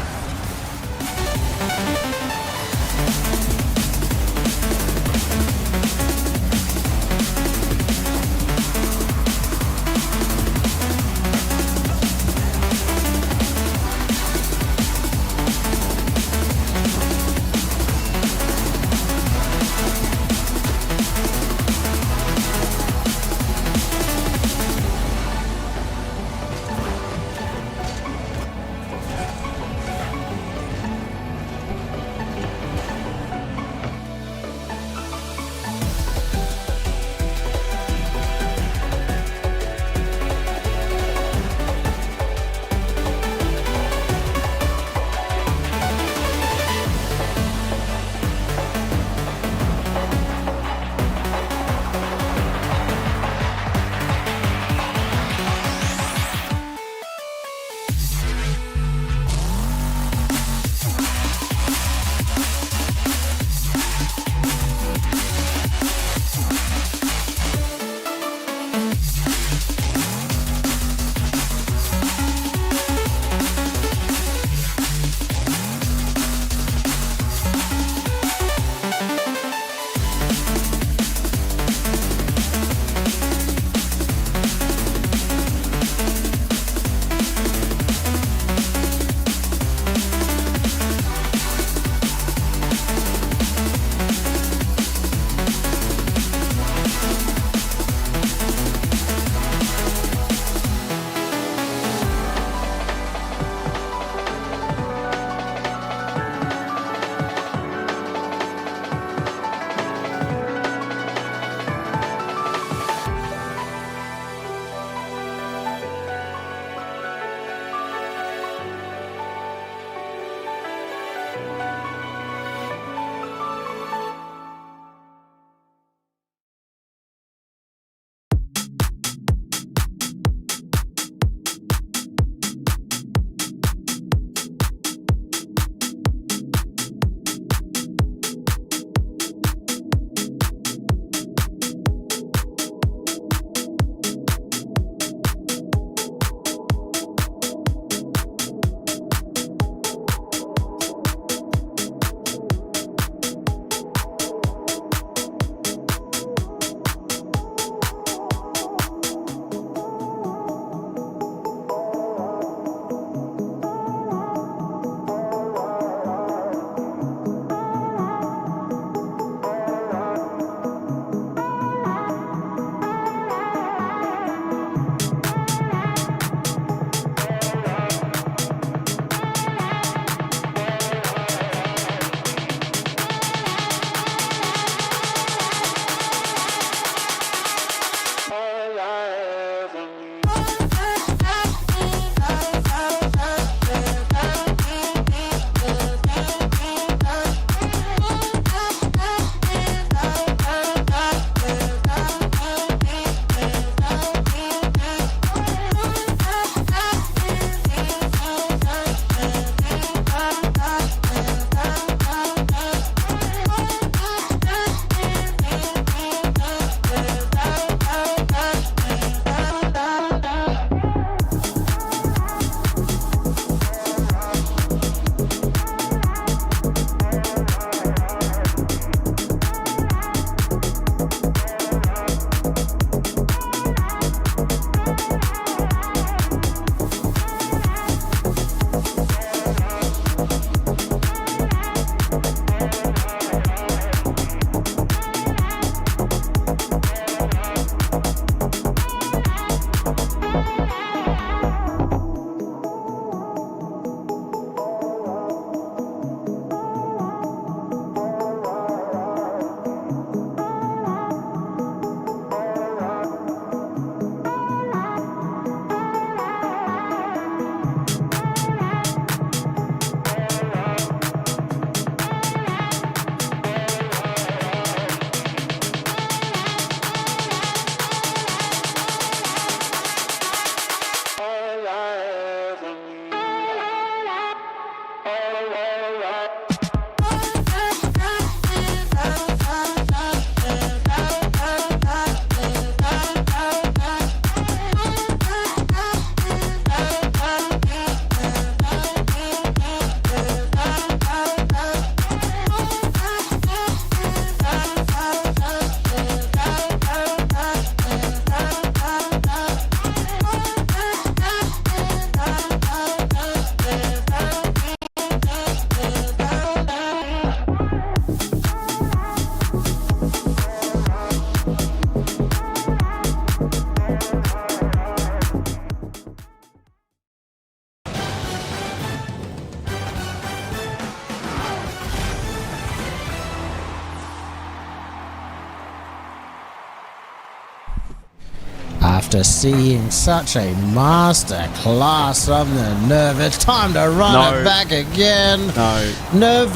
F: after seeing such a master class from the nerve. It's time to run it back again.
A: No.
F: Nerve.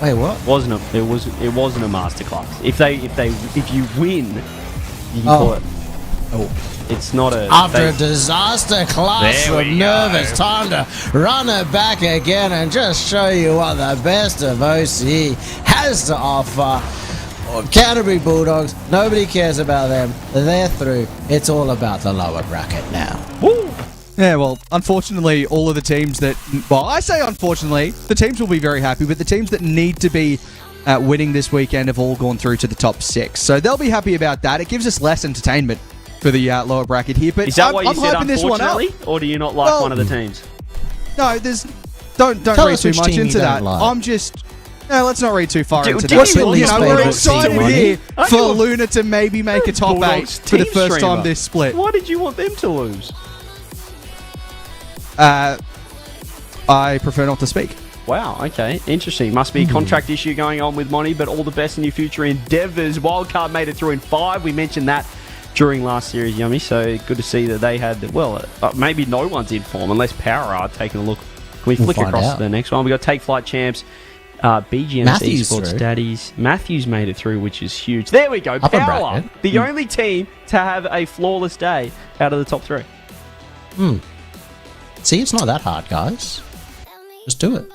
F: Wait, what?
A: Wasn't a, it wasn't a masterclass. If you win, you can call it.
F: Oh.
A: It's not a.
F: After a disaster class
A: There we
F: from nerve,
A: go.
F: it's time to run it back again and just show you what the best of OCE has to offer. Canterbury Bulldogs, nobody cares about them. They're through. It's all about the lower bracket now.
A: Woo!
B: Yeah, well, unfortunately, all of the teams that... Well, I say unfortunately, the teams will be very happy, but the teams that need to be winning this weekend have all gone through to the top 6. So they'll be happy about that. It gives us less entertainment for the lower bracket here. But
A: Is that why you
B: I'm
A: said
B: hyping this one up.
A: unfortunately? Or do you not like
B: Well,
A: one of the teams?
B: No, there's... Don't
F: Tell
B: read
F: us
B: too
F: which
B: much
F: team you
B: into
F: don't
B: that.
F: like.
B: I'm just... No, let's not read too far into
A: did
B: that.
A: you
F: What's your least
B: We're
F: favourite
B: excited
F: team,
B: here
A: Aren't
B: for
A: you a
B: Luna to maybe make a top 8
A: Bulldogs
B: for the
A: team
B: first
A: streamer?
B: time this split.
A: Why did you want them to lose?
B: I prefer not to speak.
A: Wow, okay. Interesting. Must be a contract issue going on with Monty, but all the best in your future endeavours. Wildcard made it through in 5. We mentioned that during last series, Yummy. So good to see that they had, well, maybe no one's in form, unless Power are taking a look. Can we flick
F: find
A: across
F: out.
A: to the next one? We got Take Flight Champs, BGMC
F: Matthews
A: Sports
F: through.
A: Daddies. Matthews made it through, which is huge. There we go.
F: Upper
A: Power,
F: bracket.
A: the only team to have a flawless day out of the top 3.
F: See, it's not that hard, guys. Just do it.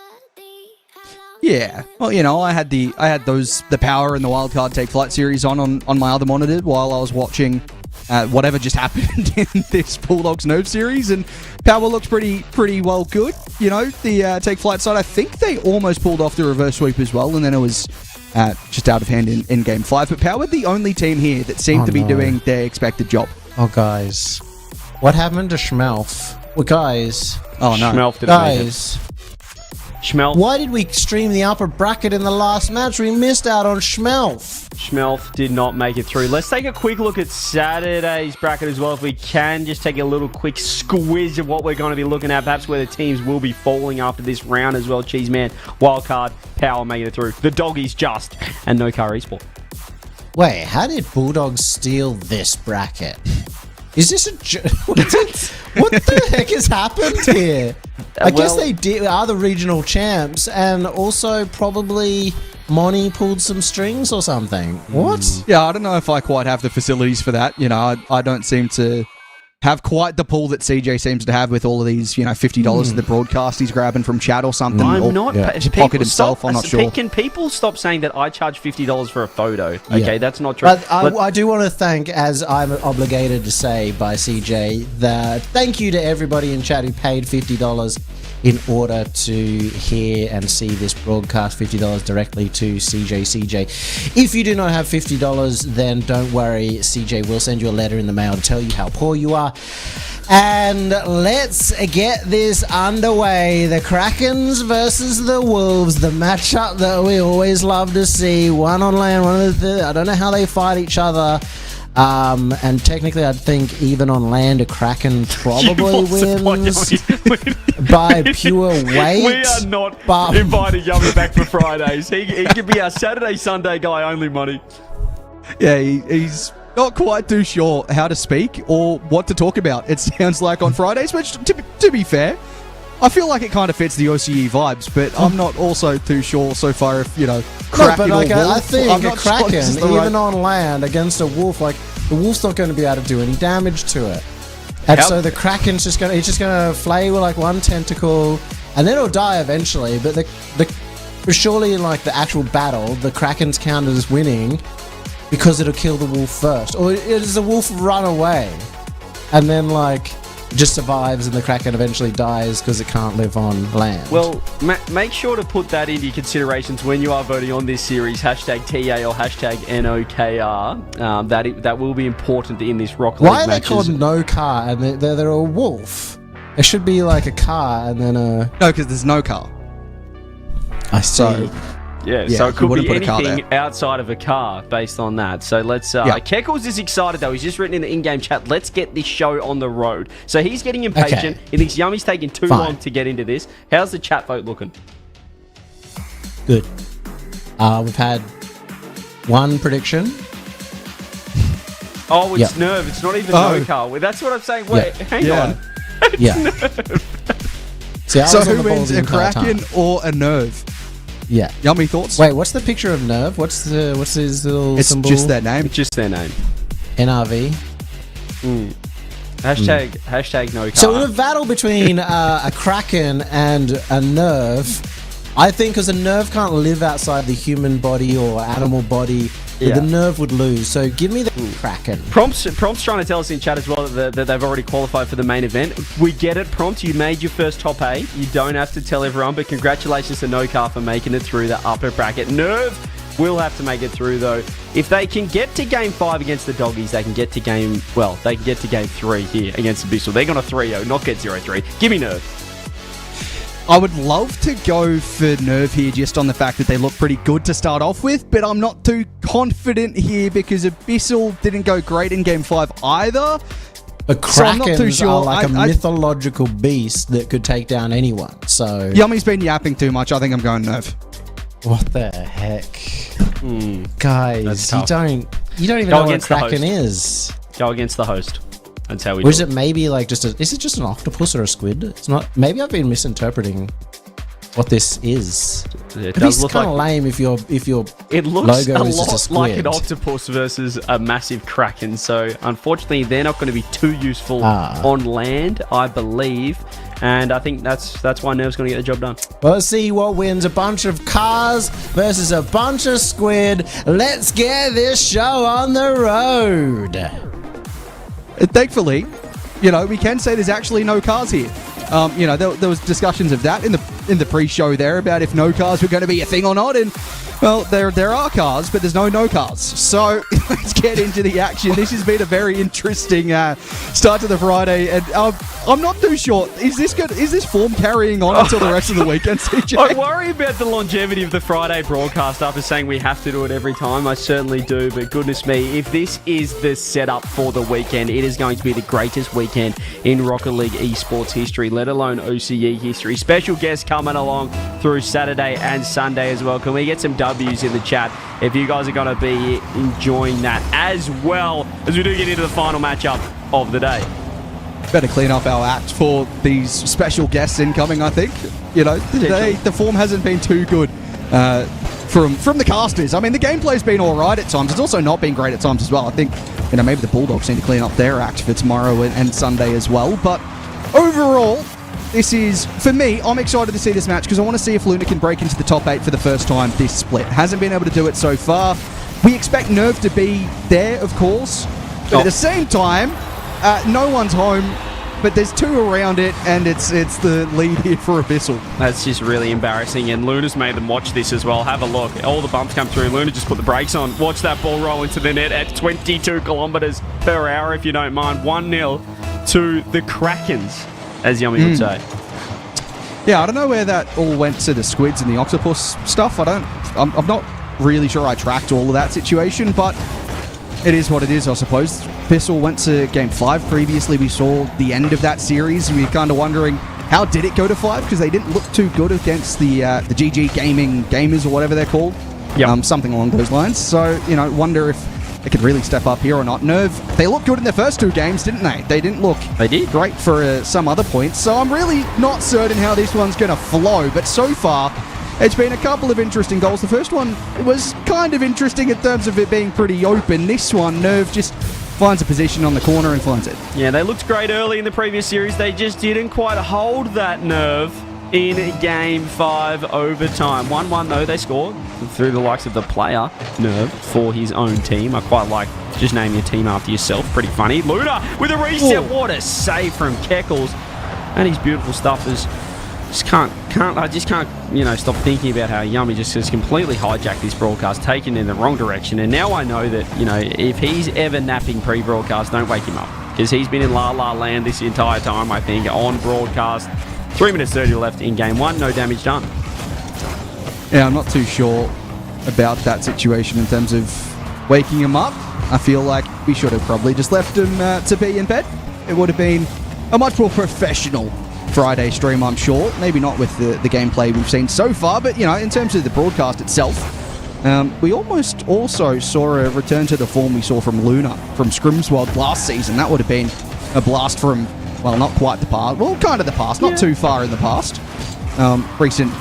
B: Yeah. Well, you know, I had the Power and the Wildcard Take Flight series on my other monitor while I was watching whatever just happened in this Bulldogs Nerve series, and Power looks pretty well good. You know, the Take Flight side, I think they almost pulled off the reverse sweep as well, and then it was just out of hand in Game 5. But Power, the only team here that seemed to be doing their expected job.
F: Oh, guys. What happened to Schmelf? Well, guys.
B: Oh, no.
A: Schmelf didn't make it.
F: Guys.
A: Schmelf.
F: Why did we stream the upper bracket in the last match? We missed out on Schmelf.
A: Schmelf did not make it through. Let's take a quick look at Saturday's bracket as well, if we can. Just take a little quick squiz of what we're going to be looking at, perhaps where the teams will be falling after this round as well. Cheeseman, Wildcard, Power making it through. The Doggies just, and No Car Esports.
F: Wait, how did Bulldogs steal this bracket? Is this a what the heck has happened here? I guess they are the regional champs, and also probably Monty pulled some strings or something. What?
B: Yeah, I don't know if I quite have the facilities for that. You know, I don't seem to have quite the pull that CJ seems to have with all of these, you know, $50 of the broadcast he's grabbing from chat or something.
A: I'm
B: or
A: not.
B: to pocket himself, I'm not sure.
A: Can people stop saying that I charge $50 for a photo? Okay,
F: Yeah.
A: that's not true.
F: But I do want to thank, as I'm obligated to say by CJ, that thank you to everybody in chat who paid $50 in order to hear and see this broadcast. $50 directly to CJCJ. If you do not have $50, then don't worry. CJ will send you a letter in the mail to tell you how poor you are. And let's get this underway. The Krakens versus the Wolves, the matchup that we always love to see. One on land, one on the... I don't know how they fight each other. And technically, I'd think even on land, a Kraken probably wins by pure weight.
A: We are not inviting Yummy back for Fridays. He could be our Saturday, Sunday guy only, Money.
B: Yeah, he's not quite too sure how to speak or what to talk about, it sounds like, on Fridays, which, to be fair, I feel like it kind of fits the OCE vibes, but I'm not also too sure so far if, you know,
F: No, but
B: or
F: like, I
B: wolf.
F: think
B: I'm
F: a
B: not sure
F: Kraken,
B: this is the
F: even
B: right-
F: on land against a wolf, like the wolf's not going to be able to do any damage to it, and so the Kraken's just going to flay with like one tentacle, and then it'll die eventually. But but surely in like the actual battle, the Kraken's counted as winning because it'll kill the wolf first, or does the wolf run away and then like just survives and the Kraken eventually dies because it can't live on land?
A: Well, make sure to put that into your considerations when you are voting on this series. Hashtag TA or hashtag NOKR. That will be important in this Rocket League
F: Why are they
A: matches.
F: called No Car and they're a wolf? It should be like a car and then a...
B: No, because there's no car.
F: I see.
B: So,
A: Yeah,
B: Yeah,
A: so it
B: you
A: could
B: wouldn't
A: be
B: put a car
A: anything outside of a car based on that. So let's...
B: Yeah.
A: Keckles is excited, though. He's just written in the in-game chat, let's get this show on the road. So he's getting impatient.
F: Okay.
A: He thinks Yummy's taking too
F: Fine.
A: long to get into this. How's the chat vote looking?
F: Good. We've had one prediction.
A: Oh, it's
F: Yep.
A: Nerve. It's not even
B: Oh.
A: No Car. Well, that's what I'm saying. Wait, hang
B: Yeah.
A: on.
F: Yeah. See, I
B: So
F: was on
B: who
F: the ball
B: wins,
F: the
B: a
F: entire
B: Kraken
F: time.
B: or a Nerve?
F: Yeah.
B: Yummy thoughts?
F: Wait, what's the picture of Nerve? What's his little
B: It's
F: symbol?
B: just their name.
A: It's just their name.
F: NRV.
A: Hashtag No Car.
F: So in a battle between a Kraken and a Nerve, I think because a Nerve can't live outside the human body or animal body,
A: Yeah.
F: the Nerve would lose. So give me the Kraken.
A: Prompt's trying to tell us in chat as well that they've already qualified for the main event. We get it, Prompt. You made your first top 8. You don't have to tell everyone, but congratulations to No Car for making it through the upper bracket. Nerve will have to make it through, though. If they can get to Game 5 against the Doggies, they can get to Game 3 here against Abyssal. They're going to 3-0, not get 0-3. Give me Nerve.
B: I would love to go for Nerve here just on the fact that they look pretty good to start off with, but I'm not too confident here because Abyssal didn't go great in Game 5 either.
F: But
B: So I'm not too
F: Krakens
B: sure.
F: are like a
B: I-
F: mythological beast that could take down anyone. So
B: Yummy's been yapping too much. I think I'm going Nerve.
F: what the heck, guys?
A: That's
F: You
A: tough.
F: don't even
A: Go
F: know what a
A: against the
F: Kraken
A: host.
F: is.
A: Go against the host. That's how we
F: Or
A: do
F: is it maybe like is it just an octopus or a squid? It's not. Maybe I've been misinterpreting what this is.
A: It
F: It'd
A: does
F: be
A: look
F: kind of
A: like...
F: lame if your
A: It looks
F: logo
A: a
F: is just a
A: lot like an
F: squid.
A: octopus versus a massive kraken. So unfortunately, they're not going to be too useful
F: Ah.
A: on land, I believe. And I think that's why Nerve's going to get the job done.
F: Well, let's see what wins. A bunch of cars versus a bunch of squid. Let's get this show on the road.
B: Thankfully, we can say there's actually no cars here. There was discussions of that in the pre-show there about if no cars were going to be a thing or not, and well, there are cars, but there's no cars. So let's get into the action. This has been a very interesting start to the Friday, and I'm not too sure. Is this form carrying on until the rest of the weekend, CJ?
A: I worry about the longevity of the Friday broadcast after saying we have to do it every time. I certainly do, but goodness me, if this is the setup for the weekend, it is going to be the greatest weekend in Rocket League esports history, let alone OCE history. Special guests coming along through Saturday and Sunday as well. Can we get some W's in the chat if you guys are going to be enjoying that as well as we do get into the final matchup of the day?
B: Better clean up our act for these special guests incoming, I think. The form hasn't been too good from the casters. I mean, the gameplay's been all right at times. It's also not been great at times as well. I think, maybe the Bulldogs need to clean up their act for tomorrow and Sunday as well. But overall, this is, for me, I'm excited to see this match because I want to see if Luna can break into the top 8 for the first time this split. Hasn't been able to do it so far. We expect Nerve to be there, of course. But at the same time, no one's home, but there's 2 around it, and it's the lead here for Abyssal.
A: That's just really embarrassing, and Luna's made them watch this as well. Have a look. All the bumps come through. Luna just put the brakes on. Watch that ball roll into the net at 22 kilometers per hour, if you don't mind. 1-0 to the Krakens, as Yummy would say.
B: Yeah, I don't know where that all went to the squids and the octopus stuff. I'm not really sure I tracked all of that situation, but it is what it is, I suppose. Abyssal went to Game 5 previously. We saw the end of that series, and we were kind of wondering, how did it go to 5? Because they didn't look too good against the GG Gaming Gamers, or whatever they're called.
A: Yep.
B: Something along those lines. So, wonder if they could really step up here or not. Nerve, they looked good in their first 2 games, didn't they? They didn't look great for some other points. So I'm really not certain how this one's going to flow. But so far, it's been a couple of interesting goals. The first one was kind of interesting in terms of it being pretty open. This one, Nerve just finds a position on the corner and finds it.
A: Yeah, they looked great early in the previous series. They just didn't quite hold that nerve in Game 5 overtime. 1-1 though, they scored through the likes of the player, Nerve, for his own team. I quite like just naming your team after yourself. Pretty funny. Luna with a reset.
B: Whoa.
A: What a save from Keckles. And his beautiful stuff is... I just can't, stop thinking about how Yummy just has completely hijacked this broadcast, taken in the wrong direction. And now I know that, if he's ever napping pre-broadcast, don't wake him up. Because he's been in La La Land this entire time, I think, on broadcast. 3 minutes 30 left in Game 1, no damage done.
B: Yeah, I'm not too sure about that situation in terms of waking him up. I feel like we should have probably just left him to be in bed. It would have been a much more professional Friday stream, I'm sure. Maybe not with the gameplay we've seen so far, but, in terms of the broadcast itself, We almost also saw a return to the form we saw from Luna from Scrimsworld last season. That would have been a blast from, well, not quite the past. Well, kind of the past. Not too far in the past. Recent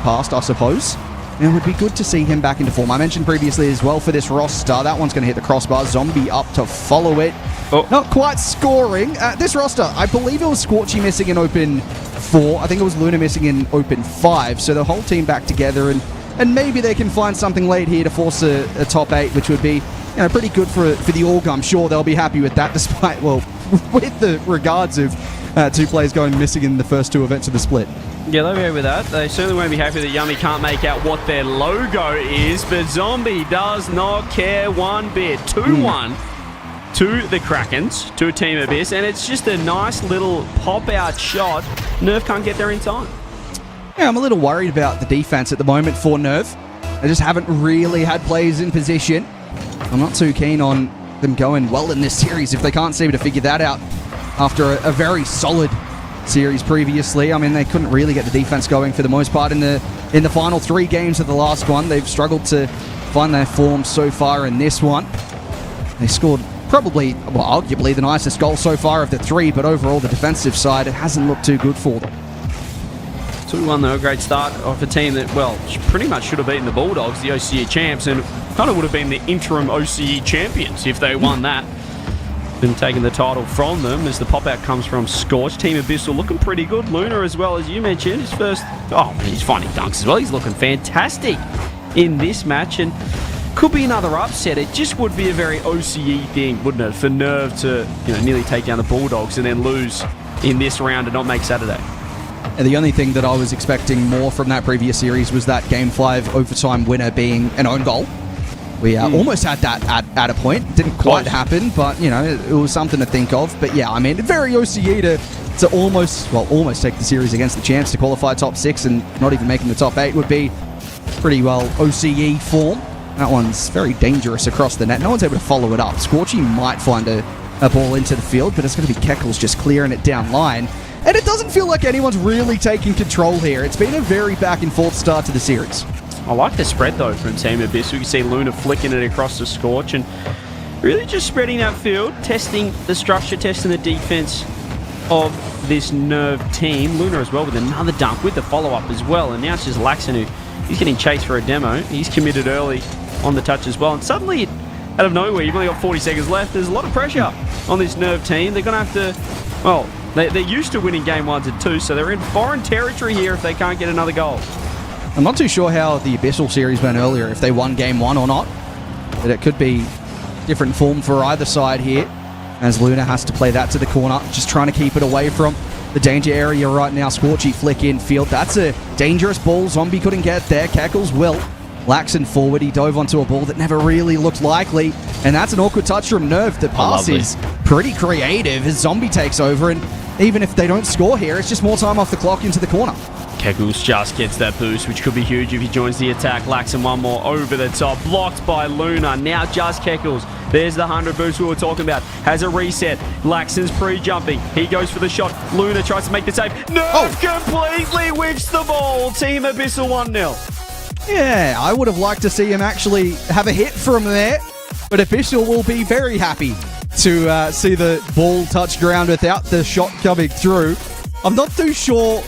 B: past, I suppose. And it would be good to see him back into form. I mentioned previously as well for this roster, that one's going to hit the crossbar. Zombie up to follow it.
A: Oh.
B: Not quite scoring. This roster, I believe it was Scorchy missing in Open 4. I think it was Luna missing in Open 5. So the whole team back together, and maybe they can find something late here to force a top 8, which would be pretty good for the org. I'm sure they'll be happy with that, despite, well, with the regards of 2 players going missing in the first 2 events of the split.
A: Yeah, they'll be happy with that. They certainly won't be happy that Yummy can't make out what their logo is, but Zombie does not care one bit. 2-1 to the Krakens, to Team Abyss, and it's just a nice little pop-out shot. Nerve can't get there in time.
B: Yeah, I'm a little worried about the defense at the moment for Nerve. They just haven't really had players in position. I'm not too keen on them going well in this series if they can't seem to figure that out after a very solid series previously. I mean, they couldn't really get the defense going for the most part in the final 3 games of the last one. They've struggled to find their form so far in this one. They scored probably, well, arguably the nicest goal so far of the 3, but overall the defensive side, it hasn't looked too good for them.
A: 2-1 though, a great start of a team that, well, pretty much should have beaten the Bulldogs, the OCE champs, and kind of would have been the interim OCE champions if they won that. Been taking the title from them as the pop-out comes from Scorch. Team Abyssal looking pretty good. Luna as well, as you mentioned, his first... Oh, he's finding dunks as well. He's looking fantastic in this match, and could be another upset. It just would be a very OCE thing, wouldn't it, for Nerve to nearly take down the Bulldogs and then lose in this round and not make Saturday.
B: And the only thing that I was expecting more from that previous series was that Game 5 overtime winner being an own goal. We almost had that at a point. Didn't quite happen, but, it was something to think of. But, yeah, I mean, very OCE to almost take the series against the champs to qualify top 6 and not even making the top 8 would be pretty well OCE form. That one's very dangerous across the net. No one's able to follow it up. Scorchy might find a ball into the field, but it's going to be Keckles just clearing it down line. And it doesn't feel like anyone's really taking control here. It's been a very back and forth start to the series.
A: I like the spread, though, from Team Abyss. We can see Luna flicking it across the Scorch and really just spreading that field, testing the structure, testing the defense of this Nerve team. Luna as well with another dunk with the follow-up as well. And now it's just Laxon who he's getting chased for a demo. He's committed early on the touch as well. And suddenly, out of nowhere, you've only got 40 seconds left. There's a lot of pressure on this Nerve team. They're going to have to, well, they're used to winning game 1s and 2s, so they're in foreign territory here if they can't get another goal.
B: I'm not too sure how the Abyssal series went earlier, if they won game 1 or not. But it could be different form for either side here, as Luna has to play that to the corner, just trying to keep it away from the danger area right now. Scorchy flick in field. That's a dangerous ball. Zombie couldn't get there. Keckles will. Laxon forward. He dove onto a ball that never really looked likely. And that's an awkward touch from Nerve. The pass is pretty creative as Zombie takes over. And even if they don't score here, it's just more time off the clock into the corner.
A: Keckles just gets that boost, which could be huge if he joins the attack. Laxon one more over the top. Blocked by Luna. Now just Keckles. There's the 100 boost we were talking about. Has a reset. Laxon's pre-jumping. He goes for the shot. Luna tries to make the save. Nerve completely whiffs the ball. Team Abyssal 1-0.
B: Yeah, I would have liked to see him actually have a hit from there. But Abyssal will be very happy to see the ball touch ground without the shot coming through. I'm not too sure,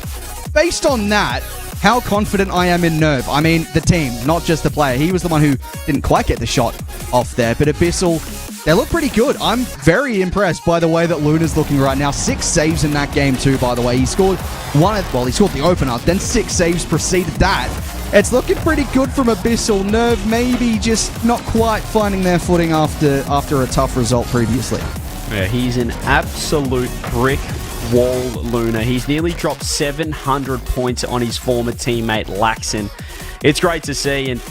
B: based on that, how confident I am in Nerve. I mean, the team, not just the player. He was the one who didn't quite get the shot off there. But Abyssal, they look pretty good. I'm very impressed by the way that Luna's looking right now. 6 saves in that game too, by the way. He scored he scored the opener, then 6 saves preceded that. It's looking pretty good from Abyssal. Nerve maybe just not quite finding their footing after a tough result previously.
A: Yeah, he's an absolute brick wall, Luna. He's nearly dropped 700 points on his former teammate, Laxon. It's great to see, and,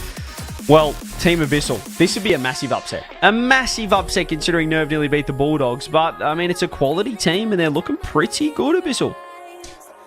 A: well, Team Abyssal, this would be a massive upset. A massive upset considering Nerve nearly beat the Bulldogs, but, I mean, it's a quality team, and they're looking pretty good, Abyssal.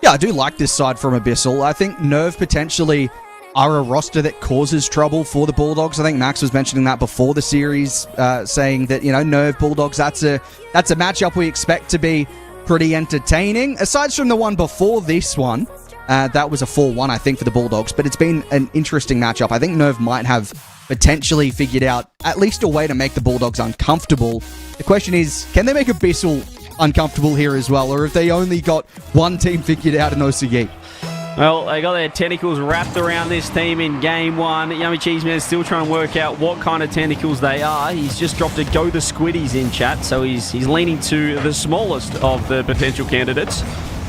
B: Yeah, I do like this side from Abyssal. I think Nerve potentially are a roster that causes trouble for the Bulldogs. I think Max was mentioning that before the series, saying that, Nerve Bulldogs, that's a matchup we expect to be pretty entertaining. Aside from the one before this one, that was a 4-1, I think, for the Bulldogs, but it's been an interesting matchup. I think Nerve might have potentially figured out at least a way to make the Bulldogs uncomfortable. The question is, can they make Abyssal uncomfortable here as well, or have they only got one team figured out in OCE?
A: Well, they got their tentacles wrapped around this team in game one. Yummy Cheese Man's still trying to work out what kind of tentacles they are. He's just dropped a Go the Squiddies in chat, so he's leaning to the smallest of the potential candidates,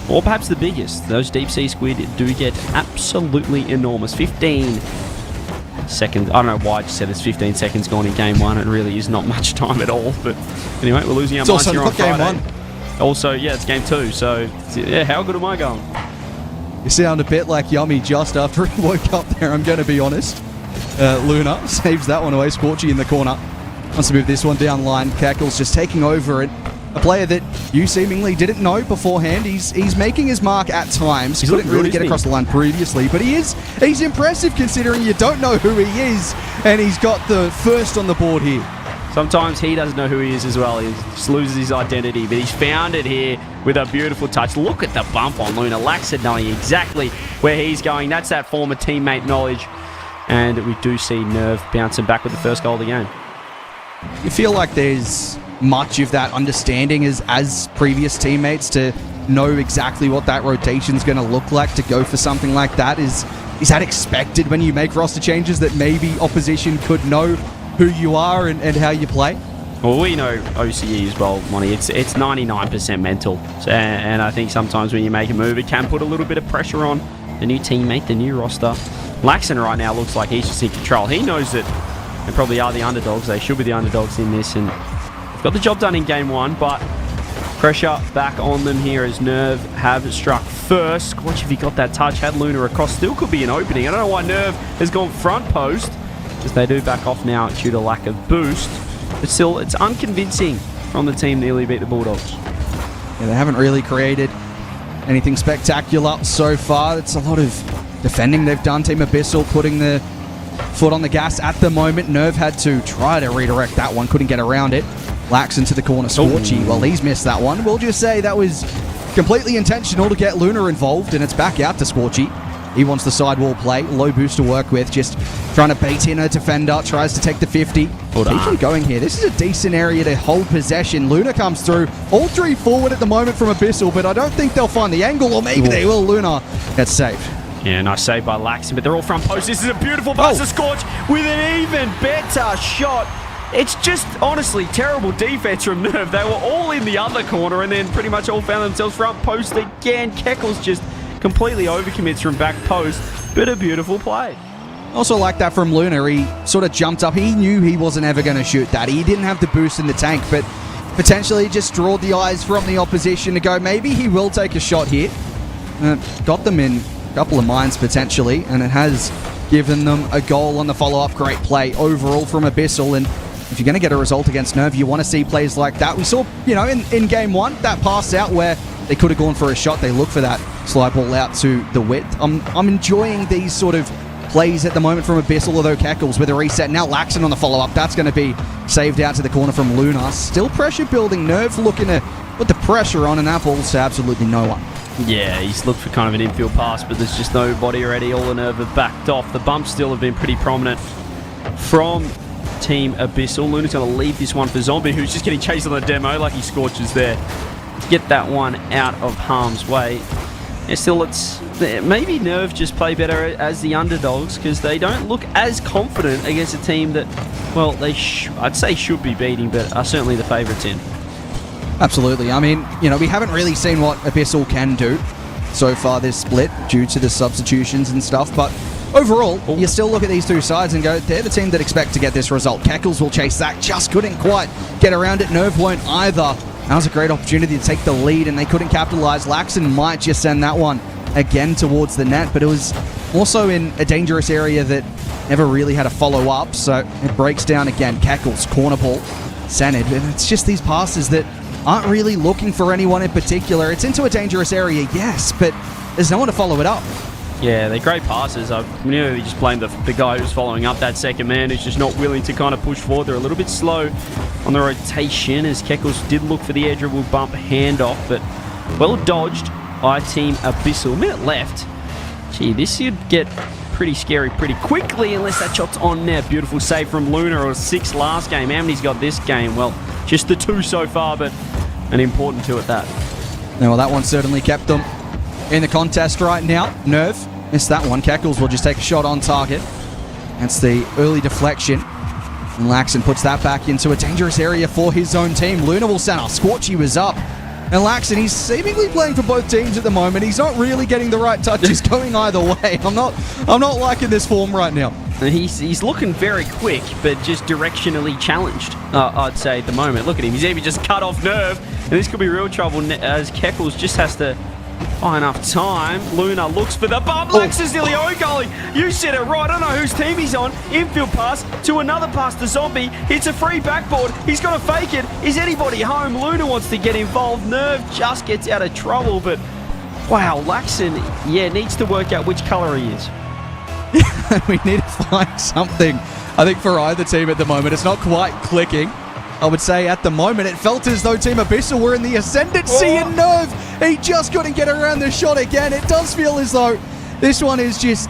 A: or perhaps the biggest. Those deep sea squid do get absolutely enormous. 15 seconds. I don't know why I just said it's 15 seconds gone in game one. It really is not much time at all. But anyway, we're losing our minds here on Friday.
B: Game one.
A: Also, yeah, it's game two. So, yeah, how good am I going?
B: You sound a bit like Yummy just after he woke up there, I'm going to be honest. Luna saves that one away. Scorchy in the corner. Wants to move this one down line. Cackle's just taking over it. A player that you seemingly didn't know beforehand. He's making his mark at times. He couldn't really get across the line previously, but he's impressive considering you don't know who he is, and he's got the first on the board here.
A: Sometimes he doesn't know who he is as well. He just loses his identity, but he's found it here with a beautiful touch. Look at the bump on Luna. Laxid knowing exactly where he's going. That's that former teammate knowledge. And we do see Nerve bouncing back with the first goal of the game.
B: You feel like there's much of that understanding as previous teammates to know exactly what that rotation's going to look like to go for something like that? Is that expected when you make roster changes, that maybe opposition could know who you are and how you play?
A: Well, we know OCE as well, Monty. It's 99% mental. And I think sometimes when you make a move, it can put a little bit of pressure on the new teammate, the new roster. Laxon right now looks like he's just in control. He knows that they probably are the underdogs. They should be the underdogs in this. And they've got the job done in game one, but pressure back on them here as Nerve have struck first. Scorch, if he got that touch, had Luna across, still could be an opening. I don't know why Nerve has gone front post, as they do back off now due to lack of boost. But still, it's unconvincing from the team nearly beat the Bulldogs.
B: Yeah, they haven't really created anything spectacular so far. It's a lot of defending they've done. Team Abyssal putting the foot on the gas at the moment. Nerve had to try to redirect that one, couldn't get around it. Lax into the corner. Scorchy, well, he's missed that one. We'll just say that was completely intentional to get Luna involved, and it's back out to Scorchy. He wants the sidewall play. Low boost to work with. Just trying to bait in a defender. Tries to take the 50. Keep on going here. This is a decent area to hold possession. Luna comes through. All three forward at the moment from Abyssal, but I don't think they'll find the angle, or maybe they will. Luna gets saved.
A: Yeah, nice save by Laxon, but they're all front post. This is a beautiful pass to Scorch with an even better shot. It's just, honestly, terrible defense from Nerve. They were all in the other corner and then pretty much all found themselves front post again. Keckles just completely overcommits from back post, but a beautiful play.
B: Also like that from Luna. He sort of jumped up. He knew he wasn't ever going to shoot that. He didn't have the boost in the tank, but potentially just drawed the eyes from the opposition to go, maybe he will take a shot here. Got them in a couple of minds potentially, and it has given them a goal on the follow-up. Great play overall from Abyssal, and if you're going to get a result against Nerve, you want to see plays like that. We saw, in game one, that pass out where they could have gone for a shot. They look for that slide ball out to the width. I'm enjoying these sort of plays at the moment from Abyssal, although Keckles with a reset. Now Laxon on the follow-up. That's going to be saved out to the corner from Luna. Still pressure building. Nerve looking to put the pressure on, and that ball's to absolutely no one.
A: Yeah, he's looked for kind of an infield pass, but there's just nobody already. All the Nerve have backed off. The bumps still have been pretty prominent from Team Abyssal. Luna's going to leave this one for Zombie, who's just getting chased on the demo like he Scorches there. Get that one out of harm's way. And still, it's maybe Nerve just play better as the underdogs because they don't look as confident against a team that, well, they I'd say should be beating, but are certainly the favourites in.
B: Absolutely. I mean, we haven't really seen what Abyssal can do so far this split due to the substitutions and stuff, but overall, you still look at these two sides and go, they're the team that expect to get this result. Keckles will chase that, just couldn't quite get around it. Nerve won't either. That was a great opportunity to take the lead, and they couldn't capitalize. Laxon might just send that one again towards the net, but it was also in a dangerous area that never really had a follow-up, so it breaks down again. Keckles, corner ball, centered, and it's just these passes that aren't really looking for anyone in particular. It's into a dangerous area, yes, but there's no one to follow it up.
A: Yeah, they're great passes. I nearly just blame the guy who's following up that second man, who's just not willing to kind of push forward. They're a little bit slow on the rotation, as Keckles did look for the air dribble bump handoff, but well dodged by Team Abyssal. Minute left. Gee, this should get pretty scary pretty quickly unless that shot's on net. Beautiful save from Luna. It was 6 last game. How many's got this game? Well, just the 2 so far, but an important 2 at that.
B: Yeah, well, that one certainly kept them in the contest right now. Nerve missed that one. Keckles will just take a shot on target. That's the early deflection. And Laxon puts that back into a dangerous area for his own team. Luna will send off. Scorchy was up. And Laxon, he's seemingly playing for both teams at the moment. He's not really getting the right touches going either way. I'm not liking this form right now.
A: He's looking very quick, but just directionally challenged, I'd say, at the moment. Look at him. He's even just cut off Nerve. And this could be real trouble as Keckles just has to buy enough time. Luna looks for the bump. Laxon's nearly goalie. You said it right. I don't know whose team he's on. Infield pass to another pass to Zombie. It's a free backboard. He's got to fake it. Is anybody home? Luna wants to get involved. Nerve just gets out of trouble, but wow, Laxon, needs to work out which colour he is.
B: We need to find something, I think, for either team at the moment. It's not quite clicking. I would say at the moment it felt as though Team Abyssal were in the ascendancy, and Nerve, he just couldn't get around the shot again. It does feel as though this one is just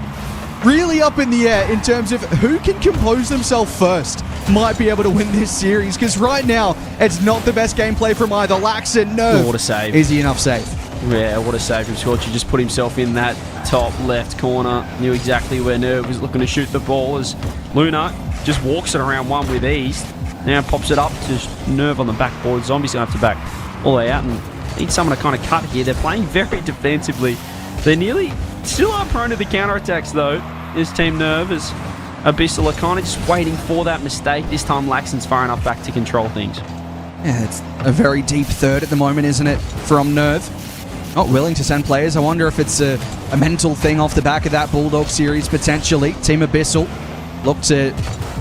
B: really up in the air in terms of who can compose themselves first might be able to win this series, because right now it's not the best gameplay from either Laxon. Nerve,
A: what a save.
B: Is he enough save?
A: Yeah, what a save from Scorchy. Just put himself in that top left corner. Knew exactly where Nerve was looking to shoot the ball as Luna just walks it around one with ease. Now pops it up to Nerve on the backboard. Zombie's going to have to back all the way out and need someone to kind of cut here. They're playing very defensively. They nearly still are prone to the counterattacks though. This team Nerve is Abyssal are kind of just waiting for that mistake. This time Laxon's far enough back to control things.
B: Yeah, it's a very deep third at the moment, isn't it, from Nerve? Not willing to send players. I wonder if it's a mental thing off the back of that Bulldog series, potentially. Team Abyssal look to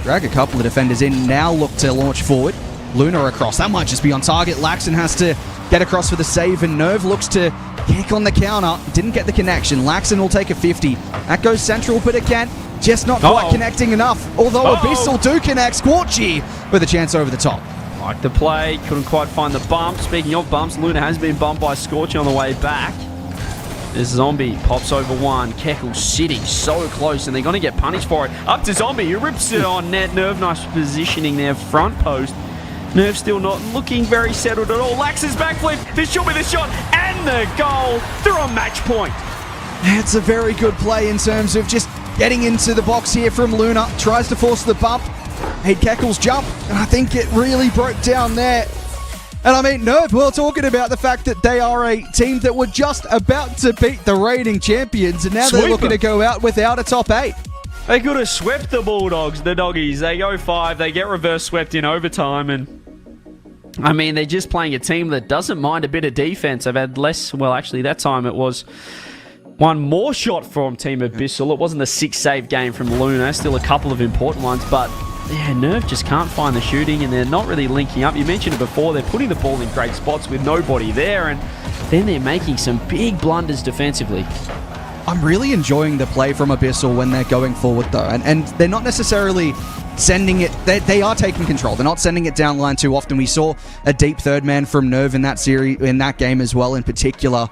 B: drag a couple of defenders in, now look to launch forward. Luna across. That might just be on target. Laxon has to get across for the save, and Nerve looks to kick on the counter. Didn't get the connection. Laxon will take a 50. That goes central, but again, just not quite connecting enough. Although Abyssal do connect. Scorchy with a chance over the top.
A: Like the play, couldn't quite find the bump. Speaking of bumps, Luna has been bumped by Scorchy on the way back. This Zombie pops over one. Keckle sitting so close, and they're going to get punished for it. Up to Zombie, who rips it on net. Nerve nice positioning there, front post. Nerve still not looking very settled at all. Lax's backflip. This should be the shot, and the goal. They're on match point.
B: It's a very good play in terms of just getting into the box here from Luna. Tries to force the bump. Hey, Keckles jump, and I think it really broke down there. And I mean, Nerve, we're talking about the fact that they are a team that were just about to beat the reigning champions, and now they're looking to go out without a top 8.
A: They could have swept the Bulldogs, the Doggies. They go 5, they get reverse swept in overtime, and I mean, they're just playing a team that doesn't mind a bit of defense. They've had less, well, actually, that time it was one more shot from Team Abyssal. It wasn't a 6-save game from Luna, still a couple of important ones, but yeah, Nerve just can't find the shooting, and they're not really linking up. You mentioned it before, they're putting the ball in great spots with nobody there, and then they're making some big blunders defensively.
B: I'm really enjoying the play from Abyssal when they're going forward, though, and they're not necessarily sending it. They are taking control. They're not sending it down line too often. We saw a deep third man from Nerve in that series, in that game as well, in particular.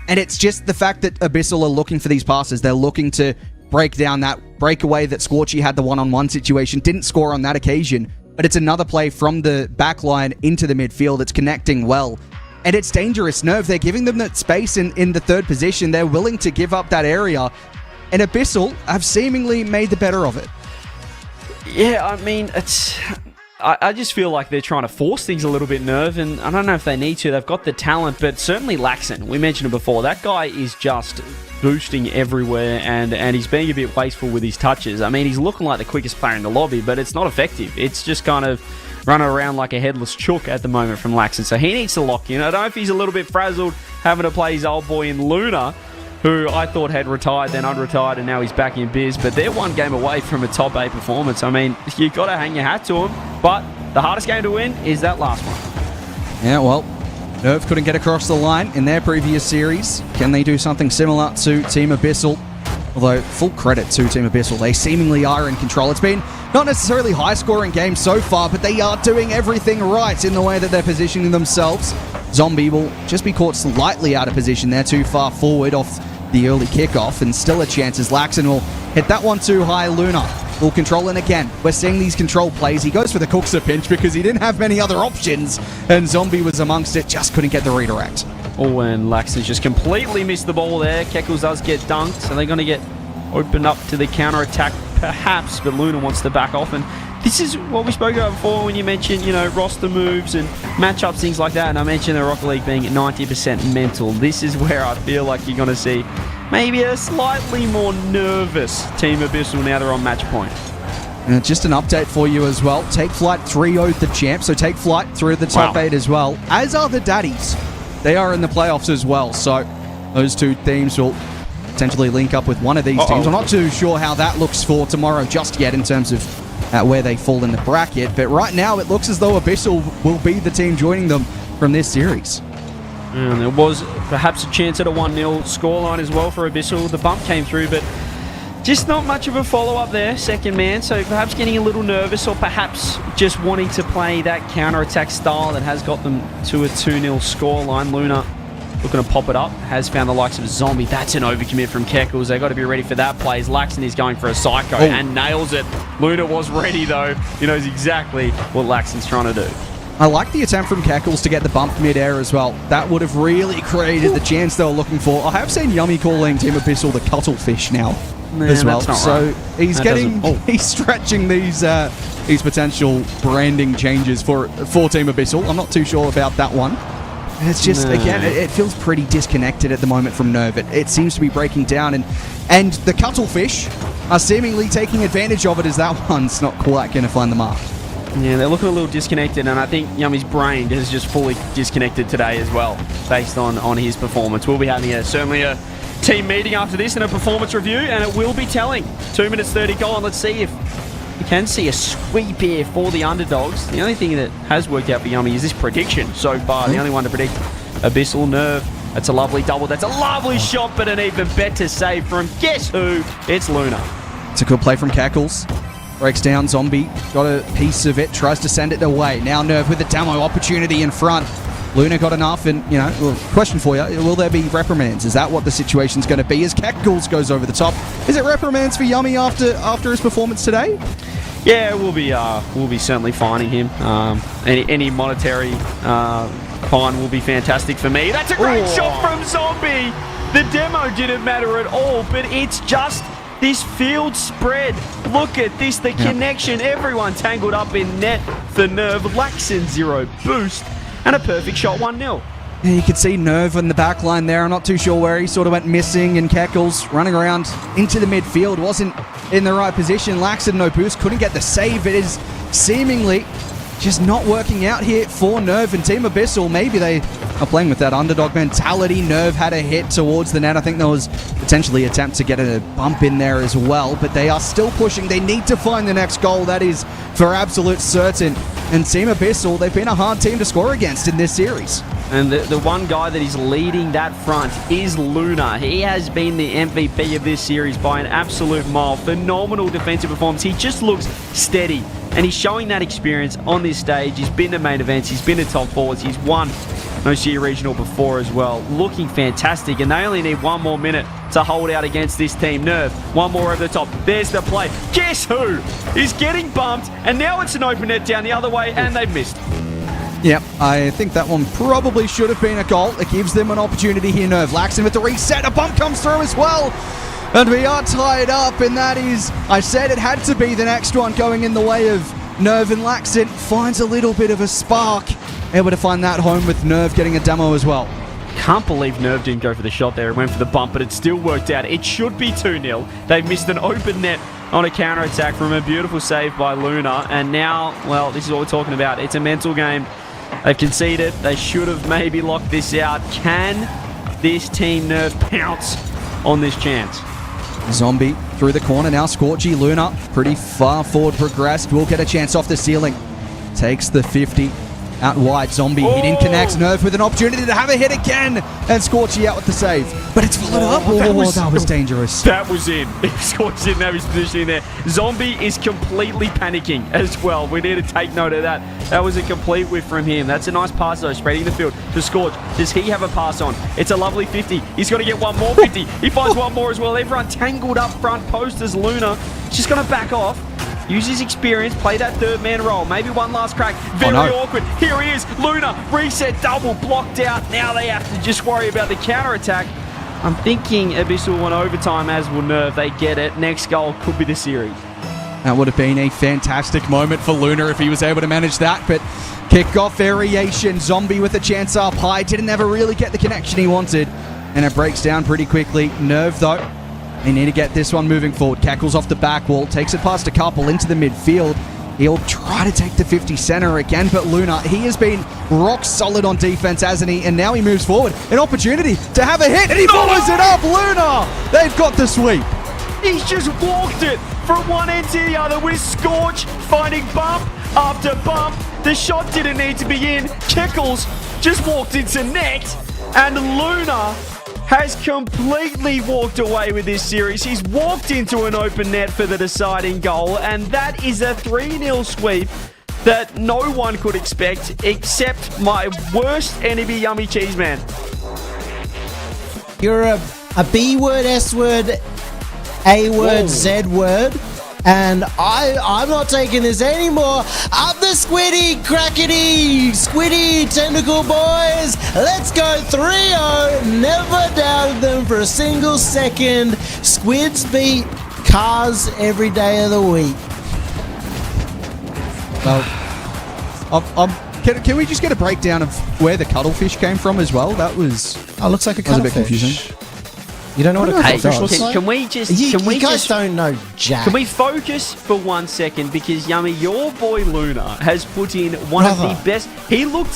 B: And it's just the fact that Abyssal are looking for these passes. They're looking to break down that breakaway that Scorchy had the one-on-one situation. Didn't score on that occasion, but it's another play from the back line into the midfield. It's connecting well, and it's dangerous. Nerve, they're giving them that space in the third position. They're willing to give up that area, and Abyssal have seemingly made the better of it.
A: Yeah, I mean, I just feel like they're trying to force things a little bit, Nerve, and I don't know if they need to. They've got the talent, but certainly Laxon. We mentioned it before. That guy is just boosting everywhere, and he's being a bit wasteful with his touches. I mean, he's looking like the quickest player in the lobby, but it's not effective. It's just kind of running around like a headless chook at the moment from Laxon, so he needs to lock in. I don't know if he's a little bit frazzled having to play his old boy in Luna, who I thought had retired, then unretired, and now he's back in biz. But they're one game away from a top 8 performance. I mean, you've got to hang your hat to him. But the hardest game to win is that last one.
B: Yeah, well, Nerve couldn't get across the line in their previous series. Can they do something similar to Team Abyssal? Although, full credit to Team Abyssal. They seemingly are in control. It's been not necessarily high-scoring games so far, but they are doing everything right in the way that they're positioning themselves. Zombie will just be caught slightly out of position there, too far forward off the early kickoff, and still a chance as Laxon will hit that one too high. Luna will control, and again, we're seeing these control plays. He goes for the Cookser pinch because he didn't have many other options, and Zombie was amongst it, just couldn't get the redirect.
A: Oh, and Laxon's just completely missed the ball there. Keckles does get dunked, so they're going to get opened up to the counter-attack perhaps, but Luna wants to back off, and this is what we spoke about before when you mentioned, roster moves and matchups, things like that, and I mentioned the Rocket League being 90% mental. This is where I feel like you're going to see maybe a slightly more nervous Team Abyssal now they're on match point.
B: And just an update for you as well. Take Flight 3-0'd the champ, so Take Flight through the top 8 as well, as are the Daddies. They are in the playoffs as well, so those two teams will potentially link up with one of these teams. I'm not too sure how that looks for tomorrow just yet in terms of where they fall in the bracket, but right now it looks as though Abyssal will be the team joining them from this series.
A: And there was perhaps a chance at a 1-0 scoreline as well for Abyssal. The bump came through, but just not much of a follow-up there, second man, so perhaps getting a little nervous or perhaps just wanting to play that counter-attack style that has got them to a 2-0 scoreline. Luna looking to pop it up, has found the likes of Zombie. That's an overcommit from Keckles. They've got to be ready for that play. Laxon is going for a psycho and nails it. Luna was ready though. He knows exactly what Laxon's trying to do.
B: I like the attempt from Keckles to get the bump mid-air as well. That would have really created the chance they were looking for. I have seen Yummy calling Team Abyssal the cuttlefish now as well. So he's he's stretching these potential branding changes for Team Abyssal. I'm not too sure about that one. It's just, again, it feels pretty disconnected at the moment from Nerve. It seems to be breaking down, and the cuttlefish are seemingly taking advantage of it as that one's not quite going to find the mark.
A: Yeah, they're looking a little disconnected, and I think Yummy's brain is just fully disconnected today as well, based on his performance. We'll be having certainly a team meeting after this and a performance review, and it will be telling. 2 minutes 30 gone. Let's see if you can see a sweep here for the underdogs. The only thing that has worked out for Yummy is this prediction so far. The only one to predict Abyssal. Nerve. That's a lovely double. That's a lovely shot, but an even better save from guess who? It's Luna.
B: It's a good play from Cackles. Breaks down Zombie. Got a piece of it. Tries to send it away. Now Nerve with a demo opportunity in front. Luna got enough, and, question for you, will there be reprimands? Is that what the situation's going to be as Cackles goes over the top? Is it reprimands for Yummy after his performance today?
A: Yeah, we'll be certainly fining him. Any monetary fine will be fantastic for me. That's a great shot from Zombie. The demo didn't matter at all, but it's just this field spread. Look at this, the connection. Everyone tangled up in net for Nerve. Laxon 0 boost and a perfect shot, 1-0.
B: Yeah, you could see Nerve in the back line there. I'm not too sure where he sort of went missing, and Cackles running around into the midfield. Wasn't in the right position. Laxon no boost. Couldn't get the save. It is seemingly just not working out here for Nerve and Team Abyssal. Maybe they are playing with that underdog mentality. Nerve had a hit towards the net. I think there was potentially an attempt to get a bump in there as well, but they are still pushing. They need to find the next goal. That is for absolute certain. And Team Abyssal, they've been a hard team to score against in this series.
A: And the one guy that is leading that front is Luna. He has been the MVP of this series by an absolute mile. Phenomenal defensive performance. He just looks steady, and he's showing that experience on this stage. He's been to main events. He's been to top fours. He's won OCE Regional before as well. Looking fantastic, and they only need one more minute to hold out against this team. Nerve, one more over the top. There's the play. Guess who is getting bumped, and now it's an open net down the other way, and they've missed.
B: Yep, I think that one probably should have been a goal. It gives them an opportunity here. Nerve Laxon with the reset. A bump comes through as well. And we are tied up, and that is, I said it had to be the next one going in the way of Nerve, and Laxon finds a little bit of a spark. Able to find that home with Nerve getting a demo as well.
A: Can't believe Nerve didn't go for the shot there. It went for the bump, but it still worked out. It should be 2-0. They've missed an open net on a counter-attack from a beautiful save by Luna. And now, well, this is what we're talking about. It's a mental game. They've conceded. They should have maybe locked this out. Can this team Nerve pounce on this chance?
B: Zombie through the corner now. Scorchy. Luna pretty far forward progressed. Will get a chance off the ceiling. Takes the 50. Out wide, Zombie hitting connects. Nerve with an opportunity to have a hit again, and Scorchy out with the save. But it's followed up. That was dangerous.
A: That was in. Scorch didn't have his position in there. Zombie is completely panicking as well. We need to take note of that. That was a complete whiff from him. That's a nice pass, though, spreading the field to Scorch. Does he have a pass on? It's a lovely 50. He's got to get one more 50. He finds one more as well. Everyone tangled up front post as Luna. Just going to back off. Use his experience, play that third man role. Maybe one last crack. Very awkward. Here he is. Luna, reset, double, blocked out. Now they have to just worry about the counter-attack. I'm thinking Abyssal won overtime, as will Nerve. They get it. Next goal could be the series.
B: That would have been a fantastic moment for Luna if he was able to manage that, but kick-off variation. Zombie with a chance up high. Didn't ever really get the connection he wanted, and it breaks down pretty quickly. Nerve, though, they need to get this one moving forward. Cackles off the back wall, takes it past a couple into the midfield. He'll try to take the 50 center again, but Luna, he has been rock solid on defense, hasn't he? And now he moves forward. An opportunity to have a hit, and he follows it up. Luna, they've got the sweep.
A: He's just walked it from one end to the other with Scorch finding bump after bump. The shot didn't need to be in. Kickles just walked into net, and Luna has completely walked away with this series. He's walked into an open net for the deciding goal, and that is a 3-0 sweep that no one could expect except my worst enemy, Yummy Cheese Man.
F: You're a B word, S word, A word, Z word. And I'm not taking this anymore. Up the squiddy, crackety, squiddy, tentacle boys. Let's go 3-0. Never doubted them for a single second. Squids beat cars every day of the week.
B: Well, can we just get a breakdown of where the cuttlefish came from as well? That was...
F: Oh, looks like a
B: That was a bit
F: cuttlefish.
B: confusing.
F: You don't know what a cuttlefish looks like?
A: Can we just...
F: You guys don't know Jack.
A: Can we focus for 1 second? Because, Yummy, your boy Luna has put in one of the best... He looked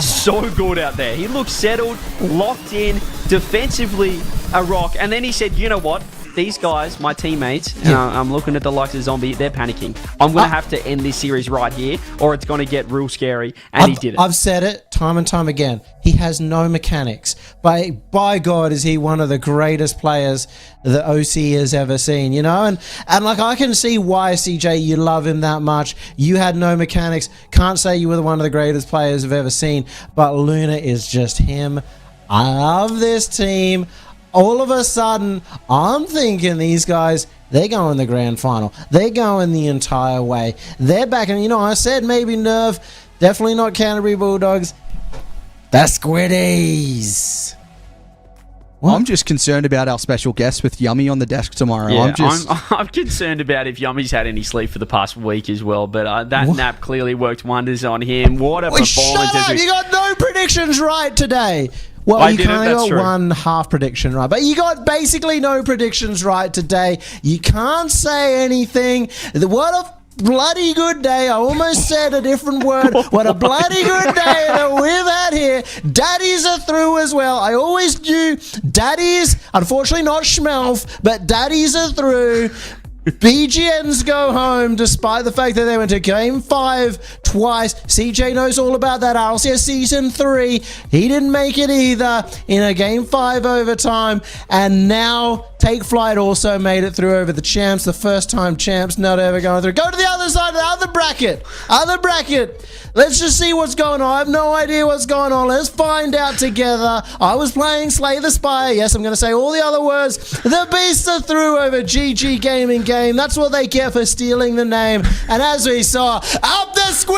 A: so good out there. He looked settled, locked in, defensively a rock. And then he said, you know what? These guys, my teammates, I'm looking at the likes of Zombie, they're panicking. I'm going to have to end this series right here, or it's going to get real scary. And he did it.
F: I've said it time and time again. He has no mechanics. By God, is he one of the greatest players the OCE has ever seen, you know? And like, I can see why, CJ, you love him that much. You had no mechanics. Can't say you were one of the greatest players I've ever seen, but Luna is just him. I love this team. All of a sudden, I'm thinking these guys, they're going the grand final. They're going the entire way. They're back. And, you know, I said maybe Nerve, definitely not Canterbury Bulldogs. The Squiddies.
B: I'm just concerned about our special guest with Yummy on the desk tomorrow.
A: Yeah, I'm concerned about if Yummy's had any sleep for the past week as well, but that nap clearly worked wonders on him. What a performance.
F: Shut up! You got no predictions right today. Well, you kind of got one half prediction right, but you got basically no predictions right today. You can't say anything. What a bloody good day. I almost said a different word. What a bloody good day that we've had here. Daddies are through as well. I always knew daddies, unfortunately not Schmelf, but daddies are through. BGNs go home despite the fact that they went to Game 5 twice. CJ knows all about that. RLCS Season 3. He didn't make it either in a Game 5 overtime. And now Take Flight also made it through over the champs. The first time champs not ever going through. Go to the other side of the other bracket. Other bracket. Let's just see what's going on. I have no idea what's going on. Let's find out together. I was playing Slay the Spire. Yes, I'm going to say all the other words. The Beasts are through over GG Gaming Game. That's what they get for stealing the name. And as we saw, up the Squiddies!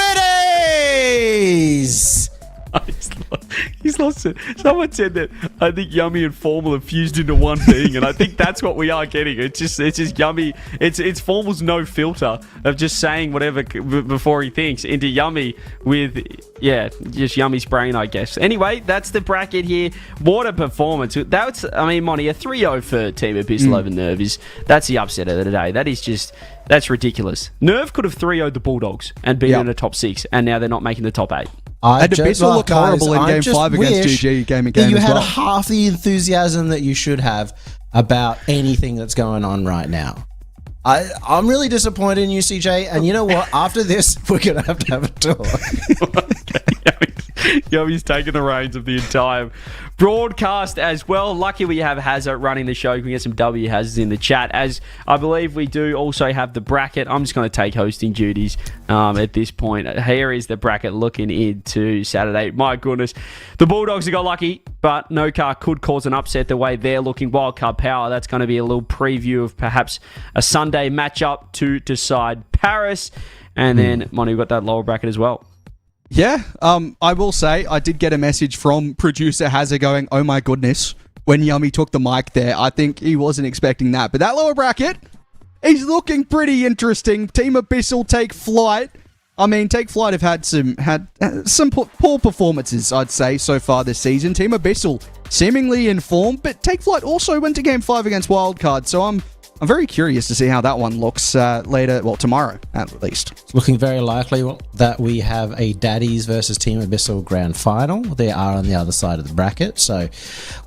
A: He's lost it. Someone said that I think Yummy and Formal are fused into one being, and I think that's what we are getting. It's just Yummy. It's Formal's no filter of just saying whatever before he thinks into Yummy with just Yummy's brain, I guess. Anyway, that's the bracket here. What a performance! Monty, a 3-0 for Team Abyssal over Nerve that's the upset of the day. That's ridiculous. Nerve could have 3-0'd the Bulldogs and been in the top 6, and now they're not making the top 8.
B: Abyssal looked horrible in Game 5 against GG Gaming Game
F: you
B: as
F: had
B: well.
F: half the enthusiasm that you should have about anything that's going on right now. I'm really disappointed in you, CJ. And you know what? After this, we're going to have a talk.
A: Yomi's taking the reins of the entire broadcast as well. Lucky we have Hazard running the show. We can get some W Hazards in the chat, as I believe we do also have the bracket. I'm just going to take hosting duties at this point. Here is the bracket looking into Saturday. My goodness. The Bulldogs have got lucky, but No Car could cause an upset the way they're looking. Wildcard Power, that's going to be a little preview of perhaps a Sunday matchup to decide Paris. And then, Monty, we've got that lower bracket as well.
B: Yeah, I will say I did get a message from producer Hazard going, "Oh my goodness," when Yummy took the mic there. I think he wasn't expecting that. But that lower bracket is looking pretty interesting. Team Abyssal Take Flight. I mean, Take Flight have had some poor performances, I'd say, so far this season. Team Abyssal seemingly in form, but Take Flight also went to Game 5 against Wildcard, so I'm very curious to see how that one looks later, well, tomorrow at least.
F: It's looking very likely that we have a Daddies versus Team Abyssal grand final. They are on the other side of the bracket, so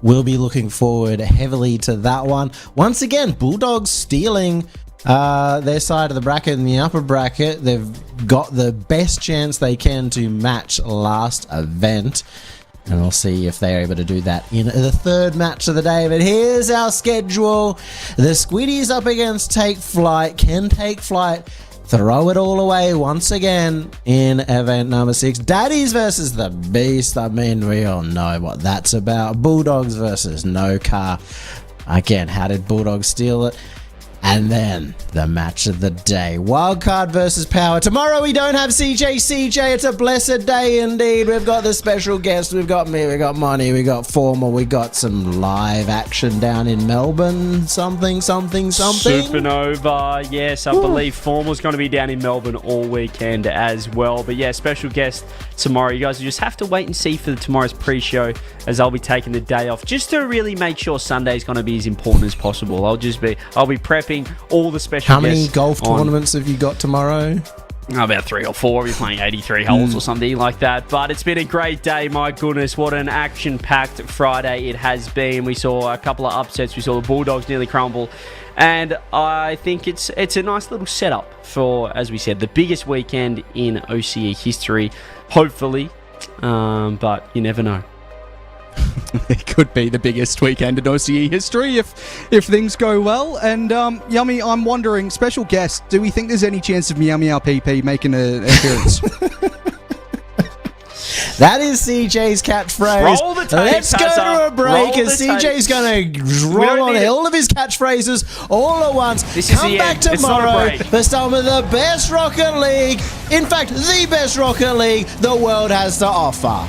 F: we'll be looking forward heavily to that one. Once again, Bulldogs stealing their side of the bracket in the upper bracket. They've got the best chance they can to match last event. And we'll see if they're able to do that in the third match of the day. But here's our schedule. The Squiddies up against Take Flight. Can Take Flight throw it all away once again in event number 6? Daddies versus the Beast. I mean, we all know what that's about. Bulldogs versus No Car. Again, how did Bulldogs steal it? And then the match of the day, Wildcard versus Power. Tomorrow we don't have CJCJ. It's a blessed day indeed. We've got the special guest. We've got me. We've got Money. We got Formal. We got some live action down in Melbourne. Something.
A: Supernova. Yes, I believe Formal's going to be down in Melbourne all weekend as well. But yeah, special guest tomorrow. You guys will just have to wait and see for tomorrow's pre-show, as I'll be taking the day off just to really make sure Sunday's going to be as important as possible. I'll be prepping all the special
F: How many
A: guests
F: golf tournaments have you got tomorrow?
A: About 3 or 4. We're playing 83 holes or something like that. But it's been a great day. My goodness, what an action-packed Friday it has been. We saw a couple of upsets. We saw the Bulldogs nearly crumble. And I think it's a nice little setup for, as we said, the biggest weekend in OCE history, hopefully. But you never know.
B: It could be the biggest weekend in OCE history if things go well. And Yummy, I'm wondering, special guest, do we think there's any chance of Meow Meow PP making an appearance?
F: That is CJ's catchphrase.
A: Roll the tape,
F: Let's go to a break, and CJ's going to roll on all of his catchphrases all at once. Come back tomorrow for some of the best Rocket League, in fact, the best Rocket League the world has to offer.